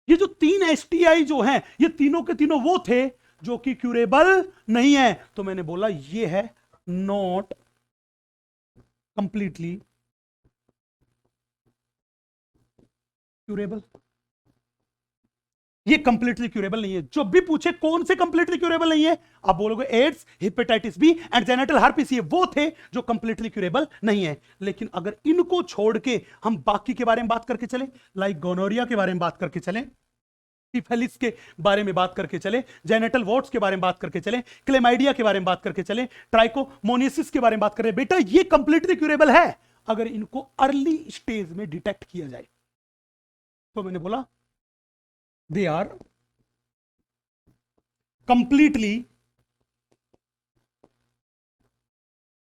S1: ये जो 3 एसटीआई जो हैं, ये तीनों के तीनों वो थे जो कि क्यूरेबल नहीं है। तो मैंने बोला ये है नॉट कंप्लीटली क्यूरेबल। ये कंप्लीटली क्यूरेबल नहीं है। जो भी पूछे कौन से कंप्लीटली क्यूरेबल नहीं है, आप बोलोगे AIDS, hepatitis B and genital herpes, ये वो थे जो कंप्लीटली क्यूरेबल नहीं है। लेकिन अगर इनको छोड़ के हम बाकी के बारे में बात करके चले, लाइक गोनोरिया के बारे में बात करके चले, सिफिलिस के बारे में बात करके चले, जेनिटल वॉर्ट्स के बारे में बात करके चले, क्लेमाइडिया के बारे में बात करके चले, ट्राइकोमोनियासिस के बारे में बात करें, बेटा ये कंप्लीटली क्यूरेबल है अगर इनको अर्ली स्टेज में डिटेक्ट किया जाए। तो मैंने बोला they are completely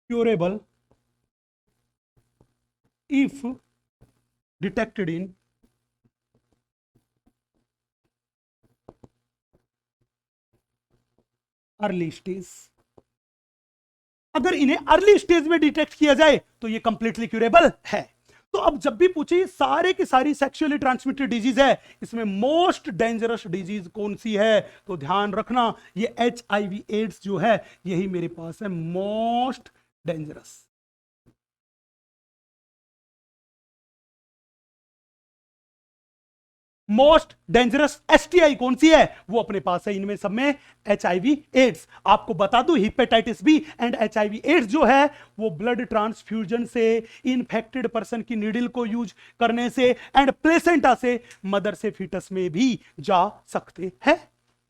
S1: curable if detected in early stage. अगर इन्हें अर्ली स्टेज में डिटेक्ट किया जाए तो ये कंप्लीटली क्यूरेबल है। तो अब जब भी पूछे सारे की सारी सेक्सुअली ट्रांसमिटेड डिजीज है, इसमें मोस्ट डेंजरस डिजीज कौन सी है? तो ध्यान रखना ये एचआईवी एड्स जो है यही मेरे पास है most dangerous. Most dangerous STI कौन सी है? वो अपने पास है इनमें सब में एचआईवी एड्स। आपको बता दूं hepatitis B and HIV AIDS जो है वो ब्लड ट्रांसफ्यूजन से, इन्फेक्टेड पर्सन की नीडल को यूज करने से एंड प्लेसेंटा से मदर से फीटस में भी जा सकते हैं।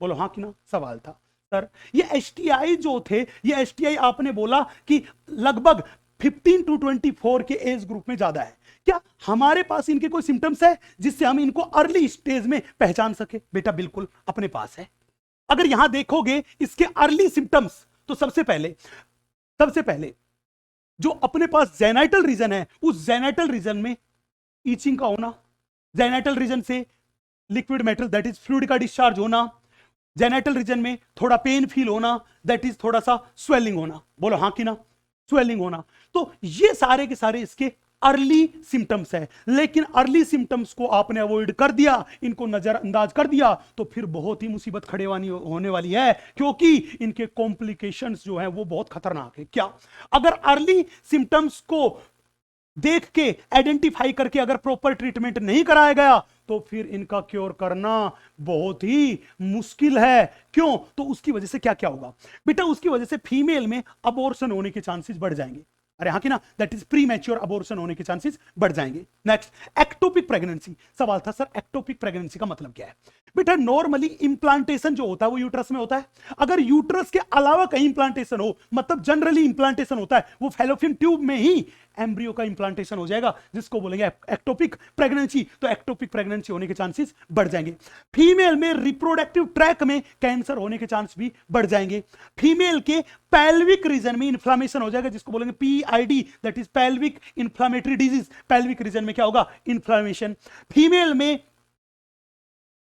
S1: बोलो हाँ कि ना? सवाल था सर ये एसटीआई जो थे, ये एसटीआई आपने बोला कि लगभग 15 टू 24 के एज ग्रुप में ज्यादा है। क्या हमारे पास इनके कोई सिम्टम्स है जिससे हम इनको अर्ली स्टेज में पहचान सके? बेटा बिल्कुल अपने पास है। अगर यहां देखोगे इसके अर्ली सिम्टम्स, तो सबसे पहले जो अपने पास जेनाइटल रीजन है, उस जेनाइटल रीजन में ईचिंग का होना, जेनाइटल रीजन से liquid metal that is fluid का डिस्चार्ज होना, जेनाइटल रीजन में थोड़ा पेन फील होना, दैट इज थोड़ा सा स्वेलिंग होना। बोलो हाँ कि ना? स्वेलिंग होना। तो ये सारे के सारे इसके अर्ली सिम्टम्स है। लेकिन अर्ली सिम्टम्स को आपने अवॉइड कर दिया, इनको नजरअंदाज कर दिया, तो फिर बहुत ही मुसीबत खड़े होने वाली है, क्योंकि इनके कॉम्प्लिकेशंस जो है वो बहुत खतरनाक है। क्या? अगर अर्ली सिम्टम्स को देख के आइडेंटिफाई करके अगर प्रॉपर ट्रीटमेंट नहीं कराया गया तो फिर इनका क्योर करना बहुत ही मुश्किल है। क्यों? तो उसकी वजह से क्या क्या होगा बेटा? उसकी वजह से फीमेल में अबॉर्शन होने के चांसेस बढ़ जाएंगे। अरे हाँ कि ना? That is pre mature abortion होने के चांसेस बढ़ जाएंगे। Next, ectopic pregnancy. सवाल था सर एक्टोपिक प्रेगनेंसी का मतलब क्या है? बेटा नॉर्मली इंप्लांटेशन जो होता है वो यूट्रस में होता है। अगर यूट्रस के अलावा कहीं इंप्लांटेशन हो, मतलब जनरली इंप्लांटेशन होता है वो फैलोपियन ट्यूब में ही एम्ब्रियो का इंप्लांटेशन हो जाएगा, जिसको बोलेंगे एक्टोपिक प्रेगनेंसी। तो एक्टोपिक प्रेगनेंसी होने के चांसेस बढ़ जाएंगे। फीमेल में रिप्रोडक्टिव ट्रैक में कैंसर होने के चांस भी बढ़ जाएंगे। फीमेल के पैल्विक रीजन में इंफ्लेमेशन हो जाएगा, जिसको बोलेंगे PID, that is pelvic inflammatory disease. Pelvic reason में क्या होगा? इंफ्लेमेशन। फीमेल में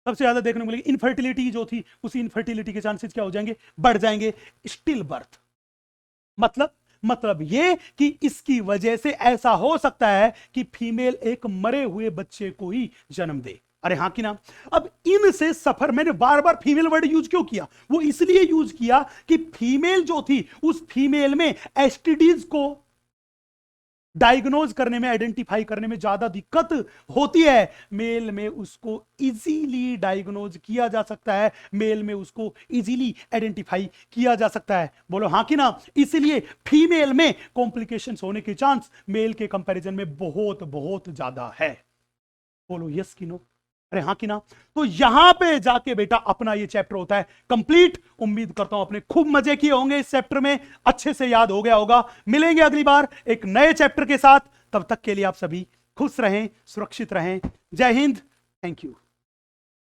S1: सबसे ज्यादा देखने को मिलेगी इनफर्टिलिटी जो थी, उसी इनफर्टिलिटी के चांसेस क्या हो जाएंगे? बढ़ जाएंगे। स्टिल बर्थ मतलब ये कि इसकी वजह से ऐसा हो सकता है कि फीमेल एक मरे हुए बच्चे को ही जन्म दे। अरे हाँ कि ना? अब इनसे सफर, मैंने बार बार फीमेल वर्ड यूज क्यों किया? वो इसलिए यूज किया कि फीमेल जो थी उस फीमेल में एसटीडीज को डायग्नोज करने में, आइडेंटिफाई करने में ज्यादा दिक्कत होती है। मेल में उसको इजीली डायग्नोज किया जा सकता है, मेल में उसको इजीली आइडेंटिफाई किया जा सकता है। बोलो हाँ कि ना? इसलिए फीमेल में कॉम्प्लिकेशंस होने के चांस मेल के कंपैरिजन में बहुत बहुत ज्यादा है। बोलो यस की नो, अरे हाँ कि ना। तो यहां पे जाके बेटा अपना ये चैप्टर होता है कंप्लीट। उम्मीद करता हूं आपने खूब मजे किए होंगे इस चैप्टर में, अच्छे से याद हो गया होगा। मिलेंगे अगली बार एक नए चैप्टर के साथ, तब तक के लिए आप सभी खुश रहें, सुरक्षित रहें। जय हिंद, थैंक यू।